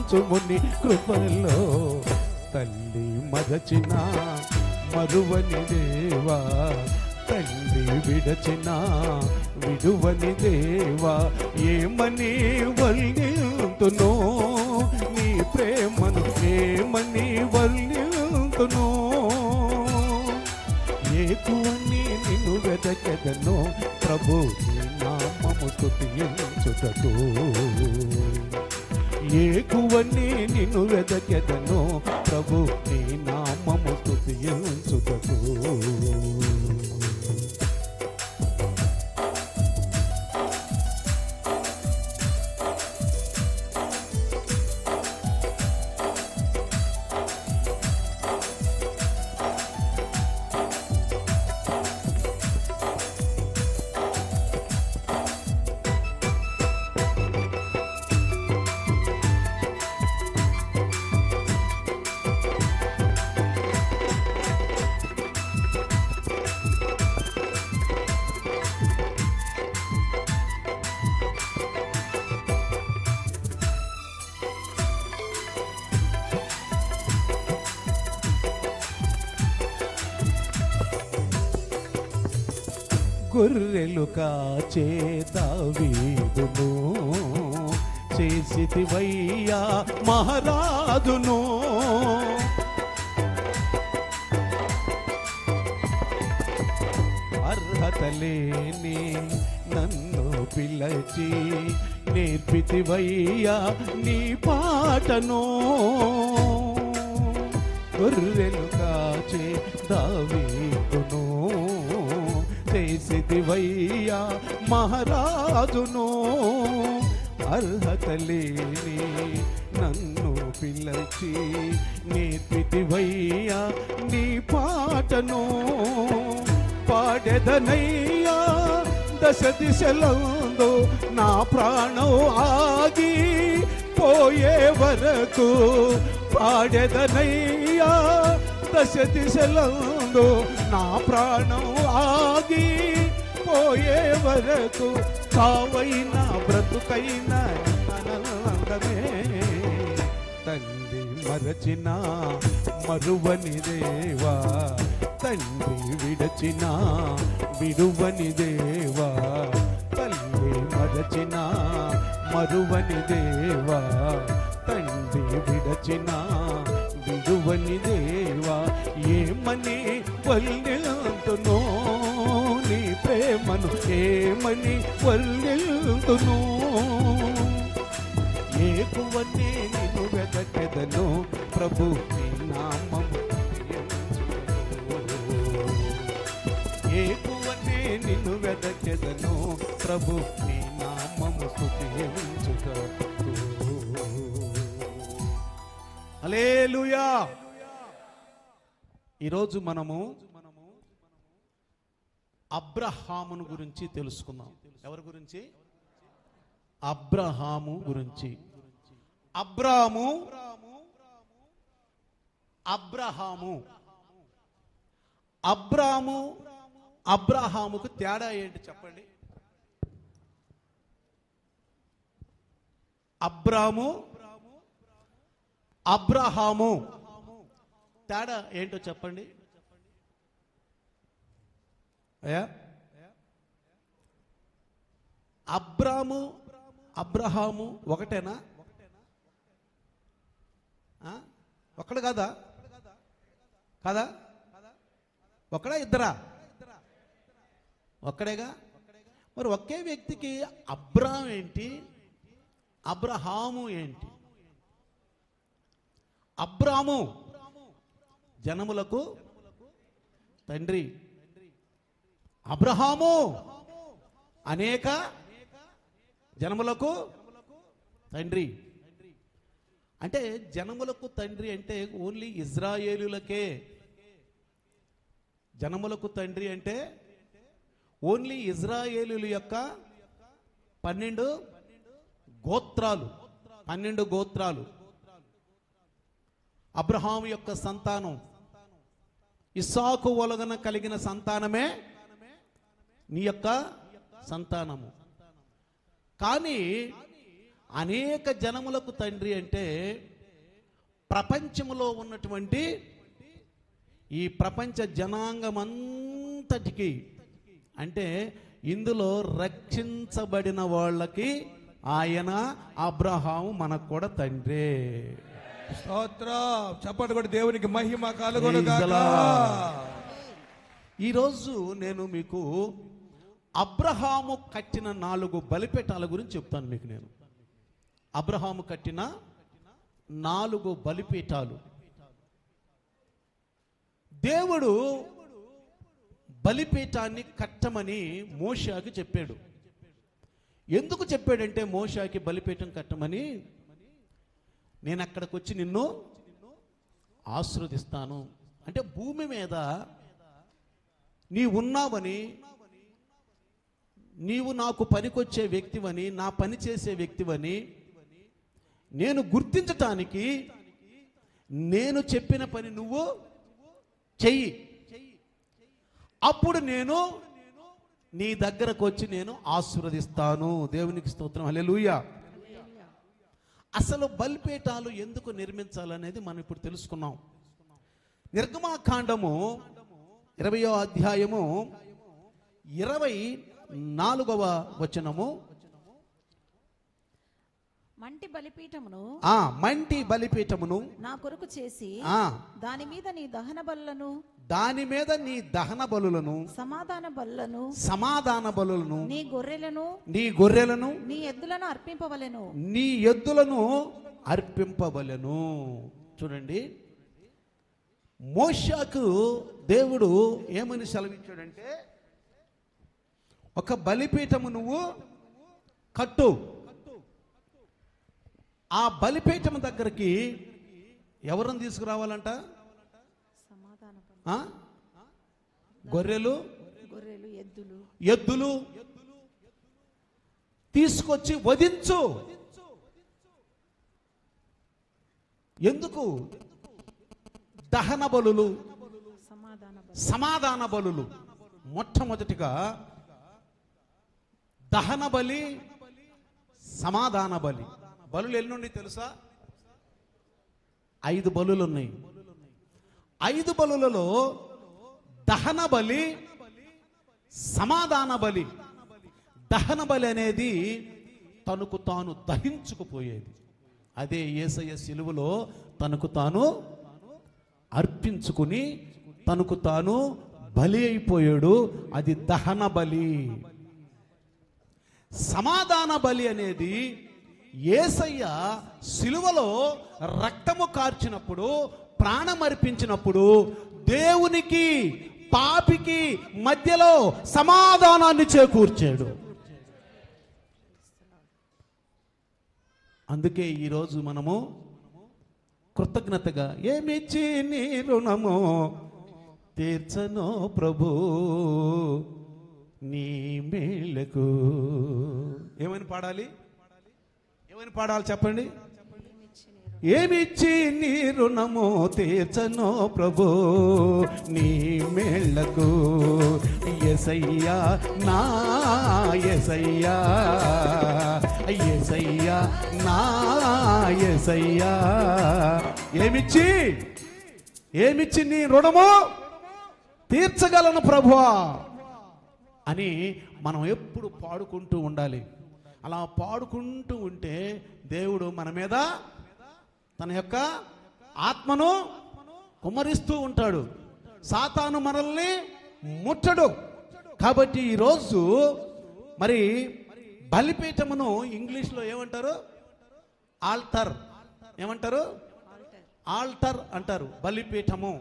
ఉంచుముని కృపలో. తల్లి మరచిన మరువని దేవా, తండ్రి విడచిన విడువని దేవా, ఏమని వర్ణింతును నీ ప్రేమను, ఏమని వర్ణింతును. ఏకువని నిన్ను వెదకెదను ప్రభు, నీ నామము స్తుతించుటకు. ఏకువని నిన్ను వెదకెదను ప్రభు, నీ నామము స్తుతించుటకు. గొర్రెలు కాచే దావీదును చేసితివయ్యా మహారాజును. అర్హత లేని నన్ను పిలచి నేర్పితివయ్యా నీ పాటను. గొర్రెలు కాచే దావీదును చేసితివయ్యా మహారాజును. అర్హత లేని నన్ను పిలచి నేర్పితివయ్యా నీ పాటను. పాడెదనయ్యా దశ దిశలందు నా ప్రాణం ఆగి పోయే వరకు. పాడెదనయ్యా దశ దిశలందు నా ప్రాణం ఆగి పోయే వరకు. కావైనా బ్రతుకైనా ఆనందమే. తండ్రి మరచిన మరువని దేవా, తండ్రి విడచిన విడువని దేవా, తల్లి మరచిన మరువని దేవా, తండ్రి విడచిన విడువని దేవా, ఏమని వర్ణింతును నీ ప్రేమను, ఏమని వర్ణింతును. ఏకువని నిన్ను వెదకెదను ప్రభు, నీ నామము ఏకువని నిన్ను వెదకెదను ప్రభు, నీ నామము స్తుతించుటకు. హల్లెలూయా. ఈరోజు మనము అబ్రహామును గురించి తెలుసుకుందాం. ఎవరి గురించి? అబ్రహాము గురించి. అబ్రహాముకు తేడా ఏంటి చెప్పండి? అబ్రహాము తేడా ఏంటో చెప్పండి అయ్యా. అబ్రహాము ఒకటేనా? ఒక్కడు కదా? ఒక్కడా ఇద్దరా? ఒక్కడేగా. మరి ఒకే వ్యక్తికి అబ్రాహం ఏంటి, అబ్రహాము ఏంటి? అబ్రాము జనములకు తండ్రి, అబ్రహాము అనేక జనములకు తండ్రి. అంటే జనములకు తండ్రి అంటే ఓన్లీ ఇజ్రాయేలులకే. జనములకు తండ్రి అంటే ఓన్లీ ఇజ్రాయేలుల యొక్క 12 గోత్రాలు. అబ్రహాము యొక్క సంతానం, ఇస్సాకు వలన కలిగిన సంతానమే నీ యొక్క సంతానము. కానీ అనేక జనములకు తండ్రి అంటే ప్రపంచములో ఉన్నటువంటి ఈ ప్రపంచ జనాంగమంతటికి, అంటే ఇందులో రక్షించబడిన వాళ్ళకి ఆయన అబ్రహాము మనకు కూడా తండ్రి. స్తోత్రం. చప్పటి కూడా దేవునికి మహిమ కలుగును గాక. ఈరోజు నేను మీకు అబ్రహాము కట్టిన 4 బలిపీఠాల గురించి చెప్తాను మీకు. నేను అబ్రహాము కట్టిన 4 బలిపీఠాలు. దేవుడు బలిపీఠాన్ని కట్టమని మోషేకి చెప్పాడు. ఎందుకు చెప్పాడంటే మోషేకి బలిపీఠం కట్టమని, నేను అక్కడికి వచ్చి నిన్ను ఆశీర్వదిస్తాను అంటే భూమి మీద నీ ఉన్నావని, నీవు నాకు పనికొచ్చే వ్యక్తివని, నా పని చేసే వ్యక్తివని నేను గుర్తించటానికి నేను చెప్పిన పని నువ్వు చెయ్యి. అప్పుడు నేను నీ దగ్గరకు వచ్చి నేను ఆశీర్వదిస్తాను. దేవునికి స్తోత్రం. హల్లెలూయా. అసలు బలిపీఠాలు ఎందుకు నిర్మించాలనేది మనం ఇప్పుడు తెలుసుకున్నాం. నిర్గమాకాండము 20వ అధ్యాయము 24వ వచనము, మంటి బలిపీఠమును మంటి బలిపీఠమును నా కొరకు చేసి దాని మీద నీ దహన బలులను సమాధాన బలులను నీ గొర్రెలను నీ ఎద్దులను అర్పింపవలెను. చూడండి, మోషేకు దేవుడు ఏమని సెలవిచ్చాడంటే, ఒక బలిపీఠము నువ్వు కట్టు. ఆ బలిపీఠం దగ్గరికి ఎవరిని తీసుకురావాలంట? గొర్రెలు ఎద్దులు తీసుకొచ్చి వధించు. ఎందుకు? దహన బలులు, సమాధాన బలులు. మొట్టమొదటిగా దహన బలి, సమాధాన బలి. బలులు ఎన్నుండి తెలుసా? 5 బలులు ఉన్నాయి. 5 బలులలో దహన బలి, సమాధాన బలి. దహన బలి అనేది తనకు తాను దహించుకుపోయేది. అదే యేసయ్య సిలువలో తనకు తాను అర్పించుకుని తనకు తాను బలి అయిపోయాడు. అది దహన బలి. సమాధాన బలి అనేది యేసయ్య సిలువలో రక్తము కార్చినప్పుడు, ప్రాణం అర్పించినప్పుడు దేవునికి పాపికి మధ్యలో సమాధానాన్ని చేకూర్చాడు. అందుకే ఈరోజు మనము కృతజ్ఞతగా ఏమిచ్చి నీ రుణము తీర్చనో ప్రభు నీ మేళ్ళకు. ఏమని పాడాలి? ఏమని పాడాలి చెప్పండి? ఏమిచ్చి నీ రుణము తీర్చనో ప్రభు నీ మేళ్ళకు. యేసయ్యా నా యేసయ్యా, యేసయ్యా నా యేసయ్యా. ఏమిచ్చి నీ రుణము తీర్చగలను ప్రభువా అని మనం ఎప్పుడు పాడుకుంటూ ఉండాలి. అలా పాడుకుంటూ ఉంటే దేవుడు మన మీద తన యొక్క ఆత్మను కుమ్మరిస్తూ ఉంటాడు. సాతాను మనల్ని ముట్టడు. కాబట్టి ఈరోజు మరి బలిపీఠమును ఇంగ్లీష్లో ఏమంటారు? ఆల్టర్. ఏమంటారు? ఆల్టర్ అంటారు. బలిపీఠము.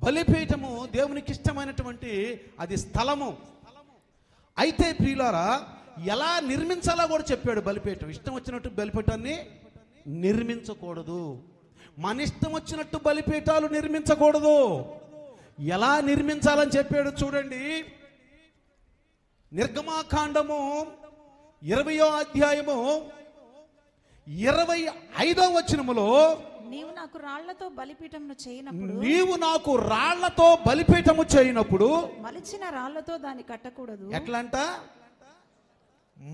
బలిపీఠము దేవునికి ఇష్టమైనటువంటి అది స్థలము. అయితే ప్రియులారా, ఎలా నిర్మించాలో కూడా చెప్పాడు. బలిపీఠం ఇష్టం వచ్చినట్టు బలిపీఠాన్ని నిర్మించకూడదు. మన ఇష్టం వచ్చినట్టు బలిపీఠాలు నిర్మించకూడదు. ఎలా నిర్మించాలని చెప్పాడు చూడండి. నిర్గమాకాండము 20వ అధ్యాయము 25వ వచనములో, నీవు నాకు రాళ్లతో బలిపీఠమును చేయనప్పుడు మలచిన రాళ్లతో దాన్ని కట్టకూడదు. ఎట్లంట?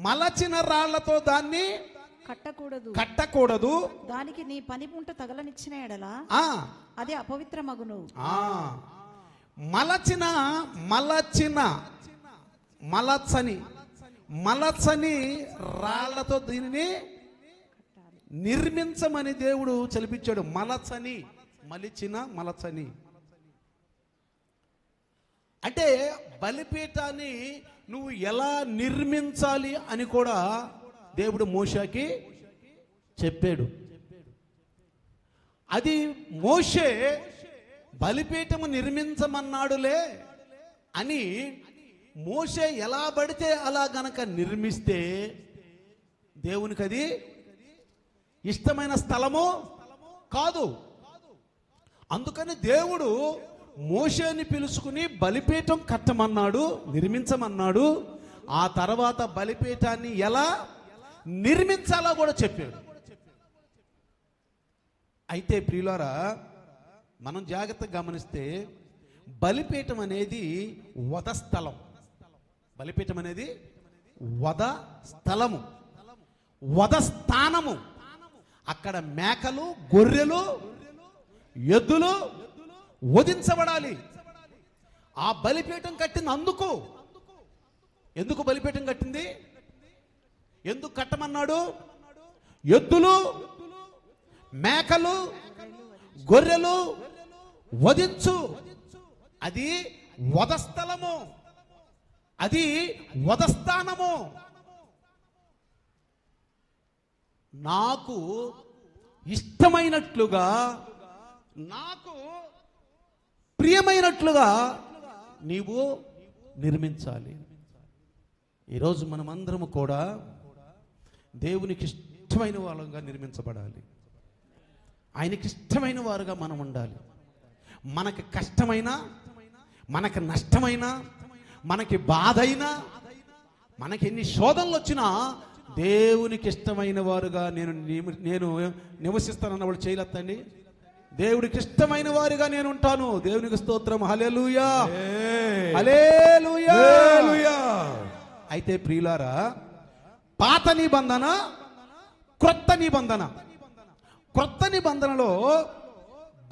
మలచిన రాళ్లతో దాన్ని కట్టకూడదు. దానికి నీ పని పుంట తగలనిచ్చిన ఎడల అది అపవిత్రమగును. మలచని రాళ్లతో దీనిని నిర్మించమని దేవుడు చలిపించాడు. మలచని అంటే బలిపీఠాన్ని నువ్వు ఎలా నిర్మించాలి అని కూడా దేవుడు మోషేకి చెప్పాడు. అది మోషే బలిపీఠము నిర్మించమన్నాడులే అని మోషే ఎలా పడితే అలా గనక నిర్మిస్తే దేవునికి అది ఇష్టమైన స్థలము కాదు. అందుకని దేవుడు మోషేని పిలుచుకుని బలిపీఠం కట్టమన్నాడు, నిర్మించమన్నాడు. ఆ తర్వాత బలిపీఠాన్ని ఎలా నిర్మించాలో కూడా చెప్పాడు. అయితే ప్రియులారా, మనం జాగ్రత్తగా గమనిస్తే బలిపీఠం అనేది వధస్థలం. బలిపీఠం అనేది వధస్థలము, వధస్థానము. అక్కడ మేకలు, గొర్రెలు, ఎద్దులు వధించబడాలి. ఆ బలిపీఠం కట్టింది ఎందుకు బలిపీఠం కట్టింది? ఎందుకు కట్టమన్నాడు? ఎద్దులు, మేకలు, గొర్రెలు వధించు. అది వధస్థలము, అది వధస్థానము. నాకు ఇష్టమైనట్లుగా, నాకు ప్రియమైనట్లుగా నీవు నిర్మించాలి. ఈరోజు మనమందరము కూడా దేవునికి ఇష్టమైన వాళ్ళుగా నిర్మించబడాలి. ఆయనకి ఇష్టమైన వారుగా మనం ఉండాలి. మనకి కష్టమైన, మనకి నష్టమైన, మనకి బాధ అయినా, మనకి ఎన్ని శోధనలు వచ్చినా దేవునికి ఇష్టమైన వారుగా నేను నివసిస్తానన్న వాళ్ళు చేయలేదండి. దేవుడికి ఇష్టమైన వారిగా నేను ఉంటాను. దేవునికి స్తోత్రం. హల్లెలూయా, హల్లెలూయా. అయితే ప్రియులారా, పాత నిబంధన, క్రొత్త నిబంధన. క్రొత్త నిబంధనలో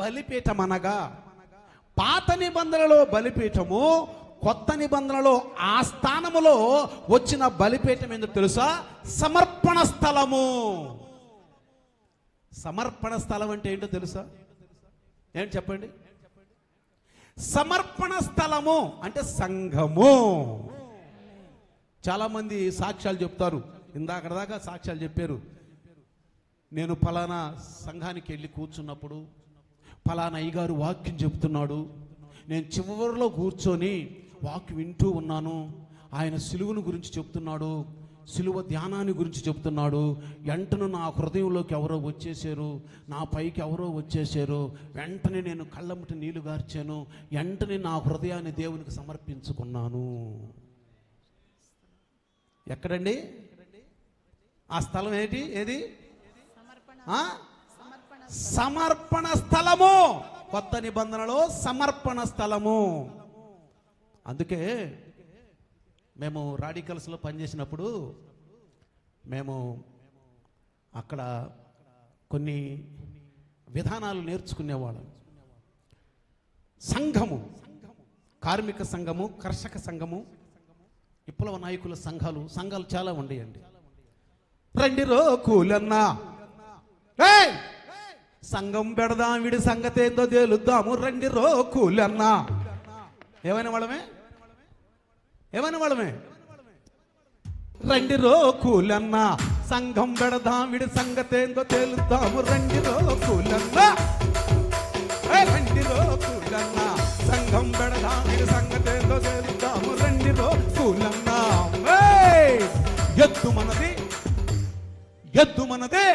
బలిపీఠం అనగా, పాత నిబంధనలో బలిపీఠము, కొత్త నిబంధనలో ఆ స్థానములో వచ్చిన బలిపీఠం ఎందుకు తెలుసా? సమర్పణ స్థలము. సమర్పణ స్థలం అంటే ఏంటో తెలుసా? ఏంటి చెప్పండి? సమర్పణ స్థలము అంటే సంఘము. చాలా మంది సాక్ష్యాలు చెప్తారు. ఇందాకదాకా సాక్ష్యాలు చెప్పారు. నేను ఫలానా సంఘానికి వెళ్ళి కూర్చున్నప్పుడు ఫలానా అయ్యగారు వాక్యం చెప్తున్నాడు, నేను చివరిలో కూర్చొని వాక్యం వింటూ ఉన్నాను. ఆయన సిలువను గురించి చెప్తున్నాడు, సిలువ ధ్యానాన్ని గురించి చెప్తున్నాడు. వెంటనే నా హృదయంలోకి ఎవరో వచ్చేసారు, నా పైకి ఎవరో వచ్చేసారు. వెంటనే నేను కళ్ళమ్మటి నీళ్లు గార్చాను. వెంటనే నా హృదయాన్ని దేవునికి సమర్పించుకున్నాను. ఎక్కడండి ఆ స్థలం? ఏది? సమర్పణ స్థలము. కొత్త నిబంధనలో సమర్పణ స్థలము. అందుకే మేము రాడికల్స్లో పనిచేసినప్పుడు మేము అక్కడ కొన్ని విధానాలు నేర్చుకునేవాళ్ళం. సంఘము, కార్మిక సంఘము, కర్షక సంఘము, విప్లవ నాయకుల సంఘాలు చాలా ఉండేయండి. రండి రో కూలన్నా, సంఘం పెడదాం, వీడి సంగతి ఏందో తేలుద్దాము, రండి రో కూలన్నా. ఏమైనా వాళ్ళమే రండి రో కూలన్నా, సంఘం పెడదాం, వీడి సంగతి ఏందో తేలుద్దాము, రండి రో కూలన్నా. రండి రో కూలన్నా, సంఘం పెడదాం, వీడి సంగతి ఏందో తేలుద్దాము, రండి రో కూలన్నా. ఎద్దు మనదే,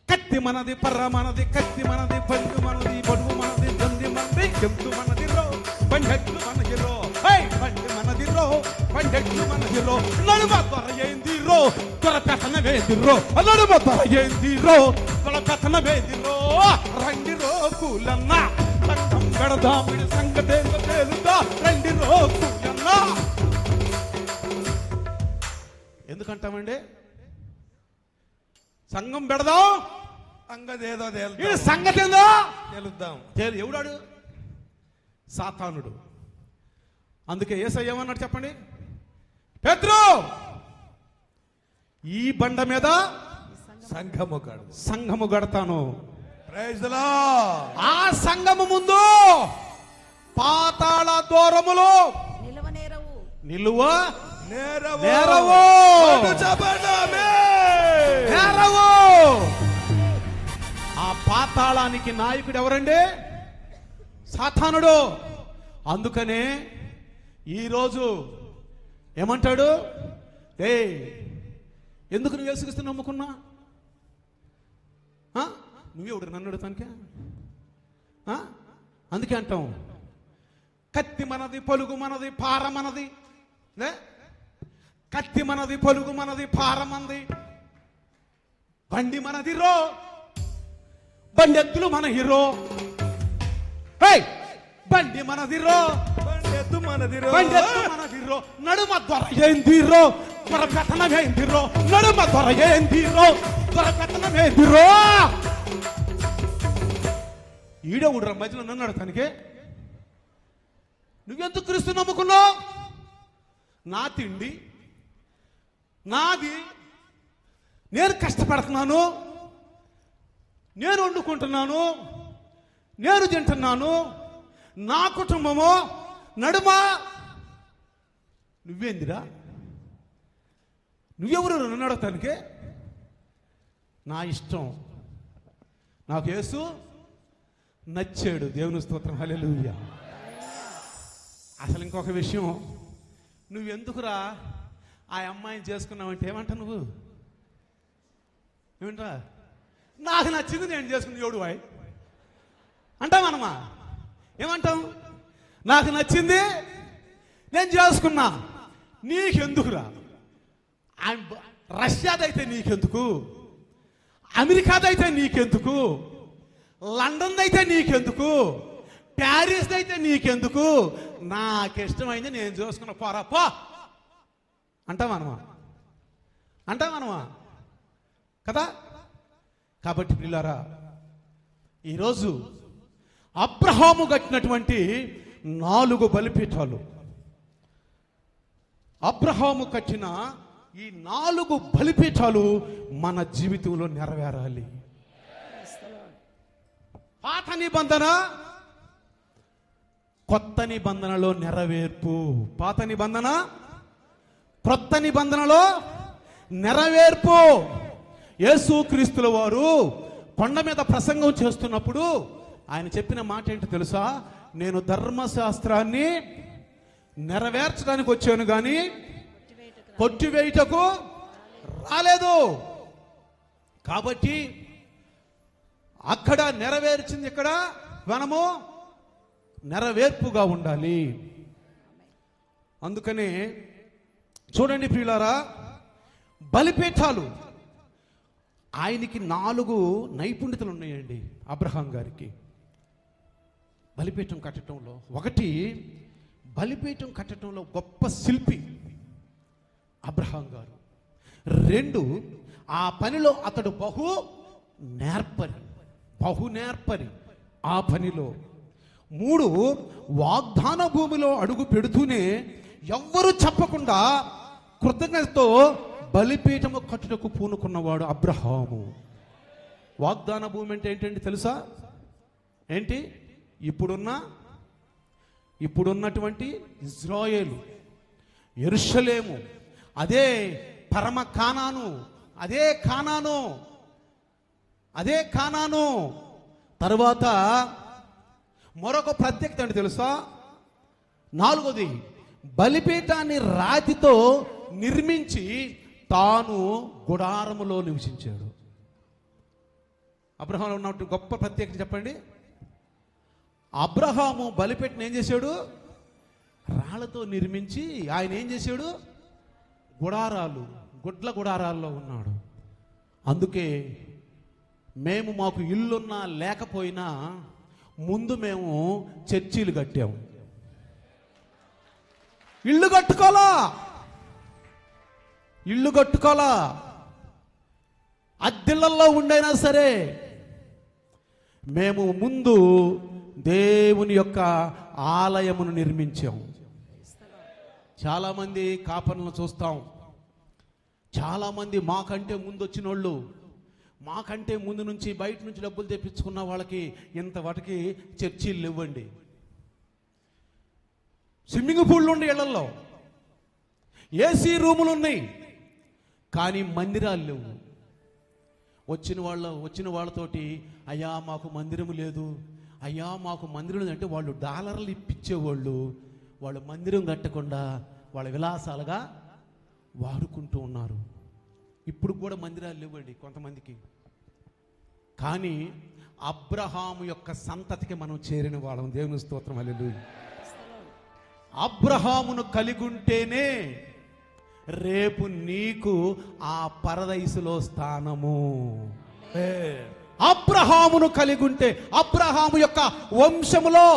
కత్తి మనది, పర్ర మనది, కత్తి మనది, పండు మనది, బడుగు మనది, దంది మనది, ఎద్దు మనది రో, బండెట్లు మనది రో, బండి మనది రో, బండెట్లు మనది రో. నడుమ త్వర ఏంది రో, త్వర పెతన వేది రో, నడుమ త్వర ఏంది రో, త్వర పెతన వేది రో. రండి రో కూలన్నా, సంఘం పెడదాం, వీడి సంగతేందో తేలుదా, రండి రో కూలన్నా. ఎందుకంటామండి? సంఘం పెడదాం, సంగదేదో ఈ సంగతి ఏందో తెలుద్దాం. ఎవడాడు? సాతానుడు. అందుకే యేసయ్య ఏమన్నాడు చెప్పండి? పేతురు, ఈ బండ మీద సంఘము కడతాను. Praise the Lord. ఆ సంఘము ముందు పాతాళ దూరములు నిలువ నేరవు. ఆ పాతాళానికి నాయకుడు ఎవరండి? సాతానుడు. అందుకనే ఈరోజు ఏమంటాడు? ఎందుకు నువ్వు యేసుక్రీస్తు నమ్ముకున్నా? నువ్వెవడు నన్ను అడుగుతానికే? అందుకే అంటాం, కత్తి మనది, పొలుగు మనది, పార మనది. కత్తి మనది, పొలుగు మనది, పార మనది. బండి మనది రో, బండెత్తులు మన హీరో. బండి మనదిరో, బండెత్తు మనదిరో. నడుమ దొర ఏందిరో, దొర పెత్తనం ఏందిరో. నడుమ దొర ఏందిరో, దొర పెత్తనం ఏందిరో. ఈడో ఊడరా మధ్యలో నన్ను అడతానికే? నువ్వెందుకు క్రీస్తు నమ్ముకున్నావు? నా తిండి నాది, నేను కష్టపడుతున్నాను, నేను వండుకుంటున్నాను, నేను తింటున్నాను, నా కుటుంబము నడుమ. నువ్వేందిరా? నువ్వెవరు నన్ను అడగటానికే? నా ఇష్టం. నాకు యేసు నచ్చాడు. దేవుని స్తోత్రం, హల్లెలూయా. అసలు ఇంకొక విషయం, నువ్వెందుకురా ఆ అమ్మాయిని చేసుకున్నావంటే ఏమంటా నువ్వు? ఏమంటా? నాకు నచ్చింది నేను చేసుకుని ఎవడు వాయి అంటావనమా? ఏమంటాం? నాకు నచ్చింది నేను చేసుకున్నా, నీకెందుకురా? రష్యాదైతే నీకెందుకు, అమెరికాదైతే నీకెందుకు, లండన్ అయితే నీకెందుకు, ప్యారిస్ అయితే నీకెందుకు? నాకిష్టమైంది నేను చూసుకున్న పోరాపో అంటావనమా? అంటావనమా కదా? కాబట్టి పిల్లారా, ఈరోజు అబ్రహాము కట్టినటువంటి 4 బలిపీఠాలు, అబ్రహాము కట్టిన ఈ 4 బలిపీఠాలు మన జీవితంలో నెరవేరాలి. పాత నిబంధన కొత్త నిబంధనలో నెరవేర్పు. పాత నిబంధన క్రొత్త నిబంధనలో నెరవేర్పు. యేసుక్రీస్తుల వారు కొండ మీద ప్రసంగం చేస్తున్నప్పుడు ఆయన చెప్పిన మాట ఏంటో తెలుసా? నేను ధర్మశాస్త్రాన్ని నెరవేర్చడానికి వచ్చాను కానీ కొట్టివేయుటకు రాలేదు. కాబట్టి అక్కడ నెరవేర్చింది, ఇక్కడ మనము నెరవేర్పుగా ఉండాలి. అందుకనే చూడండి ప్రియులారా, బలిపీఠాలు ఆయనకి 4 నైపుణ్యతలు ఉన్నాయండి. అబ్రహాం గారికి బలిపీఠం కట్టడంలో, ఒకటి బలిపీఠం కట్టడంలో గొప్ప శిల్పి అబ్రహాం గారు. 2 ఆ పనిలో అతడు బహు నేర్పరి ఆ పనిలో. 3 వాగ్దాన భూమిలో అడుగు పెడుతూనే ఎవ్వరూ చెప్పకుండా కృతజ్ఞతతో బలిపీఠము కట్టుటకు పూనుకున్నవాడు అబ్రహాము. వాగ్దాన భూమి అంటే ఏంటండి తెలుసా? ఏంటి? ఇప్పుడున్నటువంటి ఇజ్రాయేలు, యెరూషలేము, అదే పరమ కానాను, అదే కానాను. తరువాత మరొక ప్రత్యేకత అంటే తెలుసా? 4వది, బలిపీఠాన్ని రాతితో నిర్మించి తాను గుడారములో నివసించాడు. అబ్రహాంలో ఉన్నట్టు గొప్ప ప్రత్యేకత చెప్పండి. అబ్రహాము బలిపీఠం ఏం చేశాడు? రాళ్లతో నిర్మించి ఆయన ఏం చేశాడు? గుడ్ల గుడారాల్లో ఉన్నాడు. అందుకే మాకు ఇల్లున్నా లేకపోయినా ముందు మేము చర్చీలు కట్టాము. ఇల్లు కట్టుకోలా. అద్దెళ్ళల్లో ఉండైనా సరే మేము ముందు దేవుని యొక్క ఆలయమును నిర్మించాం. చాలామంది కాపర్లను చూస్తాం, చాలామంది మాకంటే ముందు వచ్చిన వాళ్ళు, మాకంటే ముందు నుంచి బయట నుంచి డబ్బులు తెప్పించుకున్న వాళ్ళకి ఇంతవరకు చర్చీలు ఇవ్వండి. స్విమ్మింగ్ పూల్లు ఉండే ఇళ్లలో ఏసీ రూములు ఉన్నాయి, కానీ మందిరాలు లేవు. వచ్చిన వాళ్ళతోటి అయ్యా మాకు మందిరం లేదు, అయ్యా మాకు మందిరం అంటే వాళ్ళు డాలర్లు ఇప్పించేవాళ్ళు. వాళ్ళు మందిరం కట్టకుండా వాళ్ళ విలాసాలుగా వాడుకుంటూ ఉన్నారు. ఇప్పుడు కూడా మందిరాలు లేవండి కొంతమందికి. కానీ అబ్రహాము యొక్క సంతతికి మనం చేరిన వాళ్ళం. దేవుని స్తోత్రం, హల్లెలూయా. అబ్రహామును కలిగి ఉంటేనే రేపు నీకు ఆ పరదైసులో స్థానము. అబ్రహామును కలిగి ఉంటే అబ్రహాము యొక్క వంశములో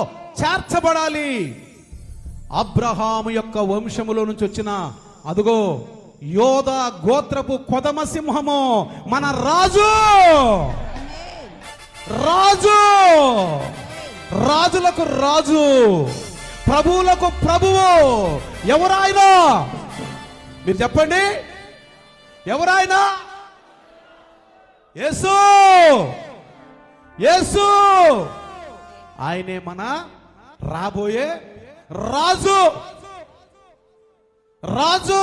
చేర్చబడాలి. అబ్రహాము యొక్క వంశములో నుంచి వచ్చిన అదుగో యోధా గోత్రపు కొదమ సింహము మన రాజు. రాజు, రాజులకు రాజు, ప్రభువులకు ప్రభువు. ఎవరాయనా? మీరు చెప్పండి, ఎవరాయనా? యేసు. యేసు ఆయనే మన రాబోయే రాజు. రాజు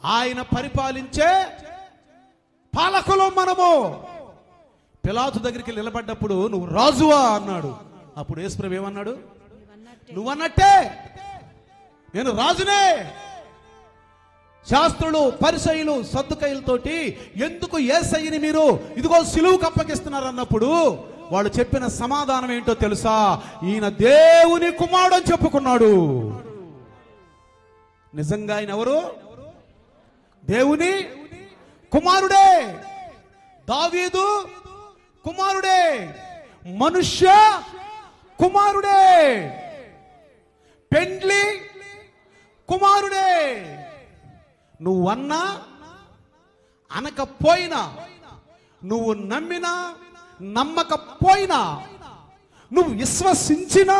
ఆయన పరిపాలించే పాలకులు మనము. పిలాతు దగ్గరికి నిలబడ్డప్పుడు నువ్వు రాజువా అన్నాడు. అప్పుడు యేసుప్రభు ఏమన్నాడు? నువ్వన్నట్టే, నేను రాజునే. శాస్త్రులు, పరిసయ్యులు, సద్దుకయ్యులతోటి ఎందుకు యేసయ్యని మీరు ఇదిగో సిలువుకు అప్పగిస్తున్నారు అన్నప్పుడు వాళ్ళు చెప్పిన సమాధానం ఏంటో తెలుసా? ఈయన దేవుని కుమారుడు అని చెప్పుకున్నాడు. నిజంగా ఆయన ఎవరు? దేవుని కుమారుడే, దావీదు కుమారుడే, మనుష్య కుమారుడే, పెండ్లి కుమారుడే. నువ్వన్నా అనకపోయినా, నువ్వు నమ్మినా నమ్మకపోయినా, నువ్వు విశ్వసించినా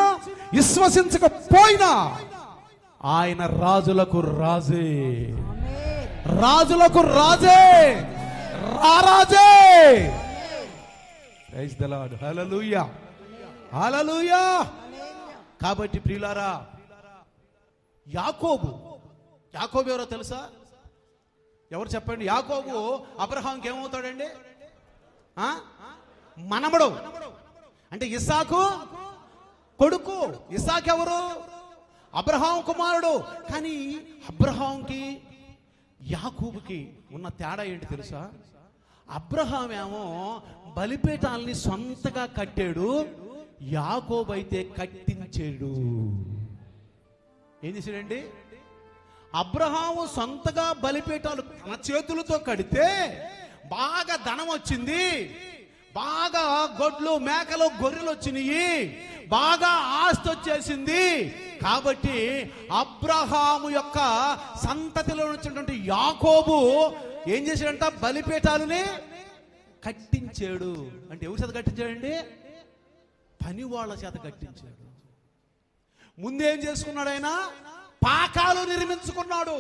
విశ్వసించకపోయినా ఆయన రాజులకు రాజే. రాజులకు రాజే, రారాజే. ప్రైజ్ ది లార్డ్, హల్లెలూయా, హల్లెలూయా. కాబట్టి ప్రియులారా, యాకోబు ఎవరో తెలుసా? ఎవరు చెప్పండి? యాకోబు అబ్రహాంకి ఏమవుతాడండి? మనమడు, అంటే ఇస్సాకు కొడుకు. ఇస్సాకు ఎవరు? అబ్రహాం కుమారుడు. కానీ అబ్రహాంకి యాకోబుకి ఉన్న తేడా ఏంటి తెలుసా? అబ్రహాం ఏమో బలిపీఠాలని సొంతగా కట్టాడు, యాకోబు అయితే కట్టించాడు. ఏం చేశాడండి? అబ్రహాము సొంతగా బలిపీఠాలు తన చేతులతో కడితే బాగా ధనం వచ్చింది, బాగా గొడ్లు మేకలు గొర్రెలు వచ్చినాయి, బాగా ఆస్తి వచ్చేసింది. కాబట్టి అబ్రహాము యొక్క సంతతిలో వచ్చినటువంటి యాకోబు ఏం చేశాడంట? బలిపీఠాలని కట్టించాడు. అంటే ఎవరి చేత కట్టించాడండి? పని వాళ్ళ చేత కట్టించాడు. ముందేం చేసుకున్నాడు ఆయన? పాకాలు నిర్మించుకున్నాడు.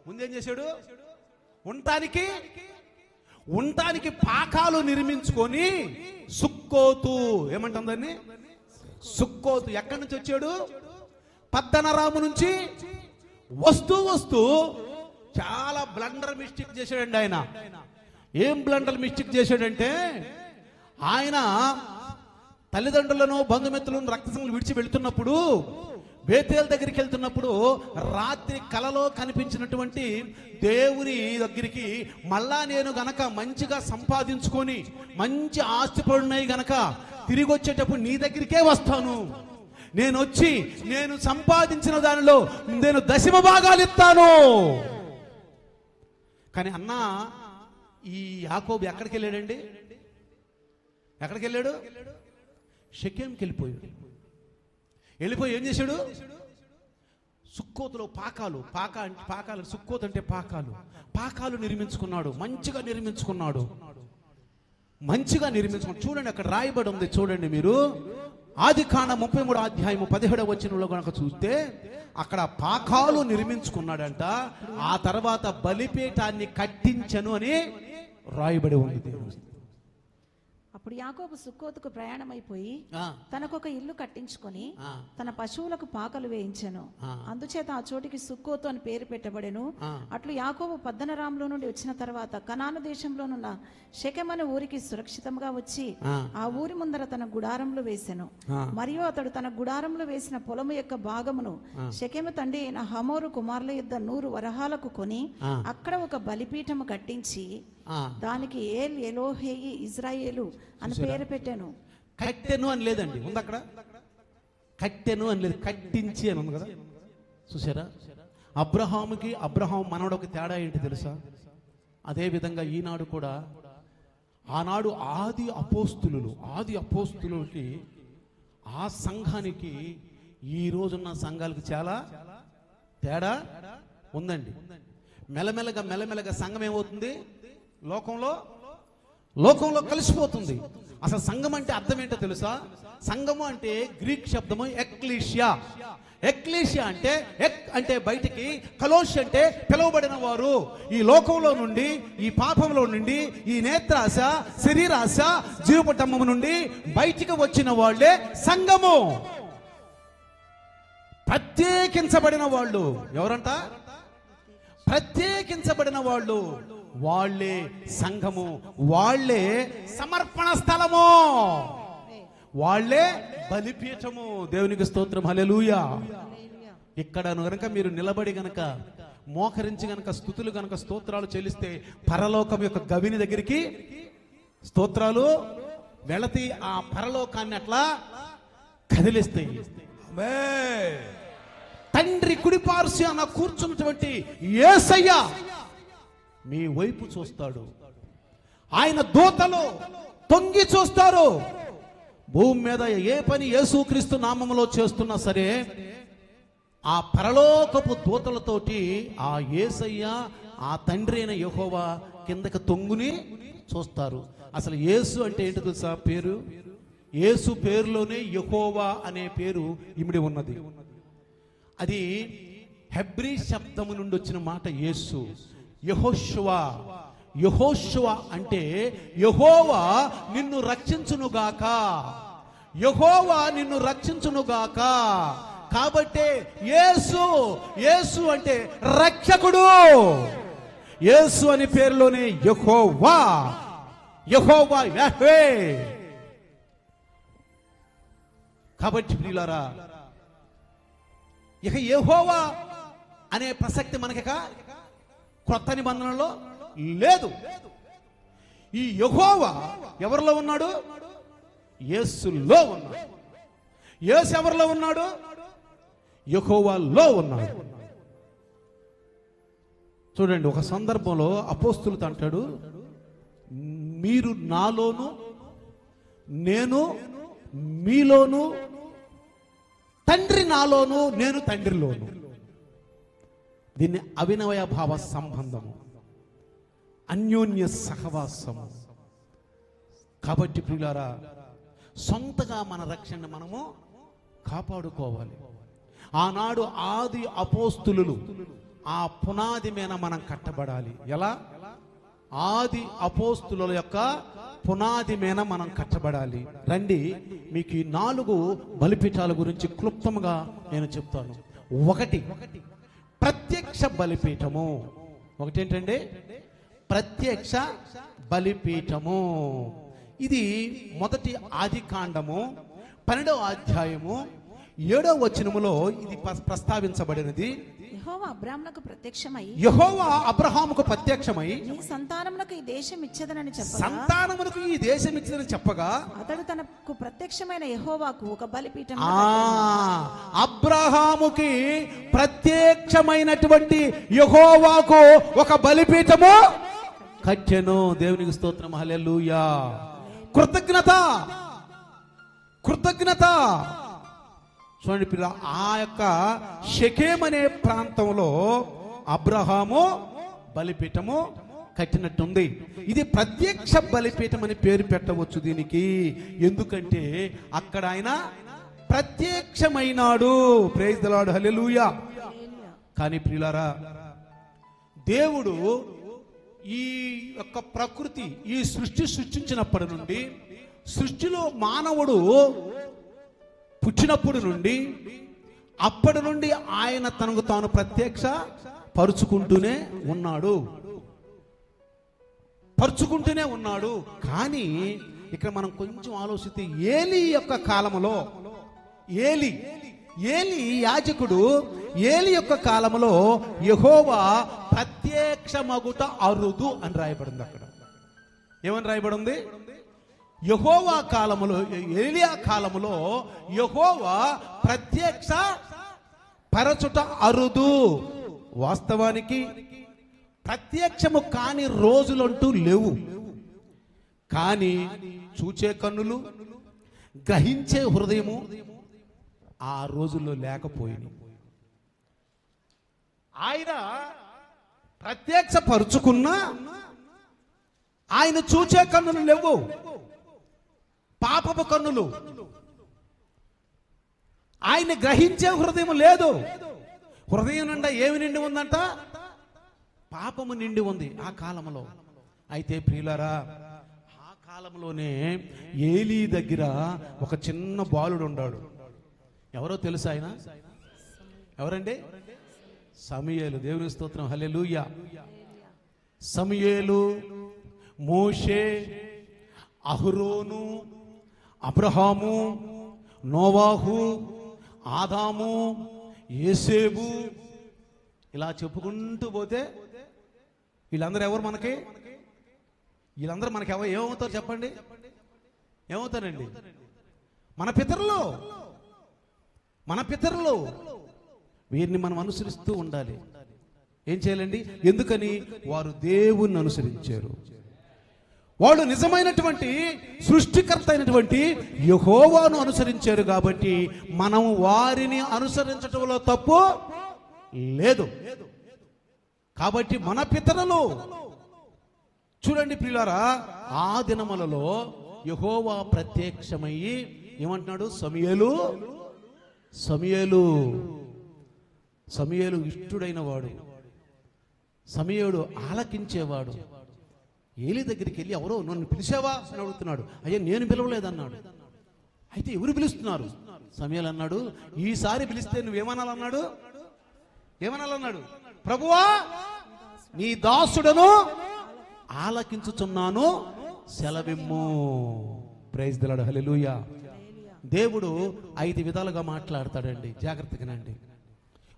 ముందేం చేశాడు? ఉండటానికి పాకాలు నిర్మించుకొని సుక్కోతు, ఏమంటాం దాన్ని? సుక్కోతు. ఎక్కడి నుంచి వచ్చాడు? పద్దనరాము నుంచి వస్తూ చాలా బ్లండర్ మిస్టేక్ చేశాడండి ఆయన. ఏం బ్లండర్ మిస్టేక్ చేశాడంటే, ఆయన తల్లిదండ్రులను బంధుమిత్రులను రక్తసంగులు విడిచి వెళ్తున్నప్పుడు, బేతేల్ దగ్గరికి వెళ్తున్నప్పుడు రాత్రి కలలో కనిపించినటువంటి దేవుని దగ్గరికి, మళ్ళా నేను గనక మంచిగా సంపాదించుకొని మంచి ఆస్తిపరుడున్నాయి గనక తిరిగి వచ్చేటప్పుడు నీ దగ్గరికే వస్తాను, నేను వచ్చి నేను సంపాదించిన దానిలో నేను దశమ భాగాలు ఇస్తాను. కానీ అన్న ఈ యాకోబు ఎక్కడికి వెళ్ళాడండి? ఎక్కడికి వెళ్ళాడు? షెకెంకి వెళ్ళిపోయి ఏం చేశాడు? సుక్కోతులో పాకాలు సుక్కోతు అంటే పాకాలు నిర్మించుకున్నాడు, మంచిగా నిర్మించుకున్నాడు. చూడండి అక్కడ రాయబడి ఉంది, చూడండి మీరు. ఆదికాండం 33 అధ్యాయము 17వ వచనంలో కనుక చూస్తే అక్కడ పాకాలు నిర్మించుకున్నాడంట. ఆ తర్వాత బలిపీఠాన్ని కట్టించను అని రాయబడి ఉంది దేవుడు. అప్పుడు యాకోబు సుక్కోతుకు ప్రయాణమైపోయి ఆ. తనకొక ఇల్లు కట్టించుకొని ఆ. తన పశువులకు పాకలు వేయించెను. అందుచేత ఆ చోటికి సుక్కోతు అని పేరు పెట్టబడెను. అట్లు యాకోబు పద్దనరాములో నుండి వచ్చిన తర్వాత కనాను దేశంలోనున్న షెకెమను ఊరికి సురక్షితంగా వచ్చి ఆ ఊరి ముందర తన గుడారంలో వేసెను. మరియు అతడు తన గుడారంలో వేసిన పొలము యొక్క భాగమును షెకెము తండ్రి అయిన హమోరు కుమారుల యుద్ధ 100 వరహాలకు కొని అక్కడ ఒక బలిపీఠము కట్టించి దానికి ఏల్ ఎలోహేయి ఇజ్రాయేలు అని పేరు పెట్టాను. కట్టెను అని లేదండి, ఉంది అక్కడ. కట్టెను అని లేదు, కట్టించి అని ఉంది కదా. చూసారా? అబ్రహాం మనవడొక తేడా ఏంటి తెలుసా? అదే విధంగా ఈనాడు కూడా ఆనాడు ఆది అపోస్తులకి ఆ సంఘానికి ఈ రోజున్న సంఘాలకు చాలా తేడా ఉందండి. మెల్లమెల్లగా సంఘం ఏమవుతుంది? లోకంలో కలిసిపోతుంది. అసలు సంఘం అంటే అర్థం ఏంటో తెలుసా? సంఘము అంటే గ్రీక్ శబ్దము ఎక్లీషియా అంటే అంటే బయటికి, కలోష్ అంటే పిలువబడిన వారు. ఈ లోకంలో నుండి, ఈ పాపంలో నుండి, ఈ నేత్రాశ, శరీరాశ, జీవపటము నుండి బయటికి వచ్చిన వాళ్ళే సంఘము. ప్రత్యేకించబడిన వాళ్ళు ఎవరంట? ప్రత్యేకించబడిన వాళ్ళు, వాళ్ళే సంఘము, వాళ్ళే సమర్పణ స్థలము, వాళ్ళే బలిపీఠము. దేవునికి స్తోత్రం, హల్లెలూయా. ఇక్కడ గనక మీరు నిలబడి గనక మోకరించి గనక స్తుతులు గనక స్తోత్రాలు చెల్లిస్తే పరలోకం యొక్క గవిని దగ్గరికి స్తోత్రాలు వెళతి, ఆ పరలోకాన్ని అట్లా కదిలిస్తాయి. తండ్రి కుడిపార్శ్యాన కూర్చున్నటువంటి యేసయ్య మీ వైపు చూస్తాడు. ఆయన దూతలు తొంగి చూస్తారు. భూమి మీద ఏ పని యేసుక్రీస్తు నామములో చేస్తున్నా సరే ఆ పరలోకపు దూతలతోటి ఆ యేసయ్య, ఆ తండ్రి అయిన యెహోవా కిందకి తొంగుని చూస్తారు. అసలు యేసు అంటే ఏంటో తెలుసా? పేరు. యేసు పేరులోనే యెహోవా అనే పేరు ఇమిడి ఉన్నది. అది హెబ్రీ శబ్దము నుండి వచ్చిన మాట యేసు. యెహోషువ అంటే యెహోవా నిన్ను రక్షించునుగాక, యెహోవా నిన్ను రక్షించునుగాక. కాబట్టి యేసు అంటే రక్షకుడు. యేసు అనే పేరులోనే యెహోవా యెహోవే. కాబట్టి ప్రియులారా, ఇక యెహోవా అనే ప్రసక్తి మనకి క్రొత్త నిబంధనలో లేదు. ఈ యెహోవా ఎవరిలో ఉన్నాడు? యేసులో ఉన్నాడు. యేసు ఎవరిలో ఉన్నాడు? యెహోవాలో ఉన్నాడు. చూడండి, ఒక సందర్భంలో అపోస్తులతో అంటాడు, మీరు నాలోను నేను మీలోను, తండ్రి నాలోను నేను తండ్రిలోను. దీన్ని అవినవయ భావ సంబంధము, అన్యోన్య సహవాసము. కాబట్టి ప్రియులారా, సొంతగా మన రక్షణ మనము కాపాడుకోవాలి. ఆనాడు ఆది అపోస్తులు ఆ పునాది మీద మనం కట్టబడాలి. ఎలా? ఆది అపోస్తుల యొక్క పునాది మీద మనం కట్టబడాలి. రండి, మీకు ఈ 4 బలిపీఠాల గురించి క్లుప్తంగా నేను చెప్తాను. ఒకటి ప్రత్యక్ష బలిపీఠము. ఒకటేంటండి? ప్రత్యక్ష బలిపీఠము. ఇది మొదటి ఆదికాండము 12వ అధ్యాయము 7వ వచనములో ఇది ప్రస్తావించబడినది. యెహోవా అబ్రాహామునకు ప్రత్యక్షమై నీ సంతానమునకు ఈ దేశం ఇచ్చేదనని చెప్పగా అతడు తనకు ప్రత్యక్షమైన యెహోవాకు ఒక బలిపీఠం, అబ్రహాముకి ప్రత్యక్షమైనటువంటి యెహోవాకు ఒక బలిపీఠము కట్టెను. దేవునికి స్తోత్రం, హల్లెలూయా. కృతజ్ఞత. చూడండి పిల్ల, ఆ యొక్క షెకెమ్ అనే ప్రాంతంలో అబ్రహాము బలిపీఠము కట్టినట్టుంది. ఇది ప్రత్యక్ష బలిపీఠం అని పేరు పెట్టవచ్చు దీనికి. ఎందుకంటే అక్కడ ఆయన ప్రత్యక్షమైనాడు. ప్రైజ్ ది లార్డ్, హల్లెలూయా. కానీ ప్రియులారా, దేవుడు ఈ యొక్క ప్రకృతి, ఈ సృష్టి సృష్టించినప్పటి నుండి, సృష్టిలో మానవుడు పుట్టినప్పుడు నుండి, అప్పటి నుండి ఆయన తనకు తాను ప్రత్యక్ష పరుచుకుంటూనే ఉన్నాడు. కానీ ఇక్కడ మనం కొంచెం ఆలోచిస్తే ఏలీ యొక్క కాలంలో, ఏలీ యాజకుడు, ఏలీ యొక్క కాలంలో యెహోవా ప్రత్యక్షమగుట అరుదు అని రాయబడింది. అక్కడ ఏమని రాయబడింది? యెహోవా కాలములో, ఏలియా కాలములో యెహోవా ప్రత్యక్ష పరచుట అరుదు. వాస్తవానికి ప్రత్యక్షము కాని రోజులంటూ లేవు. కానీ చూచే కన్నులు, గ్రహించే హృదయము ఆ రోజుల్లో లేకపోయింది. ఆయన ప్రత్యక్ష పరుచుకున్నా ఆయన చూచే కన్నులు లేవు, పాపపు కన్నులు. ఆయన గ్రహించే హృదయం లేదు. హృదయం నిండా ఏమి నిండి ఉందంట? పాపము నిండి ఉంది ఆ కాలంలో. అయితే ప్రియులారా, ఆ కాలంలోనే ఏలీ దగ్గర ఒక చిన్న బాలుడు ఉన్నాడు. ఎవరో తెలుసా ఆయన? ఎవరండి? సమూయేలు. దేవుని స్తోత్రం, హల్లెలూయా. సమూయేలు, మోషే, అహరోను, అబ్రహాము, నోవాహు, ఆదాము, యేసేబు, ఇలా చెప్పుకుంటూ పోతే వీళ్ళందరూ ఎవరు మనకి? వీళ్ళందరూ మనకి ఏమవుతారు చెప్పండి? ఏమవుతారండి? మన పితరులు. వీరిని మనం అనుసరిస్తూ ఉండాలి. ఏం చేయాలండి? ఎందుకని? వారు దేవుణ్ణి అనుసరించారు. వాళ్ళు నిజమైనటువంటి సృష్టికర్త అయినటువంటి యెహోవాను అనుసరించారు. కాబట్టి మనం వారిని అనుసరించటంలో తప్పు లేదు. కాబట్టి మన పితరులు చూడండి ప్రియులారా, ఆ దినములలో యెహోవా ప్రత్యక్షమయ్యి ఏమంటున్నాడు? సమూయేలు ఇష్టుడైన వాడు, సమూయేలు ఆలకించేవాడు. ఏలీ దగ్గరికి వెళ్ళి, ఎవరో నన్ను పిలిచావా అని అడుగుతున్నాడు. అయ్యా నేను పిలవలేదన్నాడు. అయితే ఎవరు పిలుస్తున్నారు? సమూయేలు అన్నాడు, ఈసారి పిలిస్తే నువ్వేమనాలన్నాడు? ప్రభువా, నీ దాసుడను ఆలకించుచున్నాను, సెలవిమ్ము. ప్రైజ్ ది లార్డ్, హల్లెలూయా. దేవుడు 5 విధాలుగా మాట్లాడతాడండి, జాగ్రత్తగానండి.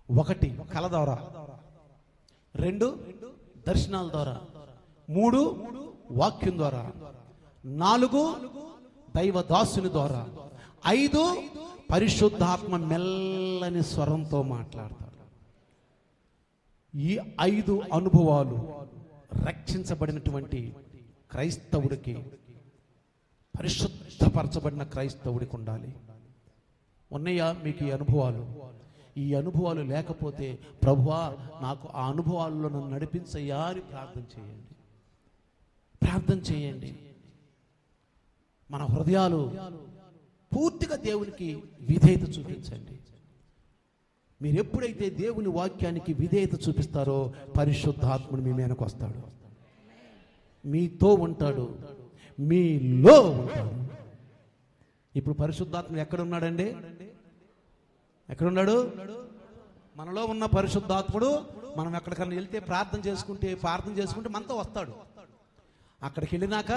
1 కల ద్వారా, 2 దర్శనాల ద్వారా, 3 వాక్యం ద్వారా, 4 దైవ దాసుని ద్వారా, 5 పరిశుద్ధాత్మ మెల్లని స్వరంతో మాట్లాడతాడు. ఈ 5 అనుభవాలు రక్షించబడినటువంటి క్రైస్తవుడికి, పరిశుద్ధపరచబడిన క్రైస్తవుడికి ఉండాలి. ఉన్నాయా మీకు ఈ అనుభవాలు? ఈ అనుభవాలు లేకపోతే, ప్రభువా నాకు ఆ అనుభవాల్లో నన్ను నడిపించయ్యా అని ప్రార్థన చేయండి. మన హృదయాలు పూర్తిగా దేవునికి విధేయత చూపించండి. మీరు ఎప్పుడైతే దేవుని వాక్యానికి విధేయత చూపిస్తారో, పరిశుద్ధాత్ముడు మీ మీదకు వస్తాడు, మీతో ఉంటాడు, మీలో ఉంటాడు. ఇప్పుడు పరిశుద్ధాత్ముడు ఎక్కడున్నాడండి? ఎక్కడున్నాడు? మనలో ఉన్న పరిశుద్ధాత్ముడు మనం ఎక్కడికన్నా వెళ్తే ప్రార్థన చేసుకుంటే మనతో వస్తాడు. అక్కడికి వెళ్ళినాక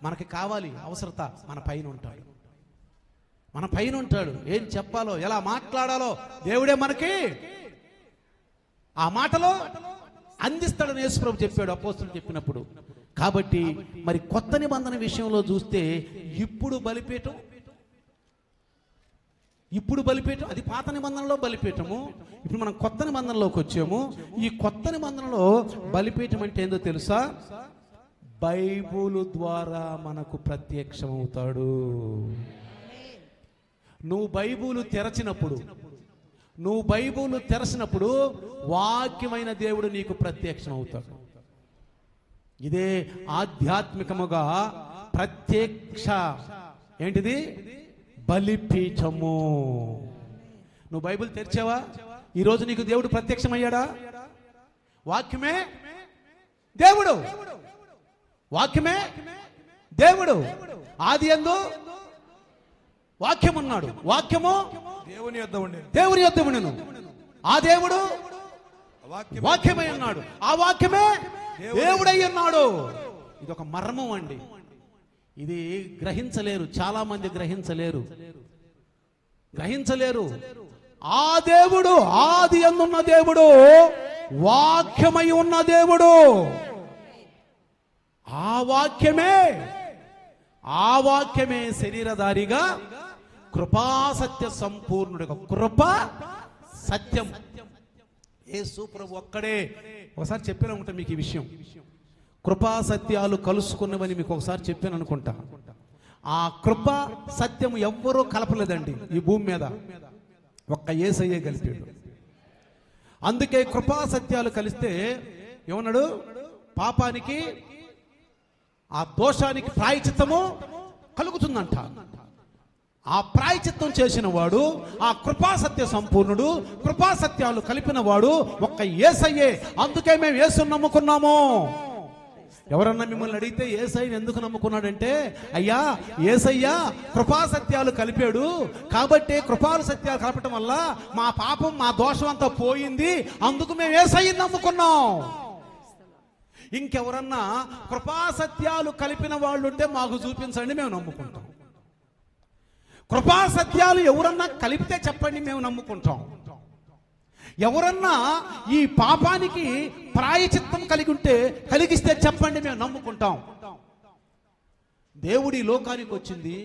మనకి కావాలి అవసరత, మన పైన ఉంటాడు. ఏం చెప్పాలో, ఎలా మాట్లాడాలో దేవుడే మనకి ఆ మాటలో అందిస్తాడని యేసుప్రభు చెప్పాడు, అపోస్తలుడు చెప్పినప్పుడు. కాబట్టి మరి కొత్త నిబంధన విషయంలో చూస్తే, ఇప్పుడు బలిపీఠం అది పాత నిబంధనలో బలిపీఠము. ఇప్పుడు మనం కొత్త నిబంధనలోకి వచ్చాము. ఈ కొత్త నిబంధనలో బలిపీఠం అంటే ఏందో తెలుసా? బైబుల్ ద్వారా మనకు ప్రత్యక్షమవుతాడు. నువ్వు బైబుల్ తెరచినప్పుడు వాక్యమైన దేవుడు నీకు ప్రత్యక్షం అవుతాడు. ఇదే ఆధ్యాత్మికముగా ప్రత్యక్ష ఏంటిది? బలిపీఠము. నువ్వు బైబిల్ తెరిచావా? ఈరోజు నీకు దేవుడు ప్రత్యక్షమయ్యాడా? వాక్యమే దేవుడు, వాక్యమే దేవుడు. ఆది యందు వాక్యం ఉన్నాడు, వాక్యము దేవుని యొద్ద ఉండేది, దేవుని యొద్ద ఉండెను. ఆ దేవుడు వాక్యమై ఉన్నాడు, ఆ వాక్యమే దేవుడై ఉన్నాడు. ఇది ఒక మర్మం అండి. ఇది గ్రహించలేరు, చాలా మంది గ్రహించలేరు. ఆ దేవుడు, ఆది యందున్న దేవుడు, వాక్యమై ఉన్న దేవుడు. ఆ వాక్యమే శరీరధారిగా కృపాసత్య సంపూర్ణుడిగా, కృప సత్యం యేసు ప్రభు ఒక్కడే. ఒకసారి చెప్పాను అనుకుంటా మీకు ఈ విషయం. కృపా సత్యాలు కలుసుకున్నవని మీకు ఒకసారి చెప్పాను అనుకుంటా. ఆ కృప సత్యం ఎవ్వరూ కలపలేదండి ఈ భూమి మీద, ఒక్క యేసయ్యే కలిపాడు. అందుకే కృపా సత్యాలు కలిస్తే ఏమన్నాడు? పాపానికి, ఆ దోషానికి ప్రాయచిత్తము కలుగుతుందంట. ఆ ప్రాయచిత్తం చేసిన వాడు, ఆ కృపా సత్య సంపూర్ణుడు, కృపా సత్యాలు కలిపిన వాడు ఒక్క యేసయ్యే. అందుకే మేము యేసుని నమ్ముకున్నాము. ఎవరన్నా మిమ్మల్ని అడిగితే యేసయ్యని ఎందుకు నమ్ముకున్నాడంటే, అయ్యా యేసయ్య కృపా సత్యాలు కలిపాడు కాబట్టి, కృపాల సత్యాలు కలపటం వల్ల మా పాపం, మా దోషం అంతా పోయింది, అందుకు మేము యేసయ్యని నమ్ముకున్నాం. ఇంకెవరన్నా కృపా సత్యాలు కలిపిన వాళ్ళు ఉంటే మాకు చూపించండి, మేము నమ్ముకుంటాం. కృపా సత్యాలు ఎవరన్నా కలిపితే చెప్పండి, మేము నమ్ముకుంటాం. ఎవరన్నా ఈ పాపానికి ప్రాయచిత్తం కలిగిస్తే చెప్పండి, మేము నమ్ముకుంటాం. దేవుడి లోకానికి వచ్చింది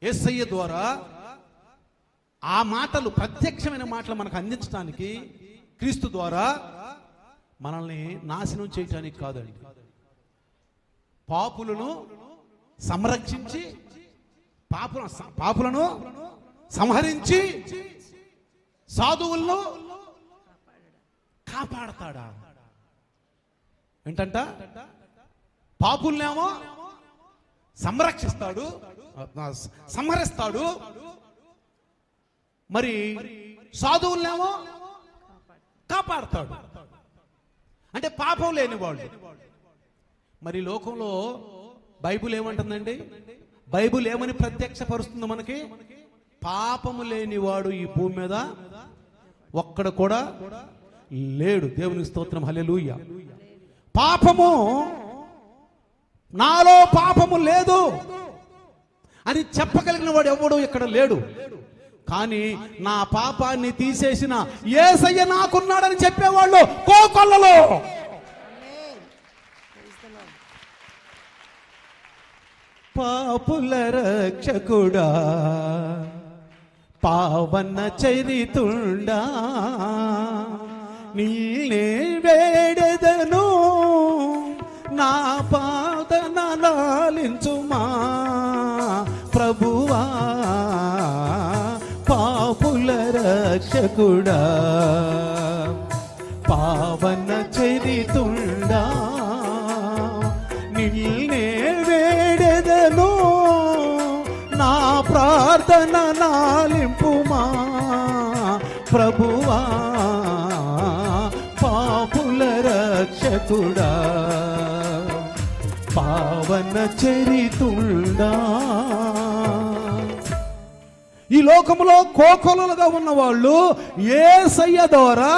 యేసయ్య ద్వారా. ఆ మాటలు, ప్రత్యక్షమైన మాటలు మనకు అందించడానికి, క్రీస్తు ద్వారా మనల్ని నాశనం చేయటానికి కాదండి. పాపులను సంరక్షించి, పాపులను సంహరించి, సాధువులను కాపాడతాడా? ఏంటంట? పాపులనేమో సంరక్షిస్తాడు, సంహరిస్తాడు, మరి సాధువులనేమో కాపాడతాడు. అంటే పాపం లేని వాళ్ళు. మరి లోకంలో బైబుల్ ఏమంటుందండి? బైబుల్ ఏమని ప్రత్యక్షపరుస్తుంది మనకి? పాపము లేనివాడు ఈ భూమి మీద ఒక్కడ కూడా లేడు. దేవునికి స్తోత్రం, హల్లెలూయా. పాపము, నాలో పాపము లేదు అని చెప్పగలిగిన వాడు ఎవడు ఇక్కడ లేడు. కానీ నా పాపాన్ని తీసేసిన యేసయ్య నాకున్నాడని చెప్పేవాళ్ళు కోకొల్లలో. పాపుల రక్షకుడా, పావన చరితుండా, నీనే వేడెదను, నా పాదన లాలించుమా ప్రభువా. పాపుల రక్షకుడా, పావన చరితుండా, నిన్నే వేడెదను, నా ప్రార్థన నాలింపుమా ప్రభువా. పాపుల రక్షకుడా, పావన చరితుండా. ఈ లోకంలో కోకొలలుగా ఉన్నవాళ్ళు యేసయ్య ద్వారా,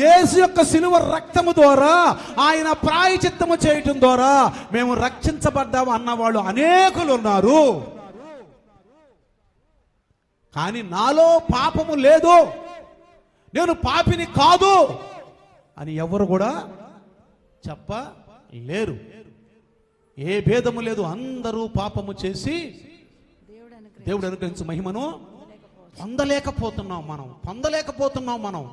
యేసు యొక్క శిలువ రక్తము ద్వారా, ఆయన ప్రాయచిత్తము చేయటం ద్వారా మేము రక్షించబడ్డాము అన్నవాళ్ళు అనేకులు ఉన్నారు. కానీ నాలో పాపము లేదు, నేను పాపిని కాదు అని ఎవరు కూడా చెప్పలేరు. ఏ భేదము లేదు, అందరూ పాపము చేసి దేవుడు అనుగ్రహించు మహిమను పొందలేకపోతున్నాం మనం.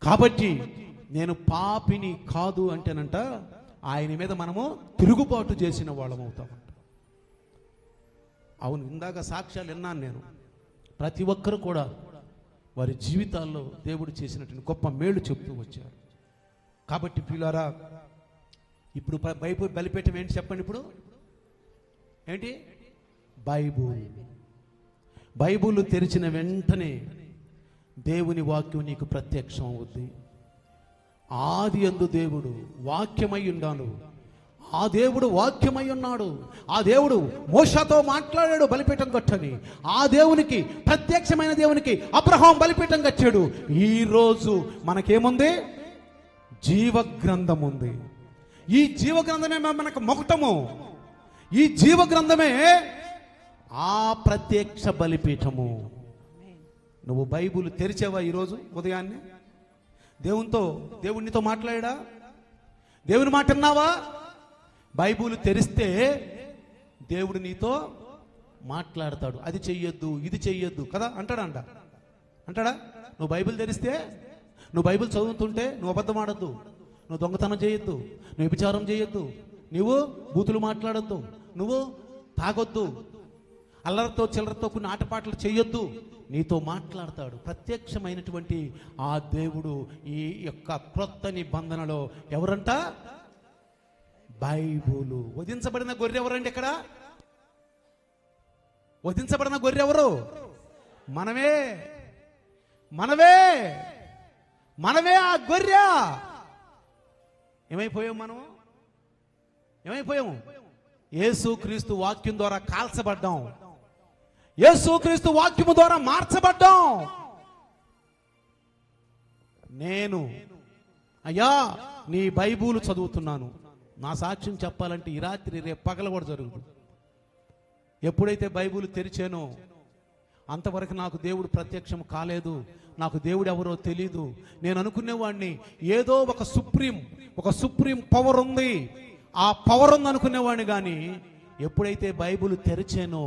కాబట్టి నేను పాపిని కాదు అంటేనంట, ఆయన మీద మనము తిరుగుబాటు చేసిన వాళ్ళం అవుతాం. అవును, ఇందాక సాక్ష్యాలు విన్నాను నేను. ప్రతి ఒక్కరు కూడా వారి జీవితాల్లో దేవుడు చేసినటువంటి గొప్ప మేలు చెప్తూ వచ్చారు. కాబట్టి ప్రియులారా, ఇప్పుడు బైబిల్ బలిపీఠం ఏంటి చెప్పండి? ఇప్పుడు ఏంటి? బైబిల్ తెరిచిన వెంటనే దేవుని వాక్యం నీకు ప్రత్యక్షం అవుద్ది. ఆది యందు దేవుడు వాక్యమై ఉన్నాడు. ఆ దేవుడు వాక్యమై ఉన్నాడు. ఆ దేవుడు మోషతో మాట్లాడాడు బలిపీఠం కట్టని. ఆ దేవునికి, ప్రత్యక్షమైన దేవునికి అబ్రహాం బలిపీఠం కట్టాడు. ఈరోజు మనకేముంది? జీవగ్రంథం ఉంది. ఈ జీవగ్రంథమే మనకు మొకటము. ఈ జీవగ్రంథమే ఆ ప్రత్యక్ష బలిపీఠము. నువ్వు బైబిల్ తెరిచావా ఈరోజు ఉదయాన్నే? దేవునితో మాట్లాడా? దేవుని మాట విన్నావా? బైబిల్ తెరిస్తే దేవుడు నీతో మాట్లాడతాడు. అది చెయ్యొద్దు, ఇది చెయ్యొద్దు కదా అంటాడా? నువ్వు బైబిల్ తెరిస్తే, నువ్వు బైబిల్ చదువుతుంటే నువ్వు అబద్ధం ఆడద్దు, నువ్వు దొంగతనం చేయొద్దు, నువ్వు వ్యభిచారం చేయొద్దు, నువ్వు బూతులు మాట్లాడొద్దు, నువ్వు తాగొద్దు, అల్లరితో చిల్లరతో కొన్ని ఆటపాటలు చేయొద్దు. నీతో మాట్లాడతాడు. ప్రత్యక్షమైనటువంటి ఆ దేవుడు ఈ యొక్క క్రొత్త నిబంధనలో ఎవరంట? బైబులు. వధించబడిన గొర్రె ఎవరండి? ఇక్కడ వధించబడిన గొర్రె ఎవరు? మనమే ఆ గొర్రె. ఏమైపోయాము? యేసుక్రీస్తు వాక్యం ద్వారా కాల్చబడ్డాం. యేసుక్రీస్తు వాక్యము ద్వారా మార్చబడ్డాం. నేను అయ్యా నీ బైబిల్ చదువుతున్నాను. నా సాక్ష్యం చెప్పాలంటే ఈ రాత్రి రేపు పగల కూడా జరుగుతుంది. ఎప్పుడైతే బైబిల్ తెరిచానో అంతవరకు నాకు దేవుడు ప్రత్యక్షం కాలేదు. నాకు దేవుడు ఎవరో తెలీదు. నేను అనుకునేవాడిని ఏదో ఒక సుప్రీం పవర్ ఉంది, ఆ పవర్ ఉంది అనుకునేవాడిని. కానీ ఎప్పుడైతే బైబిల్ తెరిచానో,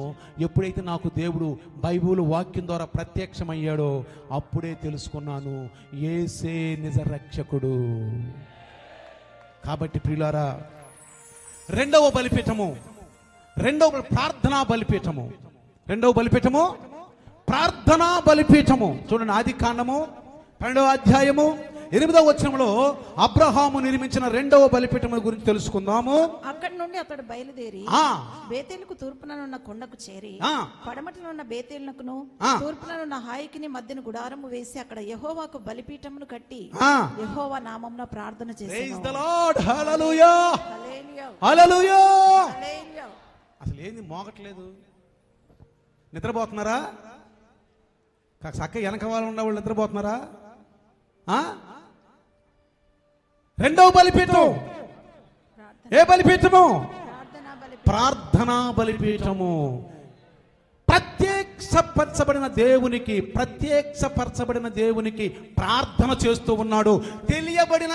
ఎప్పుడైతే నాకు దేవుడు బైబిల్ వాక్యం ద్వారా ప్రత్యక్షమయ్యాడో అప్పుడే తెలుసుకున్నాను యేసే నిజ రక్షకుడు. కాబట్టి ప్రియులారా, రెండవ బలిపీఠము ప్రార్థనా బలిపీఠము చూడండి. ఆదికాండము 12వ అధ్యాయము 8వ వచనంలో అబ్రహాము నిర్మించిన రెండవ బలిపీఠము గురించి తెలుసుకుందాము. అక్కడి నుండి అతడు బయలుదేరి బేతేలుకు తూర్పుననున్న కొండకు చేరి పడమటనున్న బేతేలునకును తూర్పుననున్న హాయికిని మధ్యన గుడారము వేసి అక్కడ యెహోవాకు బలిపీఠమును కట్టి యెహోవా నామమున ప్రార్థన చేశాను. అసలు ఏంది మోగట్లేదు? నిద్రపోతున్నారా? చక్క వెనక వాళ్ళు ఉన్న వాళ్ళు నిద్రపోతున్నారా? రెండవ బలిపీఠం ఏ బలిపీఠము? ప్రార్థనా బలిపీఠము. ప్రత్యక్షపరచబడిన దేవునికి ప్రార్థన చేస్తూ ఉన్నాడు. తెలియబడిన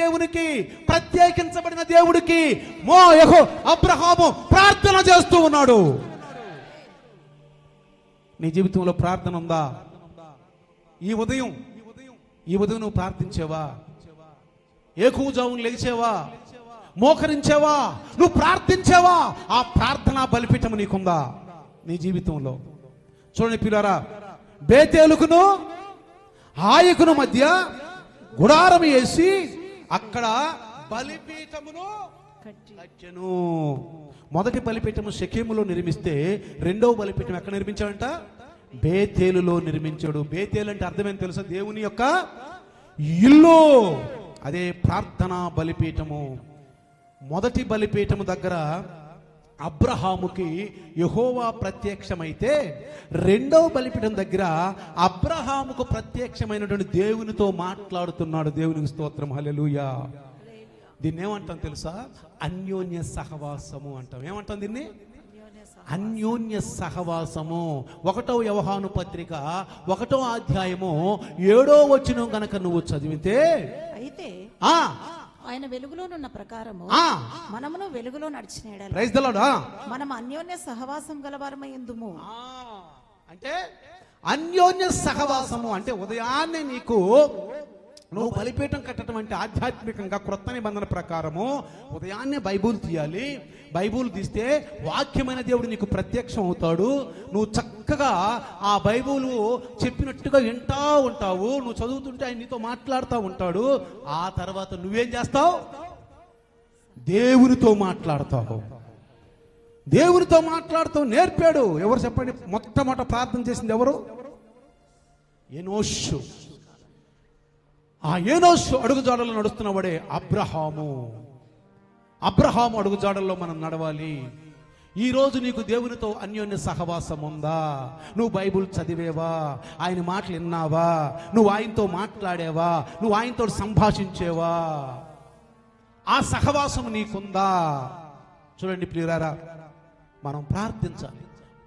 దేవునికి ప్రత్యేకించబడిన దేవుడికి అబ్రహాము ప్రార్థన చేస్తూ ఉన్నాడు. నీ జీవితంలో ప్రార్థన ఉందా? ఈ ఉదయం నువ్వు ప్రార్థించావా? ఏకూజావును లేచావా? మోకరించావా? నువ్వు ప్రార్థించావా? ఆ ప్రార్థనా బలిపీఠం నీకుందా నీ జీవితంలో? చూడండి పిల్లారా, బేతేలుకును హాయికును మధ్య గుడారం వేసి అక్కడ బలిపీఠమును కట్టెను. మొదటి బలిపీఠము షెకెములో నిర్మిస్తే రెండవ బలిపీఠం ఎక్కడ నిర్మించాడంట? బేతేలులో నిర్మించాడు. బేతేలు అంటే అర్థమేంటి తెలుసా? దేవుని యొక్క ఇల్లు. అదే ప్రార్థనా బలిపీఠము. మొదటి బలిపీఠము దగ్గర అబ్రహాముకి యెహోవా ప్రత్యక్షమైతే, రెండవ బలిపీఠం దగ్గర అబ్రహాముకు ప్రత్యక్షమైనటువంటి దేవునితో మాట్లాడుతున్నాడు. దేవునికి స్తోత్రం, హల్లెలూయా. దీన్ని ఏమంటాం తెలుసా? అన్యోన్య సహవాసము అంటాం. ఏమంటాం దీన్ని? అన్యోన్య సహవాసము. 1వ యోహాను పత్రిక 1వ అధ్యాయము 7వ వచనం గనక నువ్వు చదివితే, అయితే ఆయన వెలుగులోనున్న ప్రకారము మనమును వెలుగులో నడిచిన యెడల ప్రైజ్ ది లార్డ్, మనం అన్యోన్య సహవాసం గలవారమై ఉందుము. అంటే అన్యోన్య సహవాసము అంటే ఉదయాన్నే నీకు నువ్వు బలిపీఠం కట్టడం అంటే ఆధ్యాత్మికంగా క్రొత్త నిబంధన ప్రకారము ఉదయాన్నే బైబుల్ తీయాలి. బైబుల్ తీస్తే వాక్యమైన దేవుడు నీకు ప్రత్యక్షం అవుతాడు. నువ్వు చక్కగా ఆ బైబుల్ చెప్పినట్టుగా వింటా ఉంటావు. నువ్వు చదువుతుంటే ఆయన నీతో మాట్లాడుతూ ఉంటాడు. ఆ తర్వాత నువ్వేం చేస్తావు? దేవునితో మాట్లాడతావు. దేవునితో మాట్లాడుతూ నేర్పాడు. ఎవరు చెప్పండి? మొట్టమొదట ప్రార్థన చేసింది ఎవరు? ఎనోషు. ఆ ఎనోషు అడుగుజాడల్లో నడుస్తున్నవాడే అబ్రహాము. అబ్రహాము అడుగుజాడల్లో మనం నడవాలి. ఈరోజు నీకు దేవునితో అన్యోన్య సహవాసం ఉందా? నువ్వు బైబుల్ చదివేవా? ఆయన మాటలు విన్నావా? నువ్వు ఆయనతో మాట్లాడేవా? నువ్వు ఆయనతో సంభాషించేవా? ఆ సహవాసం నీకుందా? చూడండి ప్రియులారా, మనం ప్రార్థించాలి.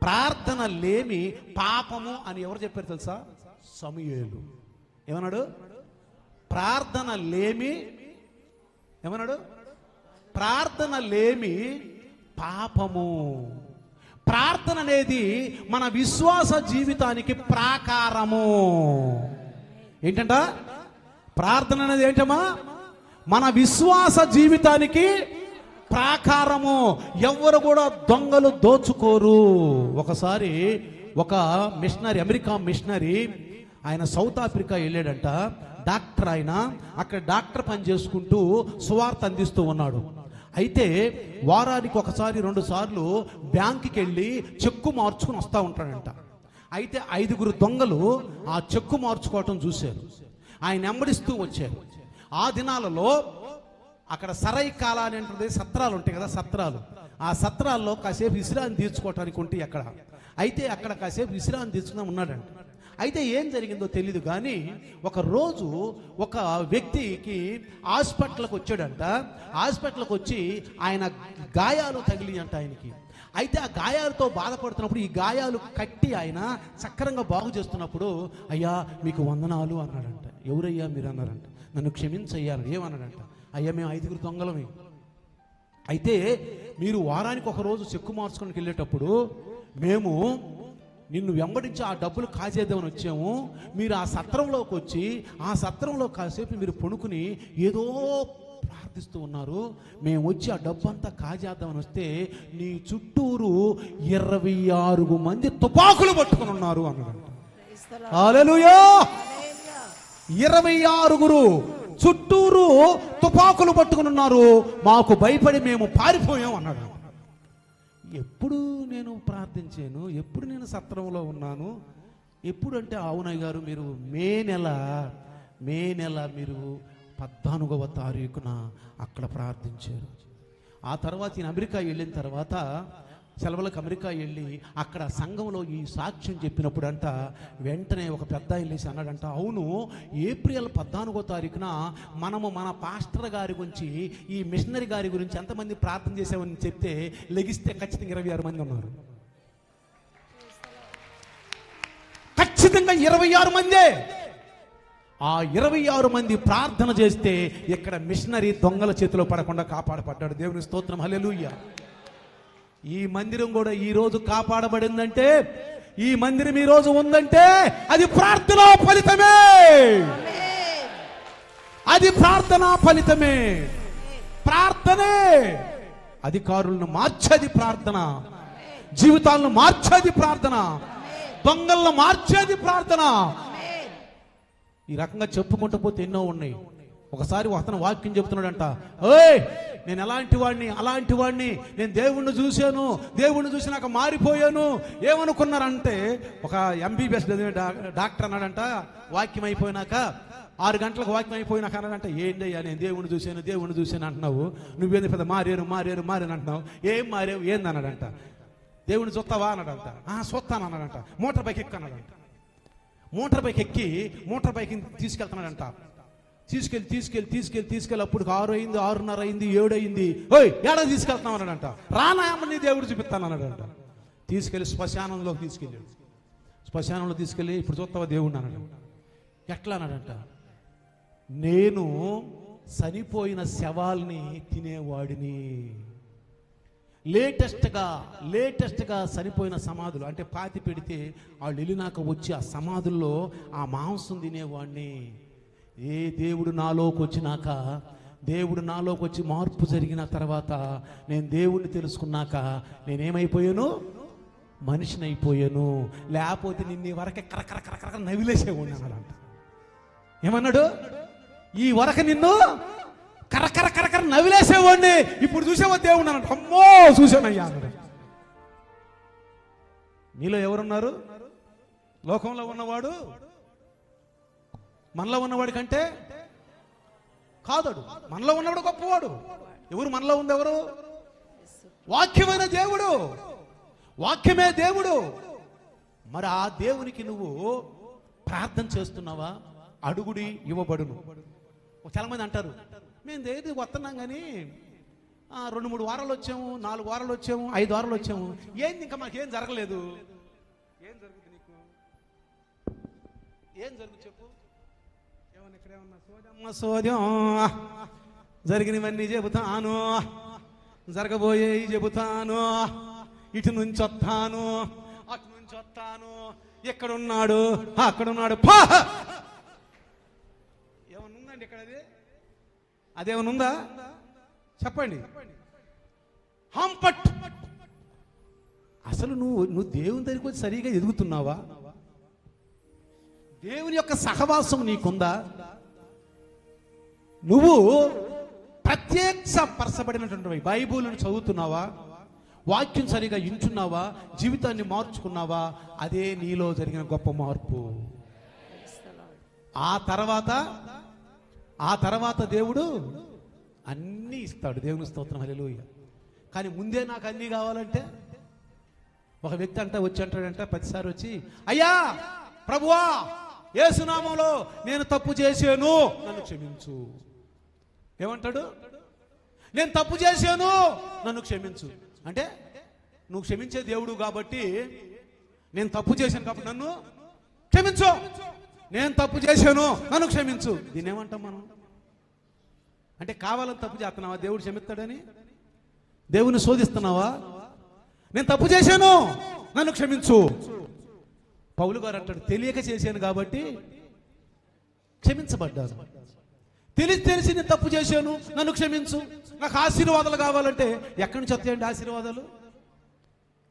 ప్రార్థన లేమి పాపము అని ఎవరు చెప్పారు తెలుసా? సమూయేలు. ఏమన్నాడు? ప్రార్థన లేమి ఏమన్నాడు? ప్రార్థన లేమి పాపము. ప్రార్థన అనేది మన విశ్వాస జీవితానికి ప్రాకారము. ఏంటంట? ప్రార్థన అనేది ఏంటమ్మా? మన విశ్వాస జీవితానికి ప్రాకారము. ఎవరు కూడా దొంగలు దోచుకోరు. ఒకసారి ఒక మిషనరీ, అమెరికా మిషనరీ, ఆయన సౌత్ ఆఫ్రికా వెళ్ళాడంట. డాక్టర్. ఆయన అక్కడ డాక్టర్ పని చేసుకుంటూ సువార్త అందిస్తూ ఉన్నాడు. అయితే వారానికి ఒకసారి 2 సార్లు బ్యాంకుకి వెళ్ళి చెక్కు మార్చుకుని వస్తూ ఉంటాడంట. అయితే 5 దొంగలు ఆ చెక్కు మార్చుకోవటం చూశారు. ఆయన వెంబడిస్తూ వచ్చారు. ఆ దినాలలో అక్కడ సరై కాల అనేటువంటి సత్రాలు ఉంటాయి కదా, సత్రాలు. ఆ సత్రాల్లో కాసేపు విశ్రాంతి తీర్చుకోవటానికి ఉంటే అక్కడ. అయితే అక్కడ కాసేపు విశ్రాంతి తీర్చుకుని ఉన్నాడంట. అయితే ఏం జరిగిందో తెలియదు కానీ ఒక రోజు ఒక వ్యక్తికి హాస్పిటల్కి వచ్చాడంట. హాస్పిటల్కి వచ్చి ఆయన గాయాలు తగిలి అంట ఆయనకి. అయితే ఆ గాయాలతో బాధపడుతున్నప్పుడు ఈ గాయాలు కట్టి ఆయన సక్రంగా బాగు చేస్తున్నప్పుడు, అయ్యా మీకు వందనాలు అన్నాడంట. ఎవరయ్యా మీరు అన్నారంట. నన్ను క్షమించయ్యారు. ఏమన్నాడంట? అయ్యా మేము 5 దొంగలమే. అయితే మీరు వారానికి ఒక రోజు చెక్కు మార్చుకోనికి వెళ్ళేటప్పుడు మేము నిన్ను వెంబడించి ఆ డబ్బులు కాజేద్దామని వచ్చాము. మీరు ఆ సత్రంలోకి వచ్చి ఆ సత్రంలో కాసేపు మీరు పొనుకుని ఏదో ప్రార్థిస్తూ ఉన్నారు. మేము వచ్చి ఆ డబ్బు అంతా కాజేద్దామని వస్తే నీ చుట్టూరు 26 మంది తుపాకులు పట్టుకుని ఉన్నారు అన్నాడంట. హల్లెలూయా! 26 చుట్టూరు తుపాకులు పట్టుకుని ఉన్నారు. మాకు భయపడి మేము పారిపోయాం అన్నాడు. ఎప్పుడు నేను ప్రార్థించాను, ఎప్పుడు నేను సత్రంలో ఉన్నాను, ఎప్పుడు అంటే అవునయ్య గారు మీరు మే నెల మీరు 14వ తారీఖున అక్కడ ప్రార్థించారు. ఆ తర్వాత ఈయన అమెరికా వెళ్ళిన తర్వాత సెలవులకు అమెరికా వెళ్ళి అక్కడ సంఘంలో ఈ సాక్ష్యం చెప్పినప్పుడు అంట వెంటనే ఒక పెద్ద వెళ్ళేసి అన్నాడంట, అవును ఏప్రిల్ 14వ తారీఖున మనము మన పాస్టర్ గారి గురించి, ఈ మిషనరీ గారి గురించి ఎంతమంది ప్రార్థన చేసామని చెప్తే లెగిస్తే ఖచ్చితంగా 26 మంది ఉన్నారు. ఖచ్చితంగా 26 మందే. ఆ 26 మంది ప్రార్థన చేస్తే ఇక్కడ మిషనరీ దొంగల చేతిలో పడకుండా కాపాడపడ్డాడు. దేవుని స్తోత్రం, హల్లెలూయా. ఈ మందిరం కూడా ఈ రోజు కాపాడబడిందంటే, ఈ మందిరం ఈ రోజు ఉందంటే అది ప్రార్థనా ఫలితమే. అది ప్రార్థనా ఫలితమే. ప్రార్థనే అధికారులను మార్చేది ప్రార్థన, జీవితాలను మార్చేది ప్రార్థన, దొంగలను మార్చేది ప్రార్థన. ఈ రకంగా చెప్పుకుంటూ పోతే ఎన్నో ఉన్నాయి. ఒకసారి అతను వాక్యం చెప్తున్నాడంట, ఓయ్ నేను అలాంటి వాడిని, నేను దేవుణ్ణి చూశాను, దేవుణ్ణి చూసి నాకు మారిపోయాను. ఏమనుకున్నారంటే ఒక MBBS డాక్టర్ అన్నాడంట, వాక్యం అయిపోయినాక 6 గంటలకు వాక్యం అయిపోయినాక అన్నాడంట, ఏంటయ్యా నేను దేవుణ్ణి చూశాను అంటున్నావు, నువ్వేంది పెద్ద మారేరు అంటున్నావు, ఏం మారేవు ఏంది అన్నాడంట. దేవుణ్ణి చూస్తావా అన్నాడంట. చూస్తాను అన్నాడంట. మోటార్ బైక్ ఎక్కి అన్నాడంట. మోటార్ బైక్ ఎక్కి మోటార్ బైక్ తీసుకెళ్తున్నాడంట. తీసుకెళ్ళి అప్పుడు 6 అయింది, 6:30 అయింది, 7 అయింది. ఓయ్ ఏడా తీసుకెళ్తున్నావు అన్నాడంట. రానాయమ్మ నీ దేవుడు చూపిస్తాను అన్నాడంట. తీసుకెళ్ళి శ్మశానంలోకి తీసుకెళ్ళాడు. శ్మశానంలో తీసుకెళ్ళి ఇప్పుడు చూస్తావా దేవుడిని అన్నాడు. ఎట్లా అన్నాడంట, నేను చనిపోయిన శవాల్ని తినేవాడిని. లేటెస్ట్గా చనిపోయిన సమాధులు అంటే పాతి పెడితే వాళ్ళు వెళ్ళినాక వచ్చి ఆ సమాధుల్లో ఆ మాంసం తినేవాడిని. ఏ దేవుడు నాలోకి వచ్చినాక, దేవుడు నాలోకి వచ్చి మార్పు జరిగిన తర్వాత, నేను దేవుడిని తెలుసుకున్నాక నేనేమైపోయాను? మనిషిని అయిపోయాను. లేకపోతే నిన్ను వరకే కరకర కరకర నవిలేసేవాడిని అన్నాడంట. ఏమన్నాడు? ఈ వరక నిన్ను కరకర కరకర నవిలేసేవాడిని, ఇప్పుడు చూసావా దేవుడు అన్నాడు. అమ్మో చూశానయ్యా అన్నాడు. నీలో ఎవరున్నారు? లోకంలో ఉన్నవాడు మనలో ఉన్నవాడి కంటే కాదడు. మనలో ఉన్నవాడు గొప్పవాడు. ఎవరు మనలో ఉంది? ఎవరు? వాక్యమైన దేవుడు. వాక్యమే దేవుడు. మరి ఆ దేవునికి నువ్వు ప్రార్థన చేస్తున్నావా? అడుగుడి ఇవ్వబడును. చాలా మంది అంటారు, మేము దేవుడికి వస్తున్నాం కానీ 2-3 వారాలు వచ్చాము, 4 వారాలు వచ్చాము, 5 వారాలు వచ్చాము, ఏంది ఇంకా మాకేం జరగలేదు. ఏం జరుగుతుంది నీకు? ఏం జరుగు చెప్పు. ఏమన్నా ఇక్కడేమన్నా సోద్యం జరిగినవన్నీ చెబుతాను, జరగబోయేవి చెబుతాను, ఇటు నుంచి వస్తాను, అటు నుంచి వస్తాను, ఎక్కడున్నాడు అక్కడున్నాడు. ఏమన్నా ఉందండి ఇక్కడ? అదేమన్నా ఉందా చెప్పండి. హంపట్. అసలు నువ్వు దేవుని దగ్గరికి వచ్చి సరిగా ఎదుగుతున్నావా? దేవుని యొక్క సహవాసం నీకుందా? నువ్వు ప్రత్యక్షపరచబడినటువంటి బైబిల్ని చదువుతున్నావా? వాక్యం సరిగా వింటున్నావా? జీవితాన్ని మార్చుకున్నావా? అదే నీలో జరిగిన గొప్ప మార్పు. ఆ తర్వాత దేవుడు అన్నీ ఇస్తాడు. దేవుని స్తోత్రం, హల్లెలూయా. కానీ ముందే నాకు అన్నీ కావాలంటే, ఒక వ్యక్తి వచ్చి అంటాడంట, 10 సార్లు వచ్చి, అయ్యా ప్రభువా యేసునామంలో నేను తప్పు చేశాను, నన్ను క్షమించు. ఏమంటాడు? నేను తప్పు చేశాను, నన్ను క్షమించు. అంటే నువ్వు క్షమించే దేవుడు కాబట్టి, నేను తప్పు చేశాను కాబట్టి నన్ను క్షమించు, నేను తప్పు చేశాను నన్ను క్షమించు. దీన్ని ఏమంటాం మనం? అంటే కావాలని తప్పు చేస్తున్నావా దేవుడు క్షమిస్తాడని? దేవుని శోధిస్తున్నావా? నేను తప్పు చేశాను నన్ను క్షమించు. పౌలు గారు అంటాడు, తెలియక చేశాను కాబట్టి క్షమించబడ్డాను. తెలిసి నేను తప్పు చేశాను నన్ను క్షమించు. నాకు ఆశీర్వాదాలు కావాలంటే ఎక్కడి నుంచి వస్తాయండి ఆశీర్వాదాలు?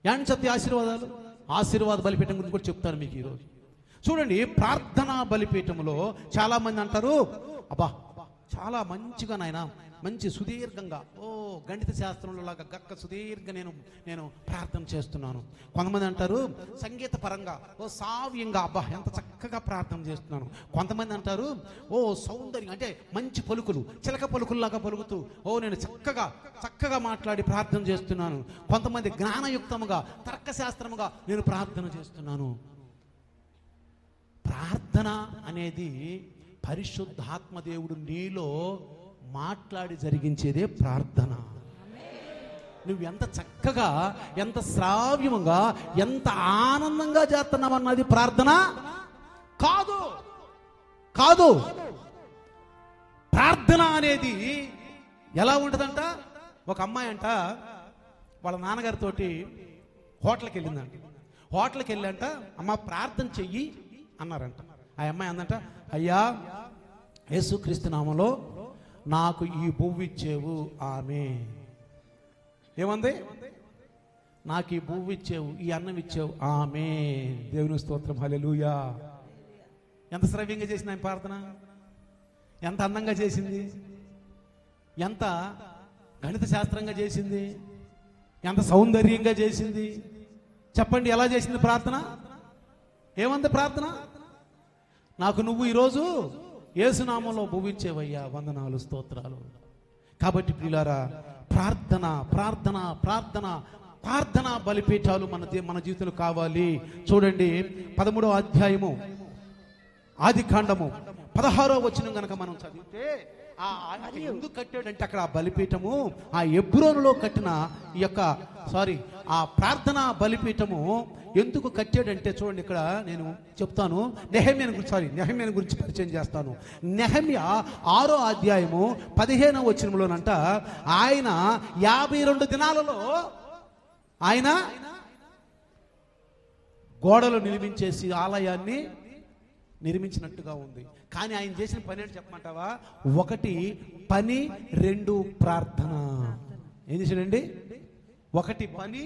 ఎక్కడి నుంచి వస్తాయి ఆశీర్వాదాలు? ఆశీర్వాద బలిపీఠం గురించి కూడా చెప్తాను మీకు ఈరోజు. చూడండి, ప్రార్థనా బలిపీఠంలో చాలా మంది అంటారు, అబ్బా చాలా మంచిగా నాయన, మంచి సుదీర్ఘంగా, గణిత శాస్త్రంలో లాగా గక్క సుదీర్ఘంగా నేను ప్రార్థన చేస్తున్నాను. కొంతమంది అంటారు సంగీత పరంగా, సావ్యంగా, అబ్బా ఎంత చక్కగా ప్రార్థన చేస్తున్నాను. కొంతమంది అంటారు సౌందర్యం, అంటే మంచి పలుకులు, చిలక పలుకుల్లాగా పలుకుతూ నేను చక్కగా మాట్లాడి ప్రార్థన చేస్తున్నాను. కొంతమంది జ్ఞానయుక్తముగా, తర్కశాస్త్రముగా నేను ప్రార్థన చేస్తున్నాను. ప్రార్థన అనేది పరిశుద్ధాత్మ దేవుడు నీలో మాట్లాడి జరిగించేదే ప్రార్థన. నువ్వు ఎంత చక్కగా, ఎంత శ్రావ్యంగా, ఎంత ఆనందంగా చేస్తున్నావన్నది ప్రార్థన కాదు. ప్రార్థన అనేది ఎలా ఉంటుందంట? ఒక అమ్మాయి అంట వాళ్ళ నాన్నగారితోటి హోటల్కి వెళ్ళిందంట. హోటల్కి వెళ్ళంట, అమ్మ ప్రార్థన చెయ్యి అన్నారంట. ఆ అమ్మాయి అందంట, అయ్యా యేసుక్రీస్తు నామములో నాకు ఈ బువ్వు ఇచ్చేవు. ఆమె ఏమంది? నాకు ఈ బువ్వు ఇచ్చేవు, ఈ అన్నం ఇచ్చేవు. ఆమె దేవుని స్తోత్రం, హల్లెలూయా. ఎంత శ్రవ్యంగా చేసింది ఆయన ప్రార్థన, ఎంత అందంగా చేసింది, ఎంత గణిత శాస్త్రంగా చేసింది, ఎంత సౌందర్యంగా చేసింది. చెప్పండి, ఎలా చేసింది ప్రార్థన? ఏమంది ప్రార్థన? నాకు నువ్వు ఈరోజు యేసునామంలో భువించేవయ్యా, వందనాలు, స్తోత్రాలు. కాబట్టి ప్రియులారా, ప్రార్థన బలిపీఠాలు మన జీవితంలో కావాలి. చూడండి, 13వ అధ్యాయము ఆదికాండము 16వ వచనం గనక మనం చదివితే, ఎందుకు కట్టాడంటే అక్కడ ఆ బలిపీఠము, ఆ ఎబ్రోనులో కట్టిన ఆ ప్రార్థనా బలిపీఠము ఎందుకు కట్టాడంటే, చూడండి ఇక్కడ నేను చెప్తాను. నెహమ్యా గురించి పరిచయం చేస్తాను. నెహమ్యా 6వ అధ్యాయము 15వ వచనంలోనంట, ఆయన 52 దినాలలో ఆయన గోడలు నిర్మించేసి ఆలయాన్ని నిర్మించినట్టుగా ఉంది. కానీ ఆయన చేసిన పని ఏంటి చెప్పమంటావా? 1 పని, 2 ప్రార్థన. ఏం చేశాడండి? 1 పని,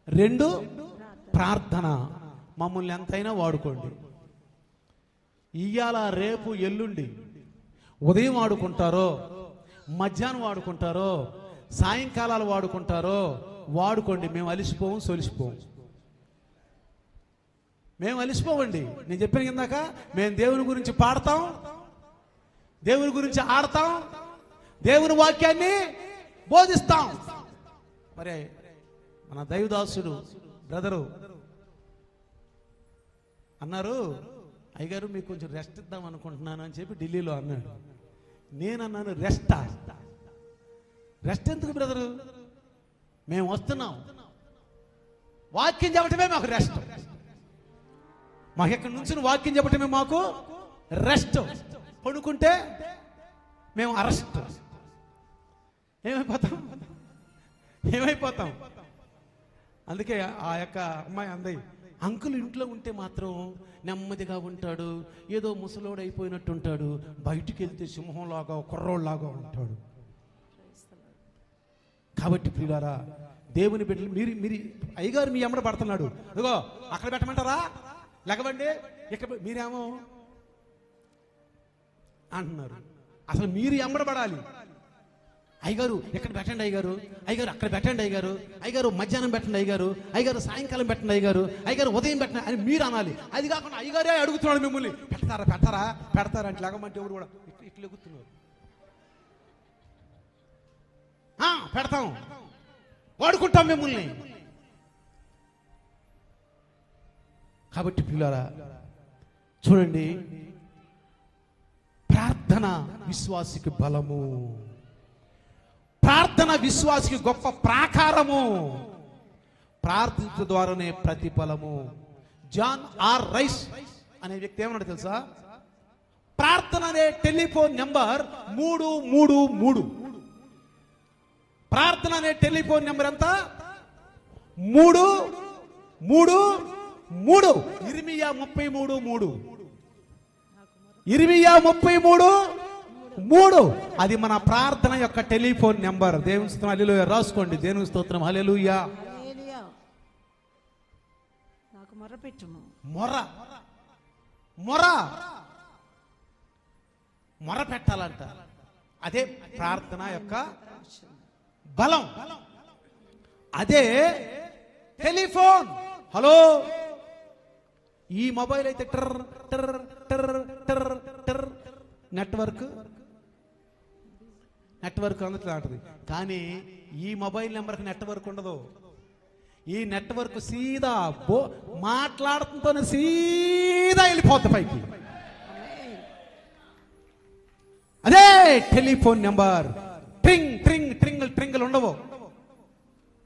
2 ప్రార్థన. మమ్మల్ని ఎంతైనా వాడుకోండి. ఇయ్యాల, రేపు, ఎల్లుండి ఉదయం వాడుకుంటారో, మధ్యాహ్నం వాడుకుంటారో, సాయంకాలాలు వాడుకుంటారో వాడుకోండి. మేము అలిసిపోము, సొలిసిపోము. మేము అలిసిపోవండి. నేను చెప్పిన కిందాక మేము దేవుని గురించి పాడతాం, దేవుని గురించి ఆడతాం, దేవుని వాక్యాన్ని బోధిస్తాం. మరి మన దైవదాసుడు బ్రదరు అన్నారు, అయ్యగారు మీకు కొంచెం రెస్ట్ ఇద్దాం అనుకుంటున్నాను అని చెప్పి ఢిల్లీలో అన్నాడు. నేనన్నాను, రెస్ట్ ఎందుకు బ్రదరు? మేము వస్తున్నాం, వాక్యం చెప్పటమే మాకు రెస్ట్. మాకు ఎక్కడి నుంచి వాక్యం చెప్పటమే మాకు రెస్ట్. పడుకుంటే మేము అరెస్ట్. ఏమైపోతాం? అందుకే ఆ యొక్క అమ్మాయి అంది, అంకుల్ ఇంట్లో ఉంటే మాత్రం నెమ్మదిగా ఉంటాడు, ఏదో ముసలోడు అయిపోయినట్టు ఉంటాడు, బయటికి వెళ్తే సింహంలాగా కుర్రోళ్ళలాగా ఉంటాడు. కాబట్టి ప్రియులారా, దేవుని బిడ్డలు మీరు అయ్యగారు మీ ఎమ్మడ పడుతున్నాడు, అదిగో అక్కడ పెట్టమంటారా, లేకపోండి ఇక్కడ మీరేమో అంటున్నారు. అసలు మీరు ఎమ్మడబడాలి. అయ్యగారు ఎక్కడ పెట్టండి, అయ్యగారు అక్కడ పెట్టండి, అయ్యగారు మధ్యాహ్నం పెట్టండి, అయ్యగారు సాయంకాలం పెట్టండి, అయ్యగారు ఉదయం పెట్టండి అని మీరు అనాలి. అది కాకుండా అయ్యగారే అడుగుతున్నాడు మిమ్మల్ని, పెడతారా అంటే లేకమంటే ఎవరు కూడా ఇట్లా ఎగుతున్నారు. పెడతాం, వాడుకుంటాం మిమ్మల్ని. కాబట్టి పిల్లరా చూడండి, ప్రార్థన విశ్వాసికి బలము, ప్రార్థన విశ్వాసికి గొప్ప ప్రాకారము, ప్రార్థన ద్వారానే ప్రతిఫలము. జాన్ ఆర్ రైస్ అనే వ్యక్తి ఏమన్నాడు తెలుసా? ప్రార్థన అనే టెలిఫోన్ నెంబర్ 333. ప్రార్థన అనే టెలిఫోన్ నెంబర్ ఎంత? 333. ఇర్మియా 33:3. ఇర్మియా 33:3. అది మన ప్రార్థన యొక్క టెలిఫోన్ నెంబర్. దేవుని స్తోత్రం, హల్లెలూయా. రాసుకోండి. దేవుని స్తోత్రం, హల్లెలూయా. నాకు మొరపెట్టుము. మొర పెట్టాలంట. అదే ప్రార్థన యొక్క బలం. అదే టెలిఫోన్. హలో, ఈ మొబైల్ అయితే టర్ టర్ టర్ టర్ టర్ నెట్వర్క్ అందులో అంటది. కానీ ఈ మొబైల్ నెంబర్కి నెట్వర్క్ ఉండదు. ఈ నెట్వర్క్ సీదా మాట్లాడుతుంటేనే సీదా వెళ్ళిపోద్ది పైకి. అదే టెలిఫోన్ నెంబర్. ట్రింగ్ ట్రింగ్ ట్రింగిల్ ట్రింగిల్ ఉండవు.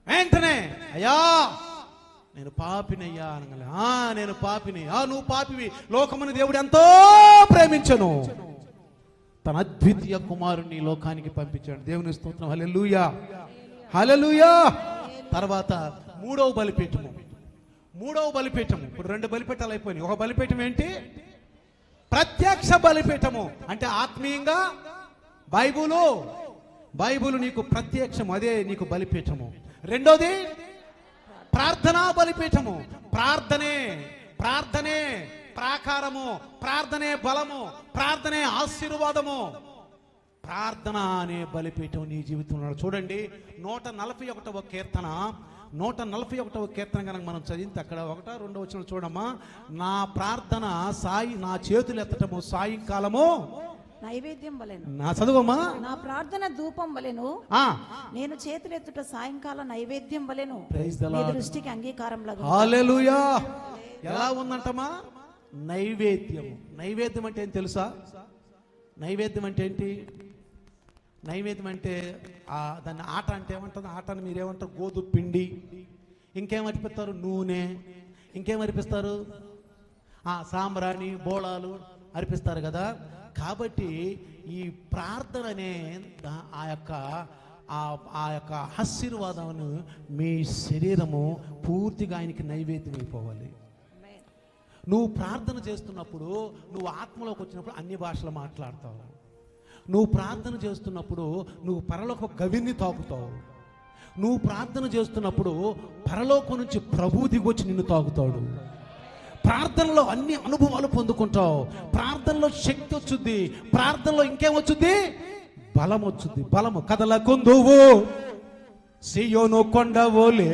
వెంటనే అయ్యా నేను పాపినయ్యా అనగల. నేను పాపిని. నువ్వు పాపివి. లోకమును దేవుడు ఎంతో ప్రేమించను, తన అద్వితీయ కుమారుని లోకానికి పంపించాడు. దేవుని స్తోత్రం, హల్లెలూయా, హల్లెలూయా. తర్వాత మూడవ బలిపీఠము. ఇప్పుడు 2 బలిపీఠాలు అయిపోయినాయి. ఒక బలిపీఠం ఏంటి? ప్రత్యక్ష బలిపీఠము. అంటే ఆత్మీయంగా బైబులు నీకు ప్రత్యక్షము, అదే నీకు బలిపీఠము. రెండోది ప్రార్థనా బలిపీఠము. ప్రార్థనే ప్రాకారము, ప్రార్థనే బలము, ప్రార్థనే ఆశీర్వాదము. ప్రార్థన అనే బలిపీఠం నీ జీవితంలో. చూడండి 141వ కీర్తన. 141వ కీర్తన కనుక మనం చదివితే అక్కడ 1-2 వచనం చూడమ్మా. నా ప్రార్థన నా చేతులు ఎత్తటము సాయంకాలము నైవేద్యం వలెను. నా చదువమ్మా. నా ప్రార్థన ధూపం వలెను, నేను చేతులెత్తుట సాయంకాల నైవేద్యం వలెను. నీ దృష్టికి అంగీకారం లగు. హల్లెలూయా. ఎలా ఉందంటమా? నైవేద్యం అంటే ఏం తెలుసా? నైవేద్యం అంటే ఏంటి? నైవేద్యం అంటే దాన్ని ఆట అంటే ఏమంటుంది? ఆటని మీరేమంటారు? గోధుమ పిండి. ఇంకేం అర్పిస్తారు? నూనె. ఇంకేం అర్పిస్తారు? సాంబ్రాణి, బోళాలు అర్పిస్తారు కదా. కాబట్టి ఈ ప్రార్థన అనే ఆ యొక్క ఆశీర్వాదమును మీ శరీరము పూర్తిగా ఆయనకి నైవేద్యం అయిపోవాలి. నువ్వు ప్రార్థన చేస్తున్నప్పుడు, నువ్వు ఆత్మలోకి వచ్చినప్పుడు అన్ని భాషలు మాట్లాడతావు. నువ్వు ప్రార్థన చేస్తున్నప్పుడు నువ్వు పరలోక గవిని తాకుతావు. నువ్వు ప్రార్థన చేస్తున్నప్పుడు పరలోకం నుంచి ప్రభువు దిగొచ్చి నిన్ను తాకుతాడు. ప్రార్థనలో అన్ని అనుభవాలు పొందుకుంటావు. ప్రార్థనలో శక్తి వచ్చుద్ది. ప్రార్థనలో ఇంకేమొచ్చుద్ది? బలం వచ్చుద్ది. బలము. కదలకుందువు సియోను కొండవోలే,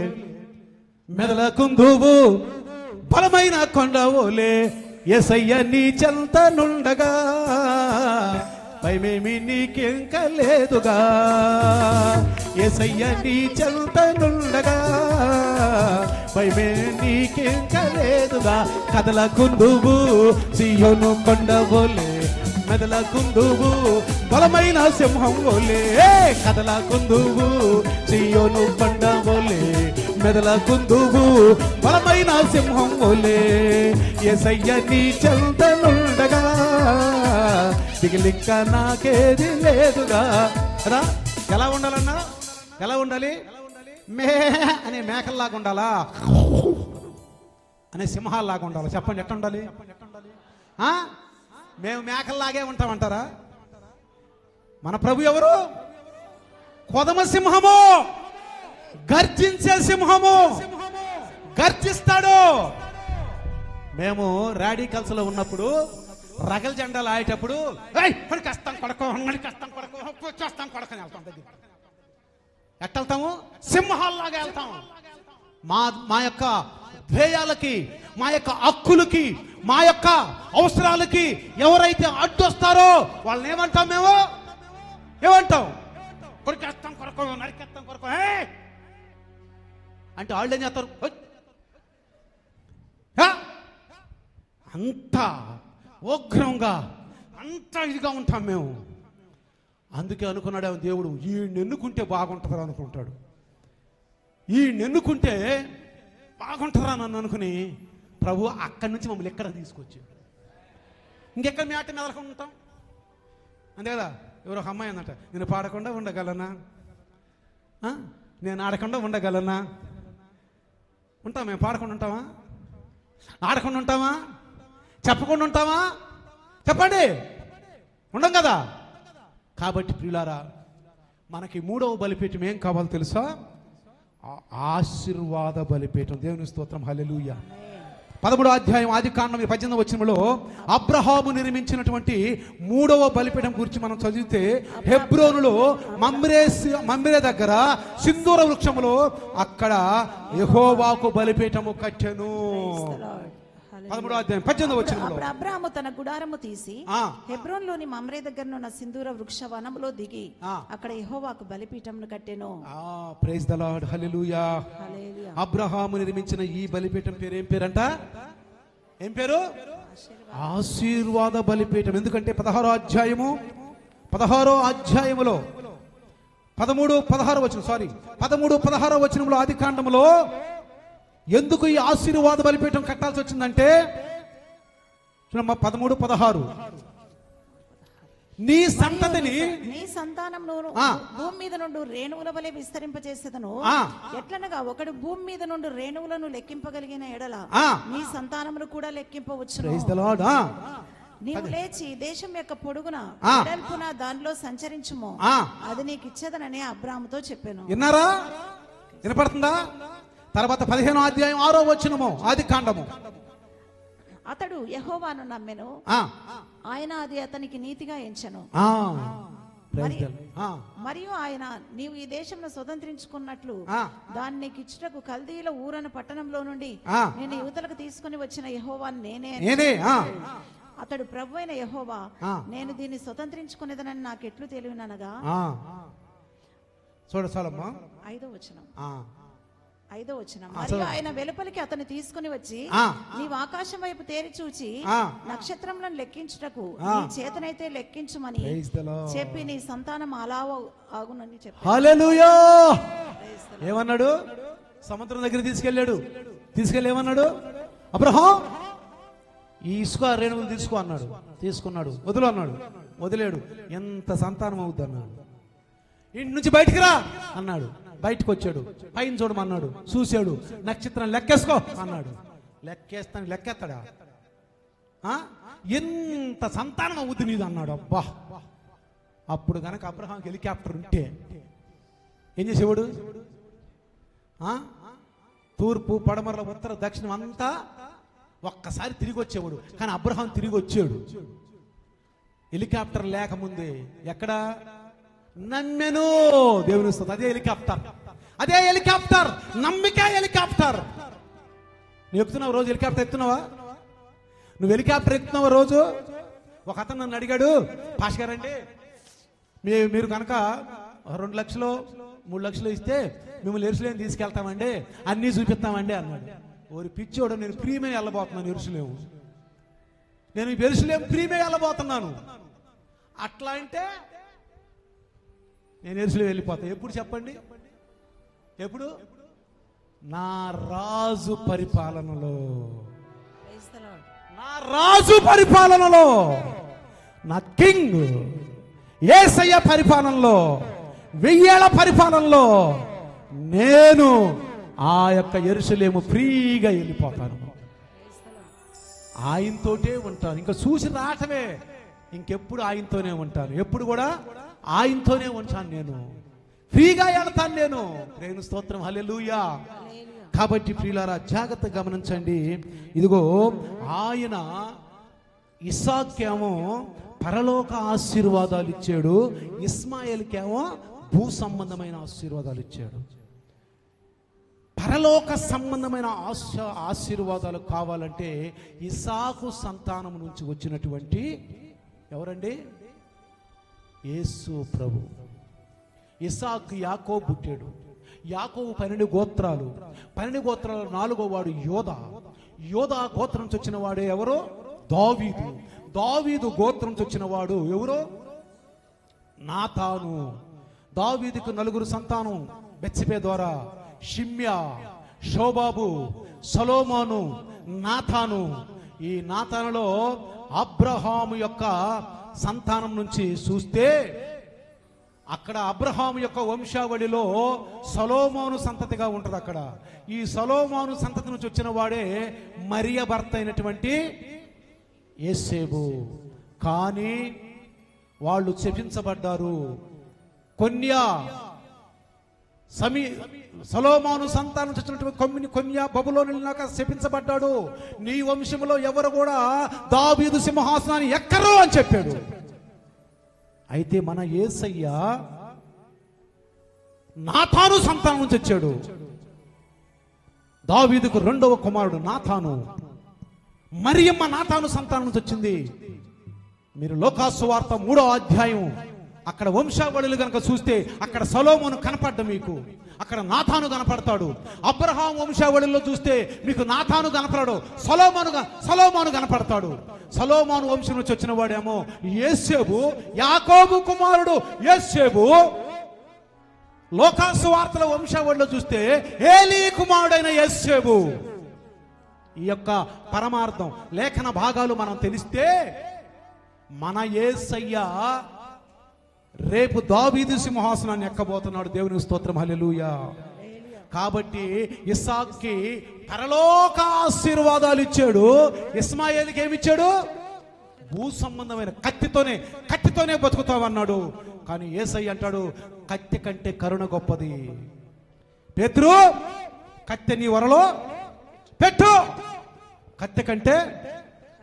మెదలకుందువు బలమైన కొండవోలే, యేసయ్య నీ చెంత నుండగా భయమేమి నీకింక లేదుగా. యేసయ్య నీ చెంత నుండగా భయమేమి నీకింక లేదుగా. కదలకుందువు సియోను కొండవోలే, మెదలకుందువు బలమైన సింహం వోలే. కదలకుందువు సియోను కొండవోలే, మెదలకుందువు బలమైన సింహం వోలే, యేసయ్య నీ చెంత నుండగా దిగిలింక నాకేది లేదుగా. రా, ఎలా ఉండాలన్నా? ఎలా ఉండాలి? మే అనే మేకల్లాగా ఉండాలా? అనే సింహాల్లాగా ఉండాలా? చెప్పండి, ఎట్లా ఉండాలి? మేము మేకల్లాగే ఉంటామంటారా? మన ప్రభు ఎవరు? కొదమ సింహము, గర్జించే సింహము, గర్జిస్తాడు. మేము రాడికల్స్ లో ఉన్నప్పుడు రగల జెండాలు ఆయేటప్పుడు కష్టం కొడకో కష్టం కొడకో చేస్తాం కొడకని వెళ్తాం. దగ్గర ఎట్ట వెళ్తాము? సింహాల్లాగా వెళ్తాం. మా యొక్క ధ్యేయాలకి, మా యొక్క హక్కులకి, మా యొక్క అవసరాలకి ఎవరైతే అడ్డొస్తారో వాళ్ళని ఏమంటాం? మేము ఏమంటాం? కొరికేస్తాం కొరకో, నరికేస్తాం కొరకో అంటే వాళ్ళు ఏం చేస్తారు? అంత ఉగ్రంగా, అంత ఇదిగా ఉంటాం మేము. అందుకే అనుకున్నాడు దేవుడు, ఈ ఎన్నుకుంటే బాగుంటుందా అనుకుంటాడు. ఈ ఎన్నుకుంటే బాగుంటుందా నన్ను అనుకుని ప్రభు అక్కడి నుంచి మమ్మల్ని ఎక్కడ తీసుకొచ్చాడు. ఇంకెక్కడ మేట మెదలకుండా ఉంటాం. అంతే కదా. ఎవరో ఒక అమ్మాయి అన్నట, నేను పాడకుండా ఉండగలనా, నేను ఆడకుండా ఉండగలనా? ఉంటాం మేము? పాడకుండా ఉంటామా? ఆడకుండా ఉంటామా? చెప్పకుండా ఉంటామా? చెప్పండి, ఉండం కదా. కాబట్టి ప్రియులారా, మనకి మూడవ బలిపీఠం ఏం కావాలో తెలుసా? ఆశీర్వాద బలిపీఠం. దేవుని స్తోత్రం, హల్లెలూయా. 13వ అధ్యాయం ఆదికాండం 18వ వచనంలో అబ్రహాము నిర్మించినటువంటి మూడవ బలిపీఠం గురించి మనం చదివితే, హెబ్రోనులో మమ్రే దగ్గర సింధూర వృక్షములో అక్కడ యెహోవాకు బలిపీఠము కట్టెను. 13వ అధ్యాయం 18వ వచనంలో అబ్రహాము తన గుడారము తీసి హెబ్రోన్లోని మమ్రే దగ్గర ఉన్న సింధూర వృక్ష వనములో దిగి అక్కడ యెహోవాకు బలిపీఠమును కట్టెను. ప్రైజ్ ది లార్డ్, హల్లెలూయా. అబ్రహాము నిర్మించిన ఈ బలిపీఠం పేరు ఏం పేరంట? ఏం పేరు? ఆశీర్వాద బలిపీఠం. ఎందుకంటే 16వ అధ్యాయములో 13-16 వచనంలో ఆదికాండములో ఎందుకు ఈ ఆశీర్వాద బలిపీఠం కట్టాల్సి వచ్చిందంటే, 13-16 నీ సంతతిని, నీ సంతానమును భూమి మీద నుండి రేణువుల వలె విస్తరింపజేసేదను. ఎట్లనగా ఒకడు భూమి మీద నుండి రేణువులను లెక్కింపగలిగిన ఎడల నీ సంతానమును కూడా లెక్కింపవచ్చు. Praise the lord. నీవు లేచి దేశం యొక్క పొడుగున వెడల్పున దానిలో సంచరించుము, అది నీకు ఇచ్చేదనని అబ్రాహాముతో చెప్పాను. విన్నారా? వినపడుతుందా? తర్వాత 15వ అధ్యాయం 6వ వచనము ఆదికాండము. అతడు యెహోవాను నమ్మెను, ఆయన అది అతనికి నీతిగా ఎంచెను. మరియు ఆయన, నీవు ఈ దేశంను స్వతంత్రించుకున్నట్లు దాన్ని నీకు ఇచ్చుటకు కల్దీల ఊరను పట్టణంలో నుండి నేను యువతలకు తీసుకుని వచ్చిన యెహోవాను నేనే. అతడు ప్రభు అయిన యెహోవా, నేను దీన్ని స్వతంత్రించుకునేదనని నాకు ఎట్లు తెలియననగా. చూడసాలమ్మా 5వ వచనం. మరియు ఆయన వెలుపలికి అతన్ని తీసుకుని వచ్చి, నీవు ఆకాశం వైపు తేరి చూచి నక్షత్రములను లెక్కించుటకు నీ చేతనైతే లెక్కించుమని చెప్పి నీ సంతానం అలా ఆగునని చెప్పాడు. హల్లెలూయా. ఏమన్నాడు? సముద్రం దగ్గర తీసుకెళ్ళి ఏమన్నాడు? అబ్రహాం, ఈ ఇసుక రేణువులు తీసుకో అన్నాడు. తీసుకున్నాడు. వదులు అన్నాడు. వదిలేడు. ఎంత సంతానం అవుద్ది అన్నాడు. ఇంటి నుంచి బయటికి రా అన్నాడు. బయటకు వచ్చాడు. పైన చూడమన్నాడు. చూశాడు. నక్షత్రం లెక్కేసుకో అన్నాడు. లెక్కేస్తాను. లెక్కేస్తాడా? ఎంత సంతానం అవుద్ది నీది అన్నాడు. అబ్బా, అప్పుడు కనుక అబ్రహాంకి హెలికాప్టర్ ఉంటే ఏం చేసేవాడు? తూర్పు, పడమరల, ఉత్తర, దక్షిణం అంతా ఒక్కసారి తిరిగి వచ్చేవాడు. కానీ అబ్రహాం తిరిగి వచ్చాడు హెలికాప్టర్ లేకముందే. ఎక్కడ? నమ్మెను దేవుని స్తుతి. అదే హెలికాప్టర్, అదే హెలికాప్టర్, నమ్మిక హెలికాప్టర్. నువ్వు ఎక్కుతున్నావు రోజు హెలికాప్టర్ ఎక్కుతున్నావా? నువ్వు హెలికాప్టర్ ఎక్కుతున్నావు రోజు. ఒక అతను నన్ను అడిగాడు, పాష్ గారండి మీరు కనుక 2 లక్షలు 3 లక్షలు ఇస్తే మిమ్మల్ని ఎరుసలేం తీసుకెళ్తామండి, అన్నీ చూపిస్తామండి అన్నాడు. ఓరి పిచ్చోడు, నేను ప్రీమే వెళ్ళబోతున్నాను ఎరుసలేము. నేను ఎరుసలేం ప్రీమే వెళ్ళబోతున్నాను. అట్లా అంటే నేను ఎరుసలేం వెళ్ళిపోతాను. ఎప్పుడు చెప్పండి? ఎప్పుడు? నా రాజు పరిపాలనలో, నా రాజు పరిపాలనలో, నా కింగ్ యేసయ్య పరిపాలనలో, 1000 ఏళ్ల పరిపాలనలో నేను ఆ యొక్క యెరూషలేము ఫ్రీగా వెళ్ళిపోతాను. ఆయనతోటే ఉంటాను. ఇంకా చూసి రావటమే, ఇంకెప్పుడు ఆయనతోనే ఉంటాను. ఎప్పుడు కూడా ఆయనతోనే ఉంటాను. నేను ఫ్రీగా వెళ్తాను. నేను ప్రేమ స్తోత్రం, హల్లెలూయా. కాబట్టి ప్రియులారా జాగ్రత్తగా గమనించండి. ఇదిగో ఆయన ఇస్సాకేమో పరలోక ఆశీర్వాదాలు ఇచ్చాడు, ఇస్మాయిల్కేమో భూ సంబంధమైన ఆశీర్వాదాలు ఇచ్చాడు. పరలోక సంబంధమైన ఆశీర్వాదాలు కావాలంటే ఇస్సాకు సంతానం నుంచి వచ్చినటువంటి ఎవరండి? యేసు ప్రభు. ఇస్సాకు యాకోబు పుట్టాడు. యాకోబు 12 గోత్రాలు. 12 గోత్రాలు 4వ వాడు యోధా. యోధా గోత్రం నుంచి వచ్చిన వాడే ఎవరు? దావీదు. దావీదు గోత్రం నుంచి వచ్చిన వాడు ఎవరు? నాతాను. దావీదుకు 4 సంతానం బెత్షెబె ద్వారా: షిమ్యా, షోబాబు, సొలొమోను, నాతాను. ఈ నాతానులో అబ్రహాము యొక్క సంతానం నుంచి చూస్తే అక్కడ అబ్రహాము యొక్క వంశావళిలో సొలొమోను సంతతిగా ఉంటుంది. అక్కడ ఈ సొలొమోను సంతతి నుంచి వచ్చిన వాడే మరియ భర్త అయినటువంటి యేసేబు. కానీ వాళ్ళు శపించబడ్డారు. సొలొమోను సంతానం వచ్చినటువంటి కొన్యా బబులోనులాగా శపించబడ్డాడు. నీ వంశంలో ఎవరు కూడా దావీదు సింహాసనాన్ని ఎక్కరు అని చెప్పాడు. అయితే మన యేసయ్య నాతాను సంతానం నుంచి వచ్చాడు. దావీదుకు 2వ కుమారుడు నాతాను. మరియమ్మ నాతాను సంతానం నుంచి వచ్చింది. మీరు లోకాసు వార్త 3వ అధ్యాయం అక్కడ వంశావళులు కనుక చూస్తే అక్కడ సొలొమోను కనపడ్డ మీకు, అక్కడ నాతాను కనపడతాడు. అబ్రహాం వంశావళిలో చూస్తే మీకు నాతాను కనపడడు, సొలొమోను కనపడతాడు. సొలొమోను వంశం నుంచి వచ్చిన వాడేమో యేసేబు, యాకోబు కుమారుడు యేసేబు. లోకాసు వార్తల వంశావళిలో చూస్తే ఏలీ కుమారుడైన యేసేబు. ఈ యొక్క పరమార్థం లేఖన భాగాలు మనం తెలిస్తే మన యేసయ్య రేపు దావీదు సింహాసనాన్ని ఎక్కబోతున్నాడు. దేవునికి స్తోత్రం, హల్లెలూయా. కాబట్టి ఇస్సాక్కి పరలోక ఆశీర్వాదాలు ఇచ్చాడు. ఇస్మాయిల్కి ఏమిచ్చాడు? భూ సంబంధమైన కత్తితోనే బతుకుతావన్నాడు. కానీ యేసయ్య అంటాడు, కత్తి కంటే కరుణ గొప్పది. పేతురు, కత్తి నీ వరలో పెట్టు, కత్తి కంటే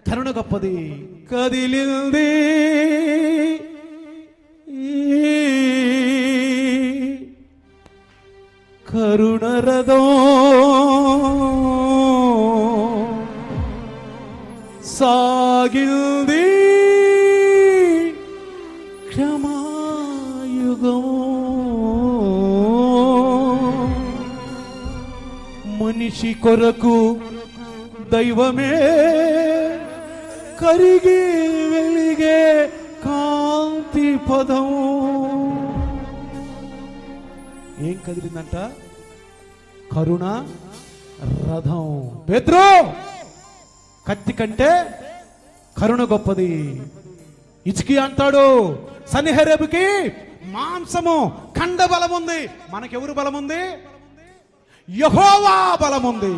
కరుణ గొప్పది. కదిలింది కరుణ రథం, సాగింది క్షమాయుగం. మనిషి కొరకు దైవమే కరిగి వెలిగే కాంతి పదం. ఏం కదిలిందంట? కరుణ రథం. పేతురు, కత్తి కంటే కరుణ గొప్పది. ఇచ్కి అంటాడు, సన్హెరీబుకి మాంసము కండ బలం ఉంది, మనకెవరు బలం ఉంది? యెహోవా బలం ఉంది.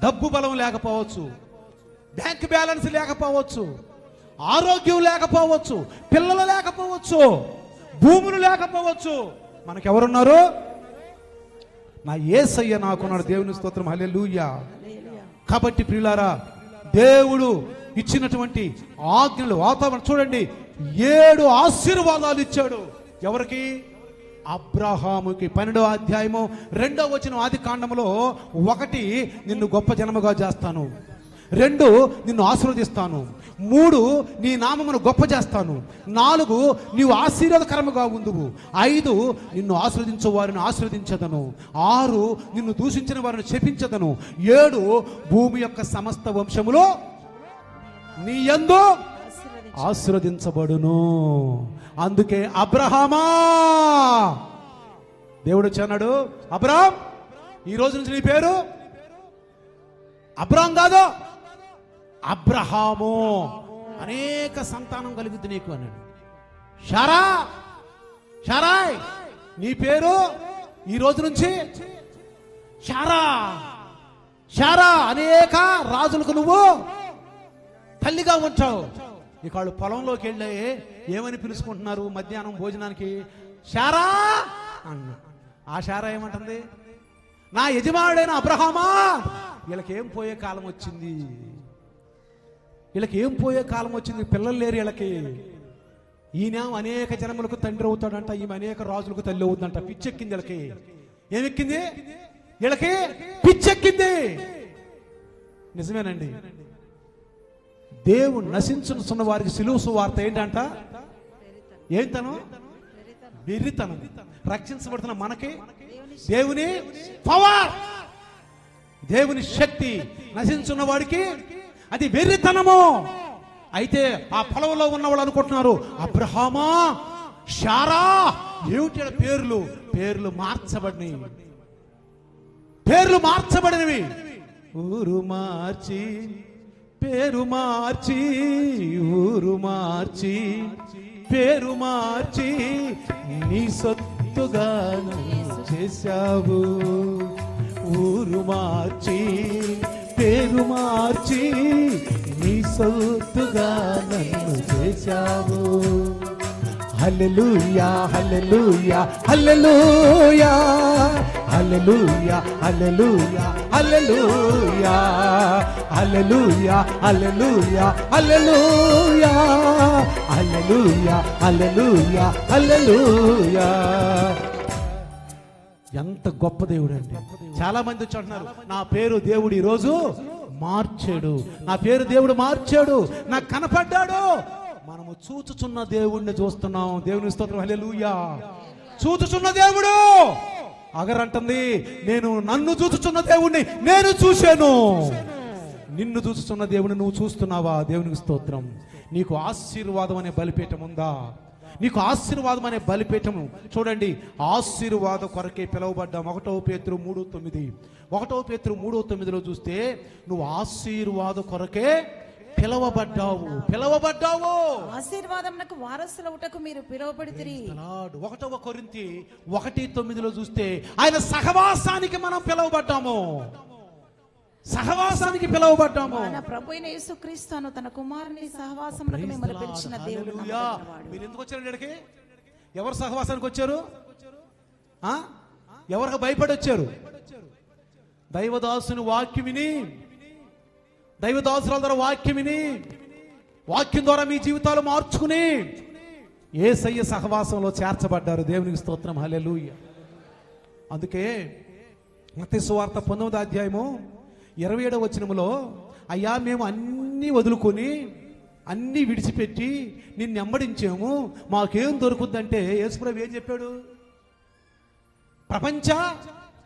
డబ్బు బలం లేకపోవచ్చు, బ్యాంక్ బ్యాలెన్స్ లేకపోవచ్చు, ఆరోగ్యం లేకపోవచ్చు, పిల్లలు లేకపోవచ్చు, భూములు లేకపోవచ్చు, మనకెవరున్నారు? నా యేసయ్య నాకున్నాడు. దేవుని స్తోత్రం, హల్లెలూయా. కాబట్టి ప్రియులారా, దేవుడు ఇచ్చినటువంటి ఆజ్ఞలు, వాతావరణం చూడండి, 7 ఆశీర్వాదాలు ఇచ్చాడు. ఎవరికి? అబ్రహాముకి. 12వ అధ్యాయము 2వ వచనం ఆది కాండములో 1 నిన్ను గొప్ప జనముగా చేస్తాను, 2 నిన్ను ఆశీర్వదిస్తాను, 3 నీ నామమును గొప్ప చేస్తాను, 4 నీవు ఆశీర్వాదకరముగా ఉందువు, 5 నిన్ను ఆశీర్వదించు వారిని ఆశీర్వదించదను, 6 నిన్ను దూషించిన వారిని శపించదను, 7 భూమి యొక్క సమస్త వంశములో నీ యందు ఆశీర్వదించబడును. అందుకే అబ్రహామా, దేవుడు వచ్చాడు, అబ్రహాం ఈ రోజు నుంచి నీ పేరు అబ్రహాం కాదు, అబ్రహాము, అనేక సంతానం కలుగుతుంది నీకు అన్నాడు. షారా, షారాయ్ నీ పేరు ఈ రోజు నుంచి షారా, షారా, అనేక రాజులకు నువ్వు తల్లిగా ఉంటావు. ఇక వాళ్ళు పొలంలోకి వెళ్ళి ఏమని పిలుచుకుంటున్నారు మధ్యాహ్నం భోజనానికి? షారా అన్న. ఆ షారా ఏమంటుంది? నా యజమానుడైన అబ్రహామా. వీళ్ళకేం పోయే కాలం వచ్చింది, వీళ్ళకి ఏం పోయే కాలం వచ్చింది, పిల్లలు లేరు వీళ్ళకి. ఈయన అనేక జనములకు తండ్రి అవుతాడంట, ఈమె అనేక రాజులకు తల్లి అవుతుందంట. పిచ్చెక్కింది వీళ్ళకి. ఏమెక్కింది? వీళ్ళకి పిచ్చెక్కింది. నిజమేనండి. దేవుడు నశించున్న వారికి సిలువ సువార్త ఏంటంట? ఏంటను? వెర్రితనం. రక్షించబడుతున్న మనకి దేవుని పవర్, దేవుని శక్తి. నశించున్న వాడికి అది వెర్రితనము. అయితే ఆ పొలంలో ఉన్నవాళ్ళు అనుకుంటున్నారు, అబ్రహామా, షారా, ఏమిటి పేర్లు? పేర్లు మార్చబడినవి, పేర్లు మార్చబడినవి. ఊరు మార్చి పేరు మార్చి, ఊరు మార్చి పేరు మార్చి నీ సొత్తుగా చేశావు. ఊరు మార్చి పేరు మార్చి నీ సొత్తుగా నన్ను చేశావు. హల్లెలూయా, హల్లెలూయా, హల్లెలూయా, హల్లెలూయా, హల్లెలూయా, హల్లెలూయా, హల్లెలూయా, హల్లెలూయా, హల్లెలూయా, హల్లెలూయా, హల్లెలూయా, హల్లెలూయా. ఎంత గొప్ప దేవుడు అండి. చాలా మంది వచ్చి అంటున్నారు, నా పేరు దేవుడు ఈ రోజు మార్చాడు, నా పేరు దేవుడు మార్చాడు, నాకు కనపడ్డాడు. మనము చూచుచున్న దేవుణ్ణి చూస్తున్నాం. దేవుని స్తోత్రం, హల్లెలూయా. చూచుచున్న దేవుడు అగరంటుంది, నేను నన్ను చూచుచున్న దేవుణ్ణి నేను చూశాను. నిన్ను చూచుచున్న దేవుని నువ్వు చూస్తున్నావా? దేవునికి స్తోత్రం. నీకు ఆశీర్వాదం అనే బలిపీఠం ఉందా? నీకు ఆశీర్వాదం అనే బలిపీఠము చూడండి. ఆశీర్వాద కొరకే పిలువబడ్డాం. 1 పేతురు 3:9, 1 పేతురు 3:9 చూస్తే నువ్వు ఆశీర్వాద కొరకే పిలవబడ్డావు, పిలవబడ్డావు. ఆశీర్వాదమునకు వారసులవుటకు మీరు పిలువబడితిరి. 1 కొరింథీ 1:9 చూస్తే ఆయన సహవాసానికి మనం పిలువబడ్డాము, సహవాసానికి పిలువబడ్డాము. మన ప్రభువైన యేసుక్రీస్తును తన కుమారుని సహవాసమునకు మిమ్మల్ని పిలిచిన దేవుడు. మీరు ఎందుకు వచ్చారు ఇక్కడికి? ఎవరు సహవాసానికి వచ్చారు? ఎవరికి భయపడి వచ్చారు? దైవదాసుని వాక్యం విని, దైవదాసుల ద్వారా వాక్యం విని, వాక్యం ద్వారా మీ జీవితాలు మార్చుకుని యేసయ్య సహవాసంలో చేర్చబడ్డారు. దేవునికి స్తోత్రం, హల్లెలూయా. అందుకే మత్తయి సువార్త 19వ అధ్యాయము 27వ వచనములో, అయ్యా మేము అన్నీ వదులుకొని అన్నీ విడిచిపెట్టి నిన్ను వెంబడించాము, మాకేం దొరుకుద్దంటే యేసుప్రభు ఏం చెప్పాడు? ప్రపంచ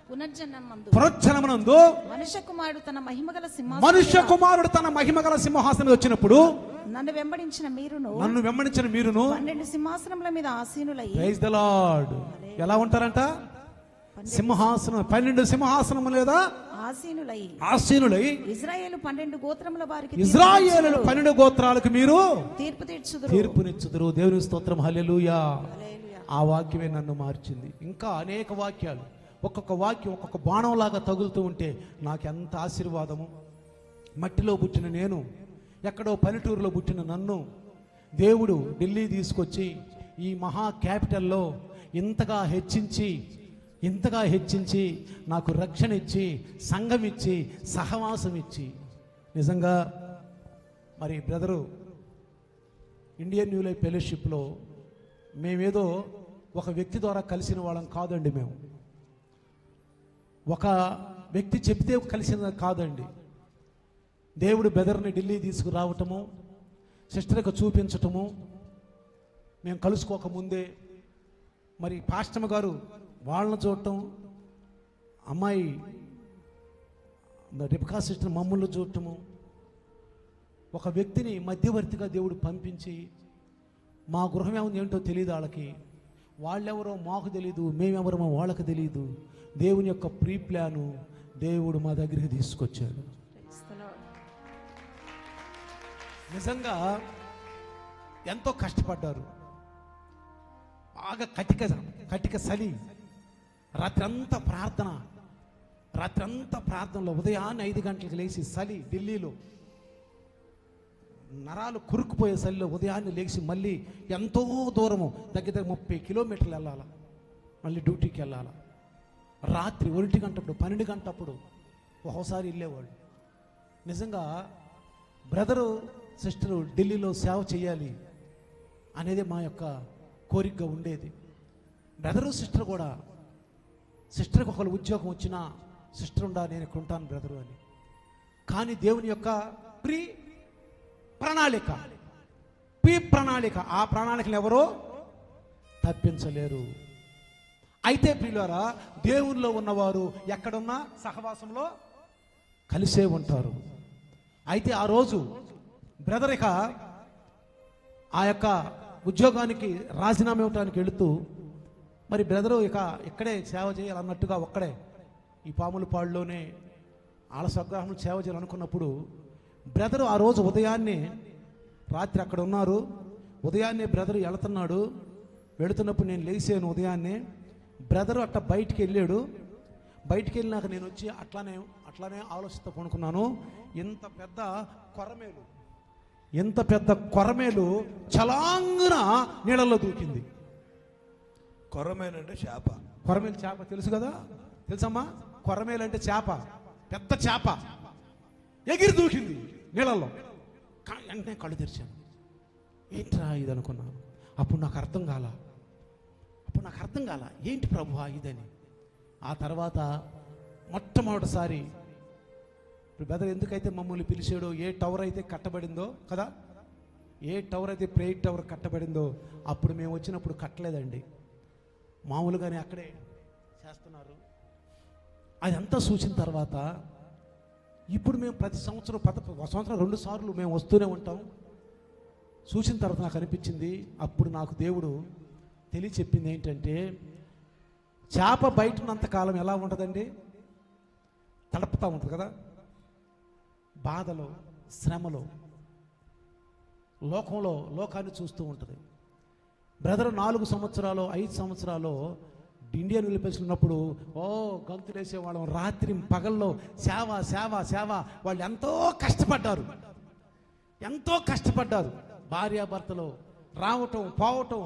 పునర్జన్మనందు మనుష్య కుమారుడు తన మహిమగల సింహాసనం వచ్చినప్పుడు నన్ను వెంబడించిన మీరును 12 సింహాసనముల మీద ఆసీనులై, ప్రైజ్ ది లార్డ్. ఎలా ఉంటారంట? సింహాసనం, 12 సింహాసనము లేదా ఆసీనులై ఇశ్రాయేలు 12 గోత్రముల వారికి, ఇశ్రాయేలు 12 గోత్రాలకు మీరు తీర్పునిచ్చుదురు. దేవుని స్తోత్రం, హల్లెలూయా. ఆ వాక్యమే నన్ను మార్చింది. ఇంకా అనేక వాక్యాలు, ఒక్కొక్క వాక్యం ఒక్కొక్క బాణంలాగా తగులుతూ ఉంటే నాకు ఎంత ఆశీర్వాదము. మట్టిలో పుట్టిన నేను, ఎక్కడో పల్లెటూరులో పుట్టిన నన్ను దేవుడు ఢిల్లీ తీసుకొచ్చి ఈ మహా క్యాపిటల్లో ఇంతగా హెచ్చించి నాకు రక్షణ ఇచ్చి, సంఘం ఇచ్చి, సహవాసం ఇచ్చి, నిజంగా మరి బ్రదరు ఇండియన్ న్యూ లైఫ్ ఫెలోషిప్లో మేమేదో ఒక వ్యక్తి ద్వారా కలిసిన వాళ్ళం కాదండి. మేము ఒక వ్యక్తి చెప్తే కలిసిన కాదండి. దేవుడు బ్రదర్ని ఢిల్లీ తీసుకురావటము, సిస్టర్కి చూపించటము, మేము కలుసుకోకముందే మరి పాస్టమ్ గారు వాళ్ళని చూడటం, అమ్మాయి రిబకా సిస్టర్ మమ్మల్ని చూడటము, ఒక వ్యక్తిని మధ్యవర్తిగా దేవుడు పంపించి, మా గృహం ఏముంది ఏంటో తెలియదు వాళ్ళకి, వాళ్ళెవరో మాకు తెలియదు, మేమెవరమో వాళ్ళకి తెలియదు. దేవుని యొక్క ప్రీ ప్లాను దేవుడు మా దగ్గరికి తీసుకొచ్చాడు. నిజంగా ఎంతో కష్టపడ్డారు, బాగా కటిక చలి, రాత్రంతా ప్రార్థనలో ఉదయాన్నే 5 గంటలకు లేచి చలి, ఢిల్లీలో నరాలు కురుక్కుపోయే చలిలో ఉదయాన్నే లేచి మళ్ళీ ఎంతో దూరము, దగ్గర 30 కిలోమీటర్లు వెళ్ళాలి, మళ్ళీ డ్యూటీకి వెళ్ళాలి. రాత్రి 1 గంటప్పుడు 12 గంటప్పుడు ఒకసారి వెళ్ళేవాళ్ళు. నిజంగా బ్రదరు సిస్టరు ఢిల్లీలో సేవ చేయాలి అనేది మా యొక్క కోరికగా ఉండేది. బ్రదరు సిస్టర్ కూడా, సిస్టర్కి ఒకళ్ళు ఉద్యోగం వచ్చినా సిస్టర్ ఉండా నేను ఇక్కడ ఉంటాను బ్రదరు అని. కానీ దేవుని యొక్క ప్రణాళిక, ఆ ప్రణాళికలు ఎవరో తప్పించలేరు. అయితే ప్రియులారా, దేవునిలో ఉన్నవారు ఎక్కడున్నా సహవాసంలో కలిసే ఉంటారు. అయితే ఆ రోజు బ్రదర్ ఇక ఆ యొక్క ఉద్యోగానికి రాజీనామా ఇవ్వడానికి వెళుతూ, మరి బ్రదరు ఇక ఇక్కడే సేవ చేయాలన్నట్టుగా ఒక్కడే ఈ పాములపాడులోనే ఆల స్వగ్రహంలో సేవ చేయాలనుకున్నప్పుడు బ్రదరు ఆ రోజు ఉదయాన్నే, రాత్రి అక్కడ ఉన్నారు, ఉదయాన్నే బ్రదరు వెళుతున్నప్పుడు నేను లేచాను ఉదయాన్నే. బ్రదరు అట్లా బయటికి వెళ్ళాక నేను వచ్చి అట్లానే ఆలోచిస్తూ పడుకున్నాను. ఇంత పెద్ద కొరమేలు చలాంగున నీళ్ళల్లో దూకింది. కొరమేలు అంటే చేప. కొరమేలు చేప తెలుసు కదా, తెలుసమ్మా? కొరమేలు అంటే చేప, పెద్ద చేప ఎగిరి దూకింది నీళ్ళల్లో. వెంటనే కళ్ళు తెరిచాను, ఏంట్రా ఇది అనుకున్నాను. అప్పుడు నాకు అర్థం కాల ఏంటి ప్రభువా ఇదని. ఆ తర్వాత మొట్టమొదటిసారి బ్రదర్ ఎందుకైతే మమ్మల్ని పిలిచాడో, ఏ టవర్ అయితే కట్టబడిందో కదా, ఏ టవర్ అయితే ప్రేయర్ టవర్ కట్టబడిందో, అప్పుడు మేము వచ్చినప్పుడు కట్టలేదండి, మామూలుగానే అక్కడే చేస్తున్నారు. అదంతా చూసిన తర్వాత ఇప్పుడు మేము ప్రతి సంవత్సరం 2 సార్లు మేము వస్తూనే ఉంటాం. చూసిన తర్వాత నాకు అనిపించింది, అప్పుడు నాకు దేవుడు చెప్పింది ఏంటంటే, చేప బయట ఉన్నంతకాలం ఎలా ఉంటుందండి, తడపుతూ ఉంటుంది కదా, బాధలో, శ్రమలో, లోకాన్ని చూస్తూ ఉంటుంది. బ్రదర్ 4 సంవత్సరాలు 5 సంవత్సరాలు ఇండియన్ విలిపేసి ఉన్నప్పుడు గంతులేసేవాళ్ళం, రాత్రి పగల్లో సేవ. వాళ్ళు ఎంతో కష్టపడ్డారు. భార్యాభర్తలు రావటం పోవటం,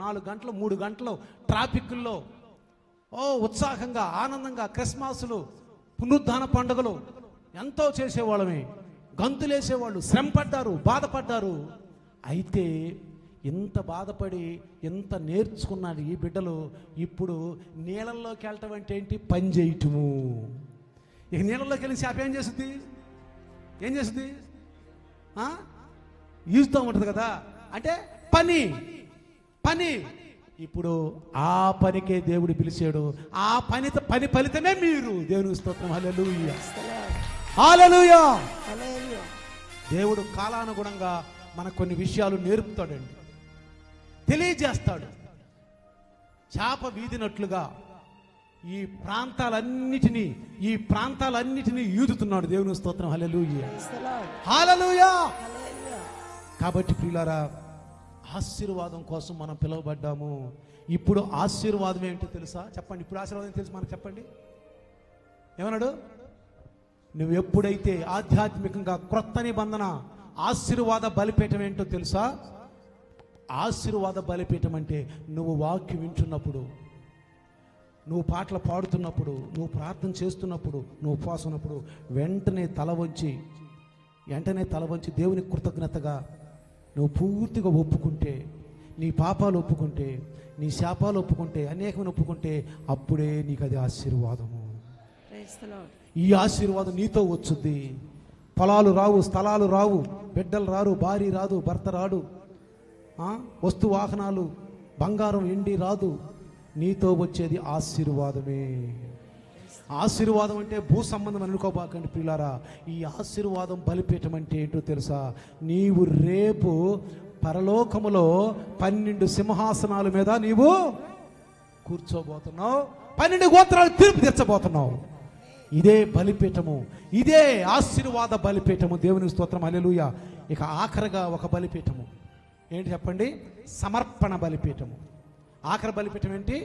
4 గంటలు 3 గంటలు ట్రాఫిక్ల్లో ఉత్సాహంగా ఆనందంగా, క్రిస్మస్లు, పునరుద్ధాన పండుగలు ఎంతో చేసేవాళ్ళమే. గంతులేసేవాళ్ళు, శ్రమపడ్డారు, బాధపడ్డారు. అయితే ఎంత బాధపడి ఎంత నేర్చుకున్నాడు ఈ బిడ్డలు. ఇప్పుడు నీళ్ళల్లోకి వెళ్ళటం అంటే ఏంటి, పని చేయటము. ఇక నీళ్ళల్లోకి వెళ్ళి చేప ఏం చేస్తుంది, ఈజుతూ ఉంటుంది కదా, అంటే పని. ఇప్పుడు ఆ పనికే దేవుడు పిలిచాడు. ఆ పని ఫలితమే మీరు. దేవుని స్తోత్రం. హల్లెలూయా, హల్లెలూయా. దేవుడు కాలానుగుణంగా మనకు కొన్ని విషయాలు నేర్పుతాడండి, తెలియజేస్తాడు. చేప వీధినట్లుగా ఈ ప్రాంతాలన్నిటినీ ఈదుతున్నాడు. దేవుని స్తోత్రం. హల్లెలూయా, హల్లెలూయా. కాబట్టి ప్రియులారా, ఆశీర్వాదం కోసం మనం పిలువబడ్డాము. ఇప్పుడు ఆశీర్వాదం ఏంటో తెలుసా? చెప్పండి. ఇప్పుడు ఆశీర్వాదం తెలుసు మనకు, చెప్పండి. ఏమన్నాడు? నువ్వు ఎప్పుడైతే ఆధ్యాత్మికంగా క్రొత్త నిబంధన ఆశీర్వాద బలిపీఠం ఏంటో తెలుసా? ఆశీర్వాద బలిపీఠం అంటే నువ్వు వాక్యం వింటున్నప్పుడు, నువ్వు పాటలు పాడుతున్నప్పుడు, నువ్వు ప్రార్థన చేస్తున్నప్పుడు, నువ్వు ఉపవాసం ఉన్నప్పుడు వెంటనే తల వంచి దేవుని కృతజ్ఞతగా నువ్వు పూర్తిగా ఒప్పుకుంటే, నీ పాపాలు ఒప్పుకుంటే, నీ శాపాలు ఒప్పుకుంటే, అనేకమైన ఒప్పుకుంటే, అప్పుడే నీకు అది ఆశీర్వాదము. Praise the Lord. ఈ ఆశీర్వాదం నీతో వచ్చుద్ది. పొలాలు రావు, స్థలాలు రావు, బిడ్డలు రారు, భార్య రాదు, భర్త రాడు, వస్తు వాహనాలు, బంగారం ఎండి రాదు. నీతో వచ్చేది ఆశీర్వాదమే. ఆశీర్వాదం అంటే భూ సంబంధం అనుకోబాకండి ప్రియులారా. ఈ ఆశీర్వాదం బలిపీఠం అంటే ఏంటో తెలుసా? నీవు రేపు పరలోకములో 12 సింహాసనాల మీద నీవు కూర్చోబోతున్నావు. 12 గోత్రాలు తీర్పు తీర్చబోతున్నావు. ఇదే బలిపీఠము, ఇదే ఆశీర్వాద బలిపీఠము. దేవునికి స్తోత్రం, హల్లెలూయా. ఇక ఆఖరిగా ఒక బలిపీఠము ఏంటి చెప్పండి? సమర్పణ బలిపీఠము. ఆఖరి బలిపీఠం ఏంటి?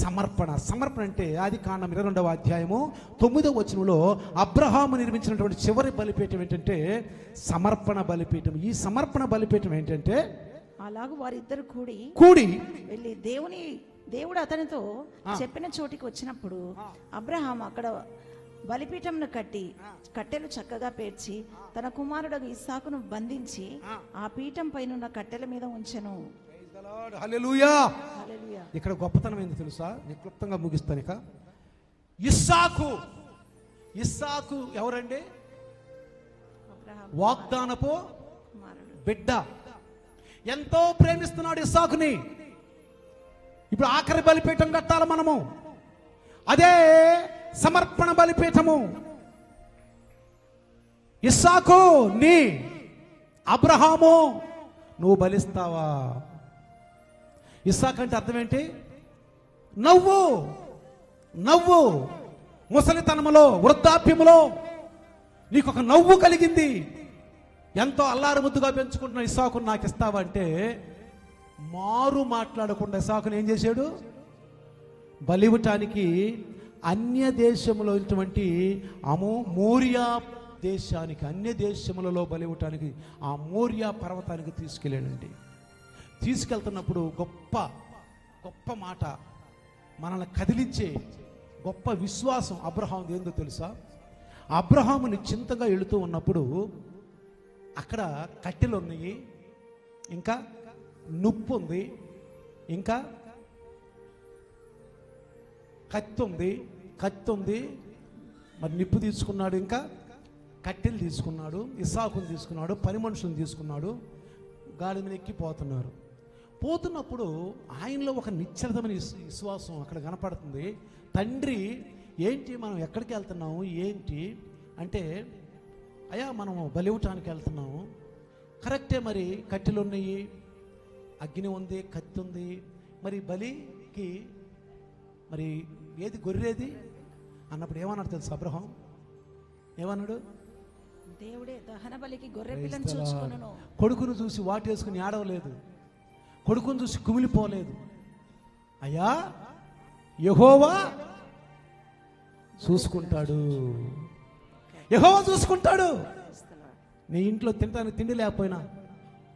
సమర్పణ. సమర్పణ అంటే ఆదికాండం 22వ అధ్యాయము 9వ వచనంలో అబ్రహాము నిర్మించినటువంటి చివరి బలిపీఠం ఏంటంటే సమర్పణ బలిపీఠం. ఈ సమర్పణ బలిపీఠం ఏంటంటే అలాగూ వారిద్దరు కూడి వెళ్ళి దేవుడు అతనితో చెప్పిన చోటికి వచ్చినప్పుడు అబ్రహాం అక్కడ బలిపీఠంను కట్టి కట్టెలు చక్కగా పేర్చి తన కుమారుడు ఇస్సాకును బంధించి ఆ పీఠం పైన కట్టెల మీద ఉంచెను. హల్లెలూయా. ఇక్కడ గొప్పతనం ఏంది తెలుసా? నేను క్లుప్తంగా ముగిస్తాను. ఇక ఇస్సాకు ఎవరండి? వాగ్దానపు బిడ్డ. ఎంతో ప్రేమిస్తున్నాడు ఇస్సాకుని. ఇప్పుడు ఆఖరి బలిపీఠం కట్టాలి మనము. అదే సమర్పణ బలిపీఠము. ఇస్సాకు నీ అబ్రహాము నువ్వు బలిస్తావా? ఇస్సాకు అంటే అర్థం ఏంటి? నవ్వు. ముసలితనములో, వృద్ధాప్యములో నీకు ఒక నవ్వు కలిగింది. ఎంతో అల్లారు ముద్దుగా పెంచుకుంటున్న ఇస్సాకును నాకు ఇస్తావా అంటే మారు మాట్లాడకుండా ఇస్సాకును ఏం చేశాడు? బలివటానికి అన్య దేశంలో ఉన్నటువంటి మోరియా దేశానికి, అన్య దేశములలో బలివటానికి ఆ మోరియా పర్వతానికి తీసుకెళ్ళాడండి. తీసుకెళ్తున్నప్పుడు గొప్ప మాట, మనల్ని కదిలించే గొప్ప విశ్వాసం అబ్రహాము ఏందో తెలుసా? అబ్రహాము నిశ్చింతగా వెళుతూ ఉన్నప్పుడు అక్కడ కట్టెలు ఉన్నాయి, ఇంకా నుప్పు ఉంది, ఇంకా కత్తి ఉంది. మరి నిప్పు తీసుకున్నాడు, ఇంకా కట్టెలు తీసుకున్నాడు, ఇస్సాకుని తీసుకున్నాడు, పని మనుషులను తీసుకున్నాడు. గాడి మీద ఎక్కిపోతున్నారు. పోతున్నప్పుడు ఆయనలో ఒక నిశ్చలమైన విశ్వాసం అక్కడ కనపడుతుంది. తండ్రి ఏంటి, మనం ఎక్కడికి వెళ్తున్నాము ఏంటి అంటే, అయ్యా మనము బలివటానికి వెళ్తున్నాము. కరెక్టే, మరి కట్టెలు ఉన్నాయి, అగ్ని ఉంది, కత్తి ఉంది, మరి బలికి మరి ఏది గొర్రెది అన్నప్పుడు ఏమన్నాడు తెలుసు అబ్రహాం? ఏమన్నాడు? దేవుడే దహన బలికి గొర్రె పిల్లను చూసుకొనును. కొడుకును చూసి వాటేసుకుని ఆడవలేదు, కొడుకును చూసి కుమిలిపోలేదు. అయ్యా యెహోవా చూసుకుంటాడు. నీ ఇంట్లో తినడానికి తిండి లేకపోయినా,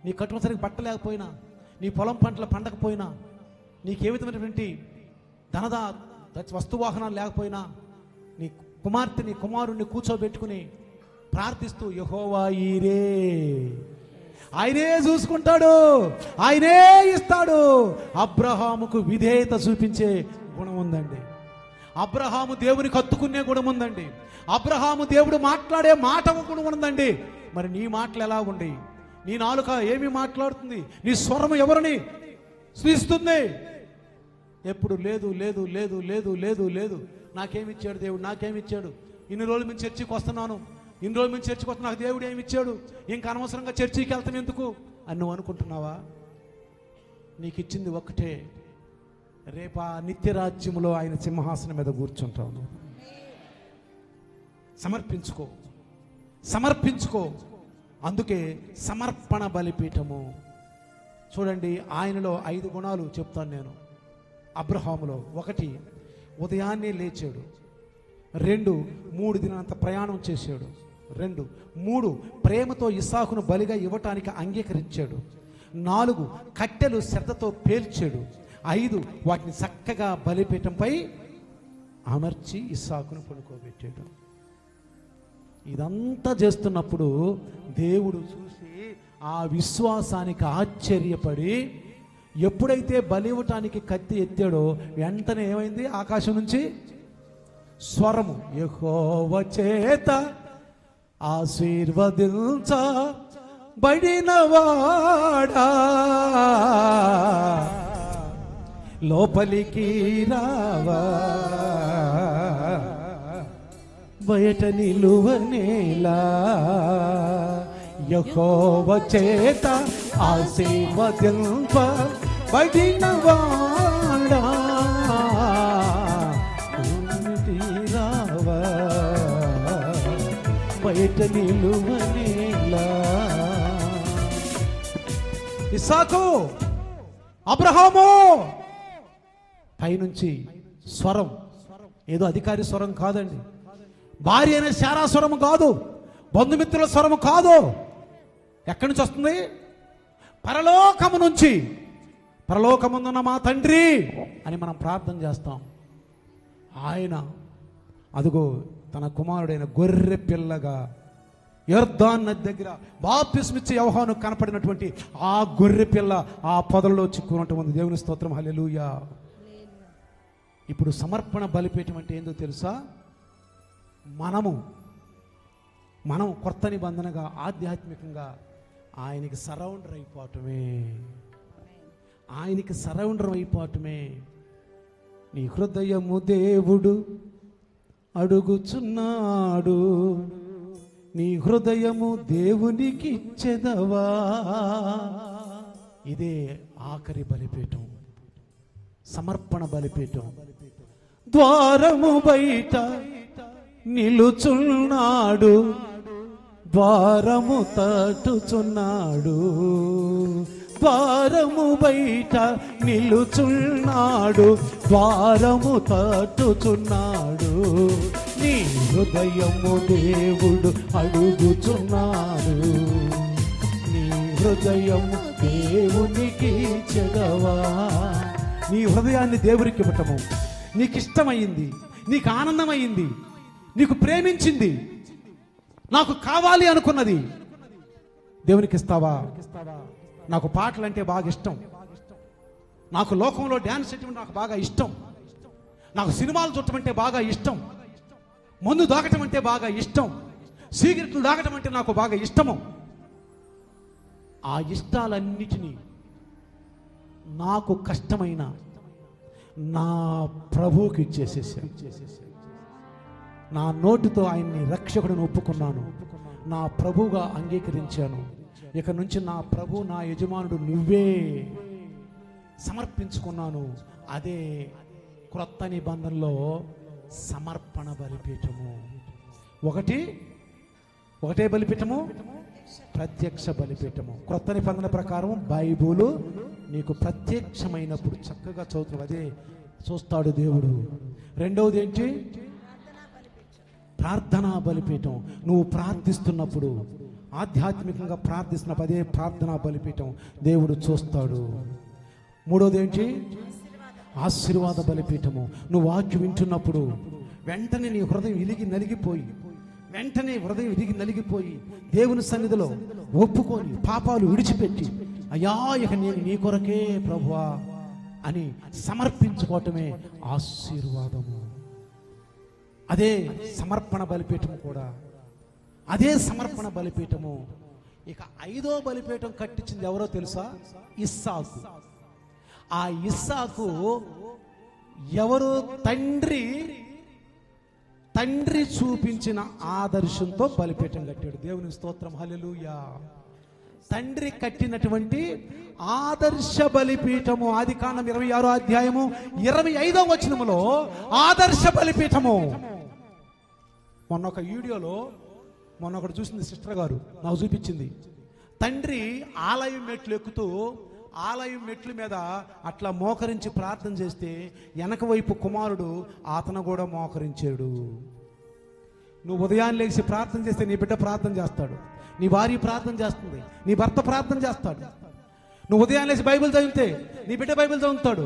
నీ కట్టుబడికి బట్ట లేకపోయినా, నీ పొలం పంటలు పండకపోయినా, నీకే విధమైనటువంటి ధనదా వస్తువాహనాలు లేకపోయినా, నీ కుమార్తె నీ కుమారుణ్ణి కూర్చోబెట్టుకుని ప్రార్థిస్తూ యెహోవా ఈరే, ఆయనే చూసుకుంటాడు, ఆయనే ఇస్తాడు. అబ్రహాముకు విధేయత చూపించే గుణం ఉందండి. అబ్రహాము దేవునికి హత్తుకునే గుణం ఉందండి. అబ్రహాము దేవుడు మాట్లాడే మాట గుణం ఉందండి. మరి నీ మాటలు ఎలా ఉండి, నీ నాలుక ఏమి మాట్లాడుతుంది, నీ స్వరం ఎవరిని స్తుతిస్తుంది? ఎప్పుడు లేదు లేదు లేదు లేదు లేదు లేదు, నాకేమిచ్చాడు దేవుడు, నాకేమిచ్చాడు, ఇన్ని రోజులు మేము చర్చికి వస్తున్నాను, ఇన్ని రోజులు మేము చర్చికి వస్తున్నా, నాకు దేవుడు ఏమి ఇచ్చాడు, ఇంకా అనవసరంగా చర్చికి వెళ్తాం ఎందుకు అని నువ్వు అనుకుంటున్నావా? నీకు ఇచ్చింది ఒక్కటే, రేపు ఆ నిత్యరాజ్యములో ఆయన సింహాసనం మీద కూర్చుంటావు. సమర్పించుకో. అందుకే సమర్పణ బలిపీఠము. చూడండి, ఆయనలో 5 గుణాలు చెప్తాను నేను. అబ్రహాములో 1, ఉదయాన్నే లేచాడు, 2 3 దినాలంత ప్రయాణం చేశాడు. 2 3 ప్రేమతో ఇస్సాకును బలిగా ఇవ్వటానికి అంగీకరించాడు. 4 కట్టెలు శ్రద్ధతో పేల్చాడు. 5 వాటిని చక్కగా బలిపీఠంపై అమర్చి ఇస్సాకును పడుకోబెట్టాడు. ఇదంతా చేస్తున్నప్పుడు దేవుడు చూసి ఆ విశ్వాసానికి ఆశ్చర్యపడి ఎప్పుడైతే బలి ఇవ్వటానికి కత్తి ఎత్తాడో వెంటనే ఏమైంది? ఆకాశం నుంచి స్వరము, యెహోవా చేత ఆశీర్వదించబడినవాడా లోపలికి రావా, బయట నిలువనేలా. యెహోవా చేత ఆశీర్వదింపబడినవాడా రావా, బయట నిలువనేలా. ఇస్సాకు, అబ్రహాము, పైనుంచి స్వరం, ఏదో అధికారి స్వరం కాదండి, భార్య అయిన శారా స్వరం కాదు, బంధుమిత్రుల స్వరం కాదు. ఎక్కడి నుంచి వస్తుంది? పరలోకము నుంచి. పరలోకముందున్న మా తండ్రి అని మనం ప్రార్థన చేస్తాం. ఆయన అదుగో తన కుమారుడైన గొర్రె పిల్లగా యొర్దాను నది దగ్గర బాప్తిస్మిచ్చే యోహాను కనపడినటువంటి ఆ గొర్రె పిల్ల ఆ పొదల్లో చిక్కున్నటువంటి దేవుని స్తోత్రం, హల్లెలూయా. ఇప్పుడు సమర్పణ బలిపీఠం అంటే ఏందో తెలుసా? మనం కొత్త నిబంధనగా ఆధ్యాత్మికంగా ఆయనకి సరౌండర్ అయిపోవటమే. ఆయనకి సరౌండర్ అయిపోవటమే. నీ హృదయము దేవుడు అడుగుచున్నాడు, నీ హృదయము దేవునికి ఇచ్చెదవా. ఇదే ఆఖరి బలిపీఠం, సమర్పణ బలిపీఠం. ద్వారము బయట నిలుచున్నాడు, ద్వారము తట్టుచున్నాడు, ద్వారము బయట నిలుచున్నాడు, ద్వారము తట్టుచున్నాడు. నీ హృదయము దేవుడు అడుగుచున్నాడు, నీ హృదయము దేవునికి చెగవా. నీ హృదయాన్ని దేవునికి ఇవ్వటము, నీకు ఇష్టమైంది, నీకు ఆనందమైంది, నీకు ప్రేమించింది, నాకు కావాలి అనుకున్నది దేవునికి ఇస్తావా? నాకు పాటలు అంటే బాగా ఇష్టం, నాకు లోకంలో డ్యాన్స్ చేయడం నాకు బాగా ఇష్టం, నాకు సినిమాలు చూడటం అంటే బాగా ఇష్టం, మందు దాగటం అంటే బాగా ఇష్టం, సిగరెట్లు దాగటం అంటే నాకు బాగా ఇష్టము. ఆ ఇష్టాలన్నిటినీ నాకు కష్టమైన నా ప్రభువుకి ఇచ్చేసేసాను. నా నోటితో ఆయన్ని రక్షకుడిని ఒప్పుకున్నాను, నా ప్రభువుగా అంగీకరించాను. ఇక నుంచి నా ప్రభు, నా యజమానుడు నువ్వే సమర్పించుకున్నాను. అదే క్రొత్త నిబంధనలో సమర్పణ బలిపీఠము. ఒకటే బలిపీఠము, ప్రత్యక్ష బలిపీఠము. క్రొత్త నిబంధన ప్రకారం బైబులు నీకు ప్రత్యక్షమైనప్పుడు చక్కగా చదువుతావు, అదే చూస్తాడు దేవుడు. రెండవది ఏంటి? ప్రార్థనా బలిపీఠం. నువ్వు ప్రార్థిస్తున్నప్పుడు, ఆధ్యాత్మికంగా ప్రార్థిస్తున్నప్పుడు అదే ప్రార్థనా బలిపీఠం దేవుడు చూస్తాడు. మూడోది ఏంటి? ఆశీర్వాద బలిపీఠము. నువ్వు వాక్యం వింటున్నప్పుడు వెంటనే నీ హృదయం నలిగిపోయి దేవుని సన్నిధిలో ఒప్పుకొని పాపాలు విడిచిపెట్టి, అయ్యా ఇక నేను నీ కొరకే ప్రభువా అని సమర్పించుకోవటమే ఆశీర్వాదము. అదే సమర్పణ బలిపీఠము కూడా, అదే సమర్పణ బలిపీఠము. ఇక 5వ బలిపీఠం కట్టించింది ఎవరో తెలుసా? ఇస్సాకు. ఆ ఇస్సాకు ఎవరు? తండ్రి చూపించిన ఆదర్శంతో బలిపీఠం కట్టాడు. దేవునికి స్తోత్రం, హల్లెలూయా. తండ్రి కట్టినటువంటి ఆదర్శ బలిపీఠము. ఆదికాండం 26వ అధ్యాయము 25వ వచనములో ఆదర్శ బలిపీఠము. మొన్న ఒకటి చూసింది సిస్టర్ గారు, నాకు చూపించింది. తండ్రి ఆలయం మెట్లు ఎక్కుతూ ఆలయం మెట్ల మీద అట్లా మోకరించి ప్రార్థన చేస్తే వెనక వైపు కుమారుడు అతను కూడా మోకరించాడు. నువ్వు ఉదయాన్నే లేచి ప్రార్థన చేస్తే నీ బిడ్డ ప్రార్థన చేస్తాడు, నీ భార్య ప్రార్థన చేస్తుంది, నీ భర్త ప్రార్థన చేస్తాడు. నువ్వు ఉదయాన్నే లేచి బైబిల్ చదివితే నీ బిడ్డ బైబిల్ చదువుతాడు,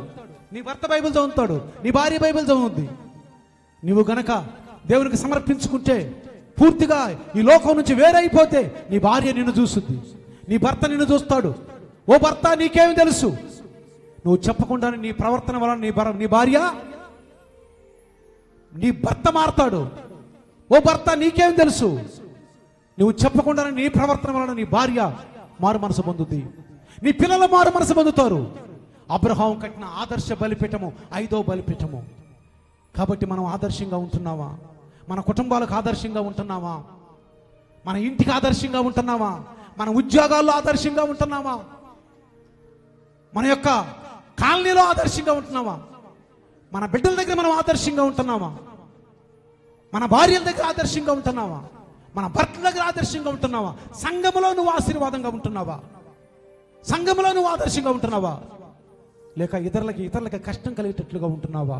నీ భర్త బైబిల్ చదువుతాడు, నీ భార్య బైబిల్ చదువుద్ది. నువ్వు గనక దేవునికి సమర్పించుకుంటే, పూర్తిగా ఈ లోకం నుంచి వేరైపోతే నీ భార్య నిన్ను చూస్తుంది, నీ భర్త నిన్ను చూస్తాడు. ఓ భర్త, నీకేమి తెలుసు? నువ్వు చెప్పకుండానే నీ ప్రవర్తన వలన నీ భార్య నీ భర్త మారతాడు. ఓ భర్త, నీకేం తెలుసు? నువ్వు చెప్పకుండానే నీ ప్రవర్తన వలన నీ భార్య మారు మనసు పొందుద్ది, నీ పిల్లలు మారు మనసు పొందుతారు. అబ్రహాం కట్టిన ఆదర్శ బలిపీఠము 5వ బలిపీఠము. కాబట్టి మనం ఆదర్శంగా ఉంటున్నావా? మన కుటుంబాలకు ఆదర్శంగా ఉంటున్నావా? మన ఇంటికి ఆదర్శంగా ఉంటున్నావా? మన ఉద్యోగాల్లో ఆదర్శంగా ఉంటున్నావా? మన యొక్క కాలనీలో ఆదర్శంగా ఉంటున్నావా? మన బిడ్డల దగ్గర మనం ఆదర్శంగా ఉంటున్నావా? మన భార్యల దగ్గర ఆదర్శంగా ఉంటున్నావా? మన భర్త దగ్గర ఆదర్శంగా ఉంటున్నావా? సంఘములో నువ్వు ఆశీర్వాదంగా ఉంటున్నావా? సంఘములో నువ్వు ఆదర్శంగా ఉంటున్నావా? లేక ఇతరులకి కష్టం కలిగేటట్లుగా ఉంటున్నావా?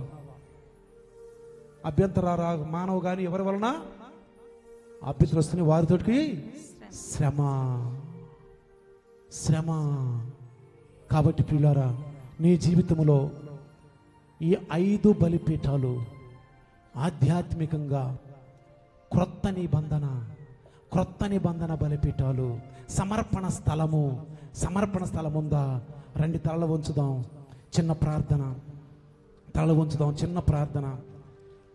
అభ్యంతరారా మానవు కానీ ఎవరి వలన అభ్యంతరం వస్తున్న వారితోటికి శ్రమ. కాబట్టి ప్రియులారా, నీ జీవితంలో ఈ 5 బలిపీఠాలు ఆధ్యాత్మికంగా క్రొత్త నిబంధన బలిపీఠాలు, సమర్పణ స్థలం ఉందా? రండి, తల వంచుదాం, చిన్న ప్రార్థన.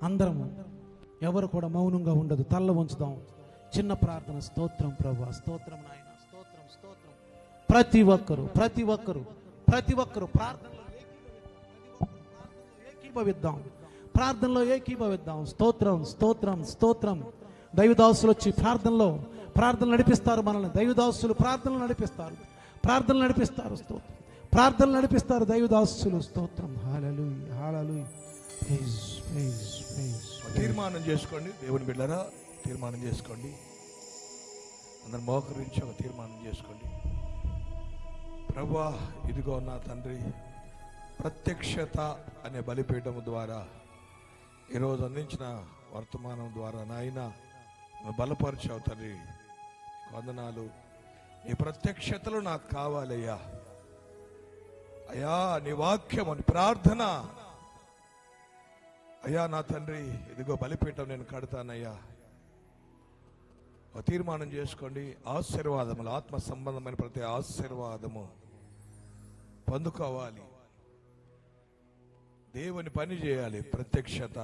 అందరము, ఎవరు కూడా మౌనంగా ఉండదు, తల్ల వంచుదాం, చిన్న ప్రార్థన. స్తోత్రం ప్రభువా, స్తోత్రం నాయన, స్తోత్రం. ప్రతి ఒక్కరు ప్రార్థనలో ఏకీభవిద్దాం. స్తోత్రం. దైవదాసులు వచ్చి ప్రార్థనలు నడిపిస్తారు మనల్ని. దైవదాసులు ప్రార్థనలు నడిపిస్తారు. స్తోత్రం. ప్రార్థనలు నడిపిస్తారు దైవదాసులు. స్తోత్రం. హల్లెలూయా. ప్రైజ్. తీర్మానం చేసుకోండి దేవుని బిడ్డలారా, తీర్మానం చేసుకోండి. అందరు మోకరించి ఒక తీర్మానం చేసుకోండి. ప్రభువా, ఇదిగో నా తండ్రి, ప్రత్యక్షత అనే బలిపీఠం ద్వారా ఈరోజు అందించిన వర్తమానం ద్వారా నాయన బలపరిచావు తండ్రి. వందనాలు. నీ ప్రత్యక్షతలు నాకు కావాలయ్యా. అయ్యా, నీ వాక్యం అని ప్రార్థన. అయ్యా నా తండ్రి, ఇదిగో బలిపీఠం నేను కడతానయ్యా. తీర్మానం చేసుకోండి. ఆశీర్వాదములు, ఆత్మ సంబంధమైన ప్రతి ఆశీర్వాదము పొందుకోవాలి. దేవుని పని చేయాలి. ప్రత్యక్షత,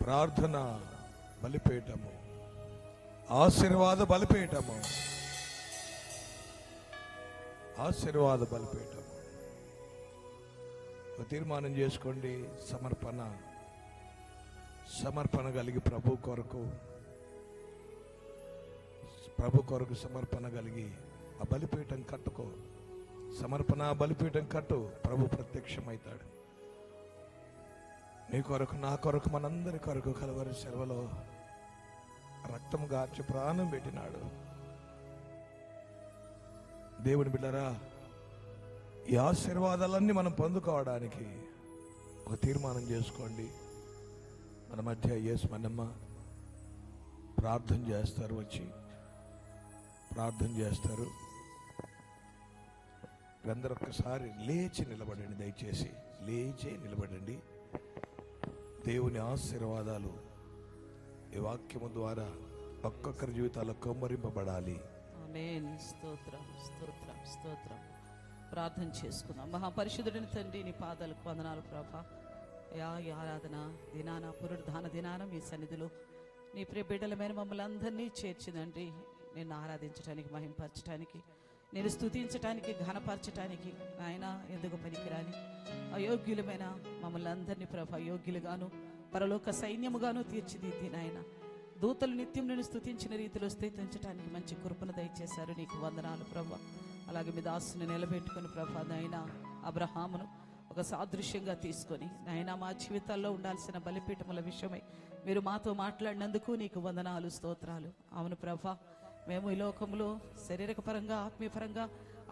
ప్రార్థన బలిపీఠము, ఆశీర్వాద బలిపీఠము. తీర్మానం చేసుకోండి. సమర్పణ కలిగి ప్రభు కొరకు సమర్పణ కలిగి ఆ బలిపీఠం కట్టుకో. సమర్పణ బలిపీఠం కట్టు. ప్రభు ప్రత్యక్షమవుతాడు. నీ కొరకు, నా కొరకు, మనందరి కొరకు కలువరి సెలవులో రక్తము గార్చి ప్రాణం పెట్టినాడు. దేవుని బిడ్డరా, ఈ ఆశీర్వాదాలన్నీ మనం పొందుకోవడానికి ఒక తీర్మానం చేసుకోండి. మన మధ్య యేసు మనమ్మ ప్రార్థన చేస్తారు, వచ్చి ప్రార్థన చేస్తారు. అందరూ ఒక్కసారి లేచి నిలబడండి. దయచేసి లేచి నిలబడండి. దేవుని ఆశీర్వాదాలు ఈ వాక్యము ద్వారా ఒక్కొక్కరి జీవితాల్లో కొమ్మరింపబడాలి. ఆమేన్. స్తోత్రం. ప్రార్థన చేసుకుందాం. మహాపరిశుద్ధుడిని తండ్రి, నీ పాదాలకు వందనాలు ప్రభా. ఈ ఆరాధన దినాన, పునరుద్ధాన దినాన మీ సన్నిధిలో నీ ప్రియ బిడ్డలమైన మమ్మల్ని అందరినీ చేర్చిందండి. నిన్ను ఆరాధించడానికి, మహింపరచడానికి, నేను స్తుతించడానికి, ఘనపరచడానికి ఆయన ఎందుకు పనికిరాని అయోగ్యులమైన మమ్మల్ని అందరినీ ప్రభా యోగ్యులుగాను పరలోక సైన్యముగాను తీర్చిదిద్ది నాయన. దూతలు నిత్యం నేను స్తుతించిన రీతిలో స్థితించడానికి మంచి కృపను దయచేశారు. నీకు వందనాలు ప్రభా. అలాగే మీ దాసుని నిలబెట్టుకుని ప్రభా నాయన అబ్రహామును ఒక సాదృశ్యంగా తీసుకొని నాయన మా జీవితాల్లో ఉండాల్సిన బలిపీఠముల విషయమై మీరు మాతో మాట్లాడినందుకు నీకు వందనాలు, స్తోత్రాలు. అవును ప్రభా, మేము ఈ లోకంలో శారీరక పరంగా, ఆత్మీయపరంగా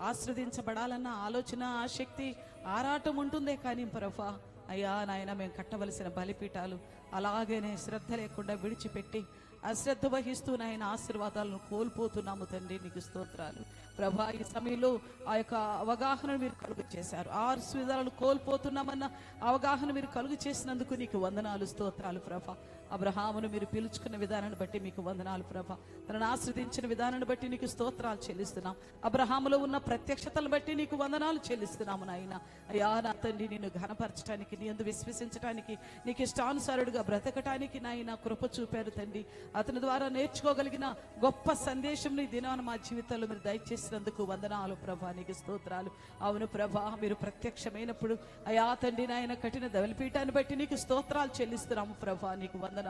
ఆశ్రదించబడాలన్న ఆలోచన, ఆసక్తి, ఆరాటం ఉంటుందే కానీ ప్రభా అయ్యా నాయన మేము కట్టవలసిన బలిపీఠాలు అలాగనే శ్రద్ధ లేకుండా విడిచిపెట్టి అశ్రద్ధ వహిస్తూ నాయన ఆశీర్వాదాలను కోల్పోతున్నాము తండ్రి. నీకు స్తోత్రాలు ప్రభా. ఈ సమయంలో ఆ యొక్క అవగాహన మీరు కలుగు చేశారు. ఆశీర్వాదాలను కోల్పోతున్నామన్న అవగాహన మీరు కలుగు చేసినందుకు నీకు వందనాలు, స్తోత్రాలు ప్రభా. అబ్రహామును మీరు పిలుచుకున్న విధానాన్ని బట్టి మీకు వందనాలు ప్రభా. తనను ఆశ్రదించిన విధానాన్ని బట్టి నీకు స్తోత్రాలు చెల్లిస్తున్నాం. అబ్రహాములో ఉన్న ప్రత్యక్షతను బట్టి నీకు వందనాలు చెల్లిస్తున్నాము నాయన. అయ్యా నా తండ్రి, నిన్ను ఘనపరచడానికి, నీ యందు విశ్వసించడానికి, నీకు ఇష్టానుసారుడుగా బ్రతకటానికి నాయన కృప చూపారు తండ్రి. అతని ద్వారా నేర్చుకోగలిగిన గొప్ప సందేశం నీ దినాన మా జీవితంలో మీరు దయచేసినందుకు వందనాలు ప్రభా. నీకు స్తోత్రాలు. అవును ప్రభా, మీరు ప్రత్యక్షమైనప్పుడు అయ్యా తండ్రి నాయన కఠిన బలిపీఠాన్ని బట్టి నీకు స్తోత్రాలు చెల్లిస్తున్నాము ప్రభా. నీకు వందనాలు.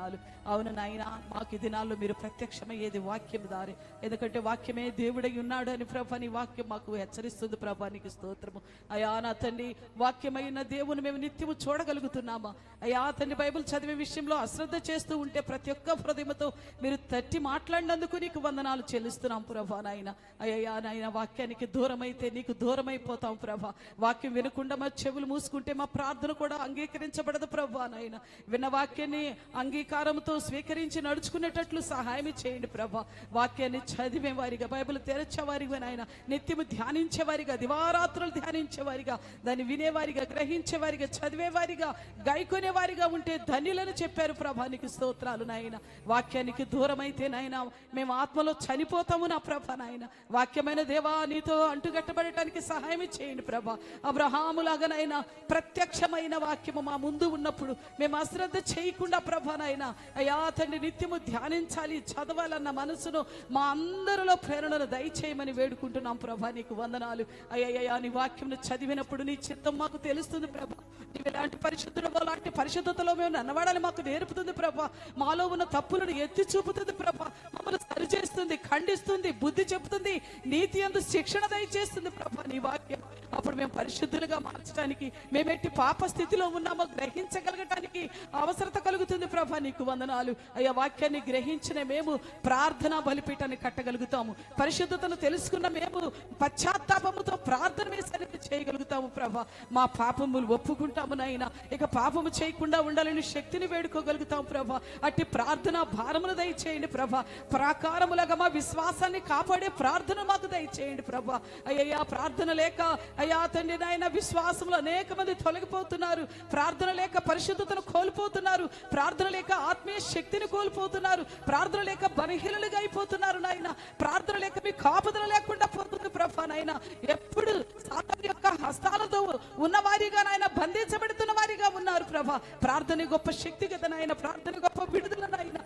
అవును నాయన, మాకు ఈ దినాల్లో మీరు ప్రత్యక్షమయ్యేది వాక్యం దారి. ఎందుకంటే వాక్యమే దేవుడై ఉన్నాడు అని ప్రభా నీ వాక్యం మాకు హెచ్చరిస్తుంది ప్రభా. నీకు స్తోత్రము. అయ్యా నా తండ్రి, వాక్యమైన దేవుని మేము నిత్యము చూడగలుగుతున్నామా అయ్యా తండ్రి. బైబిల్ చదివే విషయంలో అశ్రద్ధ చేస్తూ ఉంటే ప్రతి ఒక్క హృదయంతో మీరు తట్టి మాట్లాడినందుకు నీకు వందనాలు చెల్లిస్తున్నాం ప్రభా నాయన. అయ్యా నాయన, వాక్యానికి దూరమైతే నీకు దూరం అయిపోతాం ప్రభా. వాక్యం వినకుండా మా చెవులు మూసుకుంటే మా ప్రార్థన కూడా అంగీకరించబడదు ప్రభా నాయన. విన్న వాక్యాన్ని అంగీకారంతో స్వీకరించి నడుచుకునేటట్లు సహాయం చేయండి ప్రభా. వాక్యాన్ని చదివే వారిగా, బైబిల్ తెరచేవారిగా నాయన, నిత్యము ధ్యానించేవారిగా, దివారాత్రులు ధ్యానించేవారిగా, దాన్ని వినేవారిగా, గ్రహించేవారిగా, చదివేవారిగా, గాయకునేవారిగా ఉంటే ధన్యులను చెప్పారు ప్రభా. నీకు స్తోత్రాలు నాయన. వాక్యానికి దూరమైతే నాయన మేము ఆత్మలో చనిపోతాము నా ప్రభా నాయన. వాక్యమైన దేవా, నీతో అంటుగట్టబడటానికి సహాయం చేయండి ప్రభా. అబ్రహాములాగానైనా ప్రత్యక్షమైన వాక్యము మా ముందు ఉన్నప్పుడు మేము అశ్రద్ధ చేయకుండా ప్రభా నాయన అయ్యా తండ్రి నిత్యము ధ్యానించాలి, చదవాలన్న మనసును మా అందరిలో ప్రేరణను దయచేయమని వేడుకుంటున్నాం ప్రభా. నీకు వందనాలు. అయ్యా నీ వాక్యం చదివినప్పుడు నీ చిత్తం మాకు తెలుస్తుంది ప్రభా. నీవు ఎలాంటి పరిశుద్ధుడు, అలాంటి పరిశుద్ధతలో మేము నన్నవాడాలి మాకు నేర్పుతుంది ప్రభా. మాలో ఉన్న తప్పులను ఎత్తి చూపుతుంది ప్రభా. మమ్మల్ని సరిచేస్తుంది, ఖండిస్తుంది, బుద్ధి చెబుతుంది, నీతి యందు శిక్షణ దయచేస్తుంది ప్రభా నీ వాక్యం. అప్పుడు మేము పరిశుద్ధులుగా మార్చడానికి, మేమెట్టి పాప స్థితిలో ఉన్నామో గ్రహించగలగటానికి అవసరత కలుగుతుంది ప్రభా. నీకు వందనాలు. అయ్యా వాక్యాన్ని గ్రహించిన మేము ప్రార్థనా బలిపీఠాన్ని కట్టగలుగుతాము. పరిశుద్ధతను తెలుసుకున్న మేము పశ్చాత్తాపముతో ప్రార్థన వేసరికి చేయగలుగుతాము ప్రభా. మా పాపములు ఒప్పుకుంటాము నాయన. ఇక పాపము చేయకుండా ఉండాలని శక్తిని వేడుకోగలుగుతాం ప్రభా. అట్టి ప్రార్థన భారమును దయచేయండి ప్రభా. ప్రాకారములుగా మా విశ్వాసాన్ని కాపాడే ప్రార్థన మాకు దయచేయండి ప్రభా. అయ్యా ప్రార్థన లేక అయ్యా తండ్రి నాయన విశ్వాసంలో అనేక మంది తొలగిపోతున్నారు. ప్రార్థన లేక పరిశుద్ధతను కోల్పోతున్నారు. ప్రార్థన లేక ఆత్మీయ శక్తిని కోల్పోతున్నారు. ప్రార్థన లేక బలహీనులుగా అయిపోతున్నారు నాయన. ప్రార్థన లేక మీ కాపుదల లేకుండా పోతుంది ప్రభా నాయన. ఎప్పుడు సాతాను యొక్క హస్తాలతో ఉన్న వారిగా నాయన బంధించబడుతున్న వారిగా ఉన్నారు ప్రభా. ప్రార్థన గొప్ప శక్తి కదా నాయన. ప్రార్థన గొప్ప విడుదల నాయన.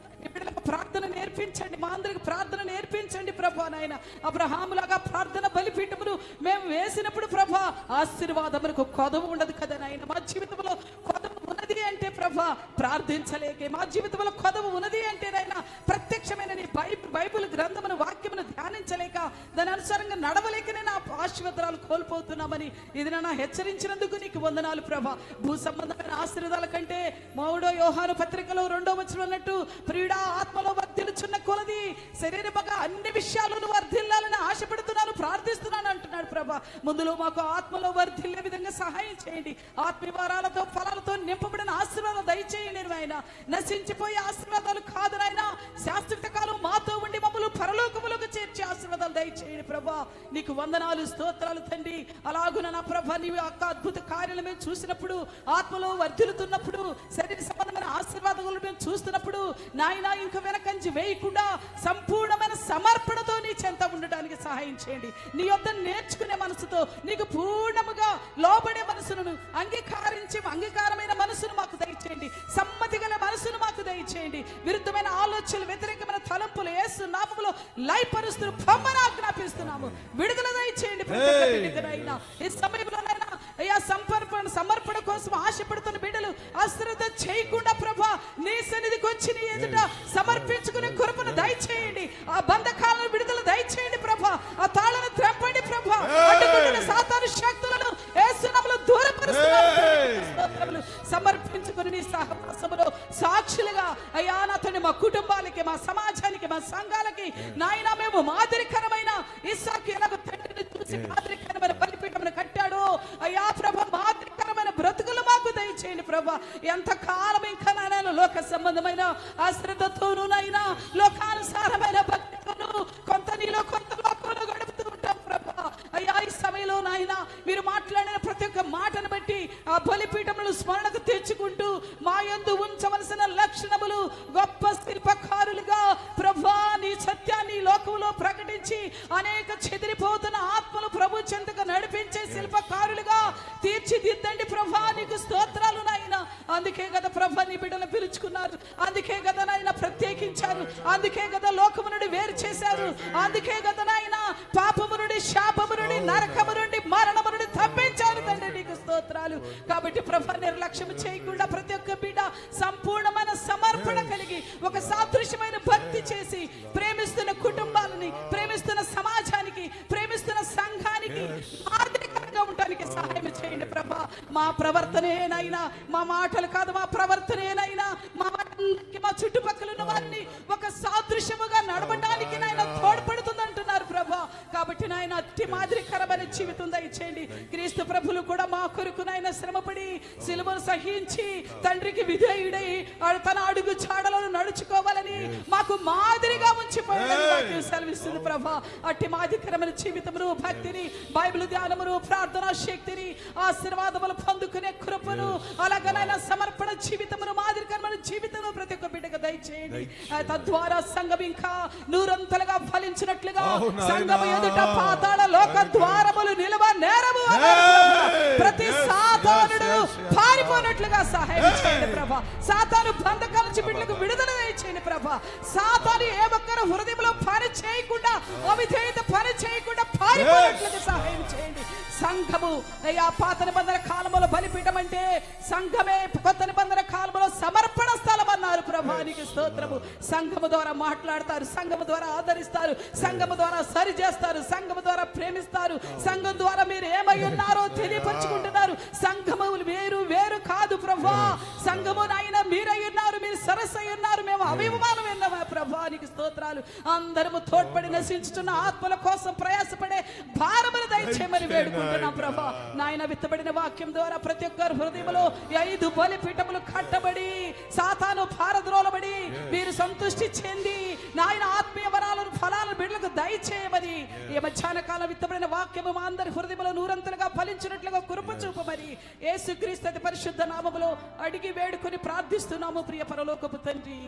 ప్రార్థన నేర్పించండి, మా అందరికి ప్రార్థన నేర్పించండి ప్రభా నాయన. అబ్రహాములాగా ప్రార్థన బలిపీఠమును మేము వేసినప్పుడు ప్రభా ఆశీర్వాదములకు కొదవ ఉండదు కదా నాయన. మా జీవితంలో కొదవ ఉన్నది అంటే ప్రభా ప్రార్థించలేకే. మా జీవితంలో కొదవ ఉన్నది అంటే నాయన ప్రత్యక్షమైన నీ బైబిల్ గ్రంథమును వాక్యమును ధ్యానించలేక దాని అనుసారంగా నడవలేకనే నా ఆశీర్వాదాలు కోల్పోతున్నామని ఇది నా హెచ్చరించినందుకు నీకు వందనాలు ప్రభా. భూ సంబంధమైన ఆశీర్వాదాల కంటే 3 యోహాను పత్రికలో 2వ వచనం అన్నట్టు ప్రియుడా ఆత్మలో వర్ధిల్లుచున్న కొలది శరీరముగా అన్ని విషయాలను వర్ధిల్లాలని ఆశపడుతున్నాను, ప్రార్థిస్తున్నాను అంటున్నాడు ప్రభా. ముందులో మాకు ఆత్మలో వర్ధిల్లే విధంగా సహాయం చేయండి. ఆత్మీయవరాలతో ఫలాలతో నింపబడిన ఆశీర్వాదాలు దయచేయండి నాయన. నశించిపోయే ఆశీర్వాదాలు కాదు నాయన, శాశ్వత కాలం మాతో ఉండి మమ్మల్ని పరలోకములకు చేర్చే ఆశీర్వాదాలు దయచేయండి ప్రభా. నీకు వందనాలు, స్తోత్రాలు తండ్రి. అలాగున నా ప్రభా నీవు యొక్క అద్భుత కార్యాలు మేము చూసినప్పుడు, ఆత్మలో వర్ధిల్లుతున్నప్పుడు, శరీర సంబంధమైన ఆశీర్వాదాలు మేము చూస్తున్నప్పుడు నాయన ఇంక వెనకంచి వేయకుండా సంపూర్ణమైన సమర్పణతో నీ చెంత ఉండడానికి సహాయం చేయండి. నీ యొద్ద నేర్చుకునే మనసుతో నీకు పూర్ణముగా లోబడే మనసును అంగీకారమైన మనసును మాకు దయచేయండి. సమ్మతి గల మనసును మాకు దయచేయండి. విరుద్ధమైన ఆలోచనలు, వ్యతిరేకమైన తలంపులు యేసు నామములో లయపరుస్తూ పొమ్మని ఆజ్ఞాపిస్తున్నాము. విడుదల దయచేయండి. ఈ సమయంలోనైనా అయ్యా సమర్పణ కోసం ఆశపడుతున్న బిడ్డలు అశ్రద్ధ చేయకుండా ప్రభా నీ సన్నిధికి వచ్చి నీ ఎదుట సమర్పించుకునే కృపను దయచేయండి. ఆ బంధకాలను విడుదల దయచేయండి ప్రభా. ఆ తాళను త్రెంపండి ప్రభా. అడ్డుకుంటున్న సాతాను శక్తులను యేసు నామములో దూరపరుస్తున్నాము. సమర్పించుకుని నీ సహవాసములో సాక్షులుగా అయ్యా నా తండ్రి మా కుటుంబాలకి, మా సమాజానికి, మా సంఘాలకి నాయన మేము మాదిరికరమైన ఇస్సాకు ఎలాగో తండ్రిని చూసి మాదిరికరమైన బలిపీఠమును కట్టాడు అయ్యా ప్రభా, మాదిరికరమైన బ్రతుకులు మాకు దయచేయండి ప్రభా. ప్రభా. ఎంతకాలం ఇంకా నాయన లోక సంబంధమైన అశ్రద్ధతోనూ నైనా లోకానుసారమైన భక్తితోనూ కొంత నీలో కొంత లోకంలో గడుపుతూ ఉంటాం ప్రభా. అయ్యా ఈ సమయంలో నాయన మీరు మాట్లాడిన ప్రతి ఒక్క మాటను బట్టి ఆ బలిపీఠములు స్మరణకు తెచ్చుకుంటూ మా యందు ఉంచవలసిన లక్షణములు గొప్ప శిల్పకారులుగా ప్రభా నీ సత్యాన్ని లోకంలో ప్రకటించి అనేక చెదిరిపోతున్న ఆత్మలు ప్రభు చెంతకు నడిపించే శిల్పకారులుగా తీర్చిదిద్దండి ప్రభా. నీకు స్తోత్రాలు నాయన. అందుకే కదా ప్రభా నీ బిడ్డలు పిలుచుకున్నారు, అందుకే కదా నాయన ప్రత్యేకించారు, అందుకే కదా లోకము నుండి వేరు చేశారు, అందుకే కదా నాయన పాపము నుండి శాపము నుండి నరకము నుండి మరణము నుండి తప్పించారు తండ్రి. నీకు స్తోత్రాలు. కాబట్టి ప్రభా నిర్లక్ష్యం చేయకుండా ప్రతి ఒక్క బిడ్డ సంపూర్ణమైన సమర్పణ కలిగి ఒక సాదృశ్యమైన భక్తి చేసి ప్రేమిస్తున్న కుటుంబాలని, ప్రేమిస్తున్న సమాజానికి, ప్రేమిస్తున్న సంఘానికి ఆర్థికంగా ఉండడానికి సహాయం చేయండి ప్రభా. మా ప్రవర్తనేనైనా, మా మాటలు కాదు మా ప్రవర్తనేనైనా మా చుట్టుపక్కల ఉన్న వారిని ఒక సాదృశ్యముగా నడవడానికి నాయన తోడ్పడుతుంది అంటున్నారు ప్రభా. కాబట్టి నాయన అట్టి మాదిరికరమైన జీవితం దయచేయండి. క్రీస్తు ప్రభులు కూడా మా కొరకు నాయన శ్రమపడి సిలువను సహించి తండ్రికి విధేయుడై తన అడుగు చాడలను నడుచుకోవాలని మాకు మాదిరిగా ఉంచిపోయాలని సెలవిస్తుంది ప్రభా. అట్టి మాదిరికరమైన జీవితమును, భక్తిని, బైబిల్ ధ్యానమును, ప్రార్థనా శక్తిని, ఆశీర్వాదములు పొందుకునే కృపను, అలాగనైనా సమర్పణ జీవితమును, మాదిరికరమైన జీవితము ప్రతి ఒక్క బిడ్డకు దయచేయండి. తద్వారా సంఘం ఇంకా నూరంతలుగా ఫలించినట్లుగా సంఘము ఎదుట పాతాళ లోక ద్వారములు నిలువ నేరము ప్రతి సాతానుడు పారిపోయినట్లుగా సహాయం చేయండి ప్రభా. సాతాను బంధకాల నుంచి బిడ్డలకు విడుదల చేయండి ప్రభా. సాతాను ఏ ఒక్కరు హృదయంలో పని చేయకుండా, అవిధేయత పని చేయకుండా పారిపోయినట్లుగా సహాయం చేయండి. సంఘము అయ్యా పాత నిబంధన కాలంలో బలిపీఠం అంటే సంఘమే, కొత్త నిబంధన కాలంలో సమర్పణ స్థలం అన్నారు ప్రభా. నీకు స్తోత్రము. సంఘము ద్వారా మాట్లాడతారు, సంఘము ద్వారా ఆదరిస్తారు, సంఘము ద్వారా సరి చేస్తారు, సంఘము ద్వారా ప్రేమిస్తారు, సంఘం ద్వారా మీరు ఏమై ఉన్నారో తెలియపరుచుకుంటున్నారు. సంఘము వేరు వేరు కాదు ప్రభా. సంఘము నాయన మీరై ఉన్నారు, మీరు సరస్సు అయి ఉన్నారు, మేము అభిమానం విన్నామా ప్రభా. నీకు స్తోత్రాలు. అందరము తోడ్పడి నశించుతున్న ఆత్మల కోసం ప్రయాసపడే భారములు దయచేయమని వేడుకుంటున్నాం ప్రభా. నాయన విత్తబడిన వాక్యం ద్వారా ప్రతి ఒక్కరు హృదయంలో 5 బలిపీఠములు కట్టబడి సాతాను పారద్రోలబడి మీరు సంతృష్టి చెంది నాయన ఆత్మీయ వరాలను, ఫలాలను బిడ్డలకు దయచేయమని ఈ మధ్యాహ్న కాలం విత్తబడిన వాక్యము మా అందరి హృదయంలో నూరంతలుగా ఫలించినట్లుగా కృప చూపమని యేసుక్రీస్తు అతి పరిశుద్ధ నామములో అడిగి వేడుకొని ప్రార్థిస్తున్నాము ప్రియ పరలోకపు తండ్రి.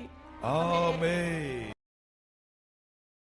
ఆమేన్.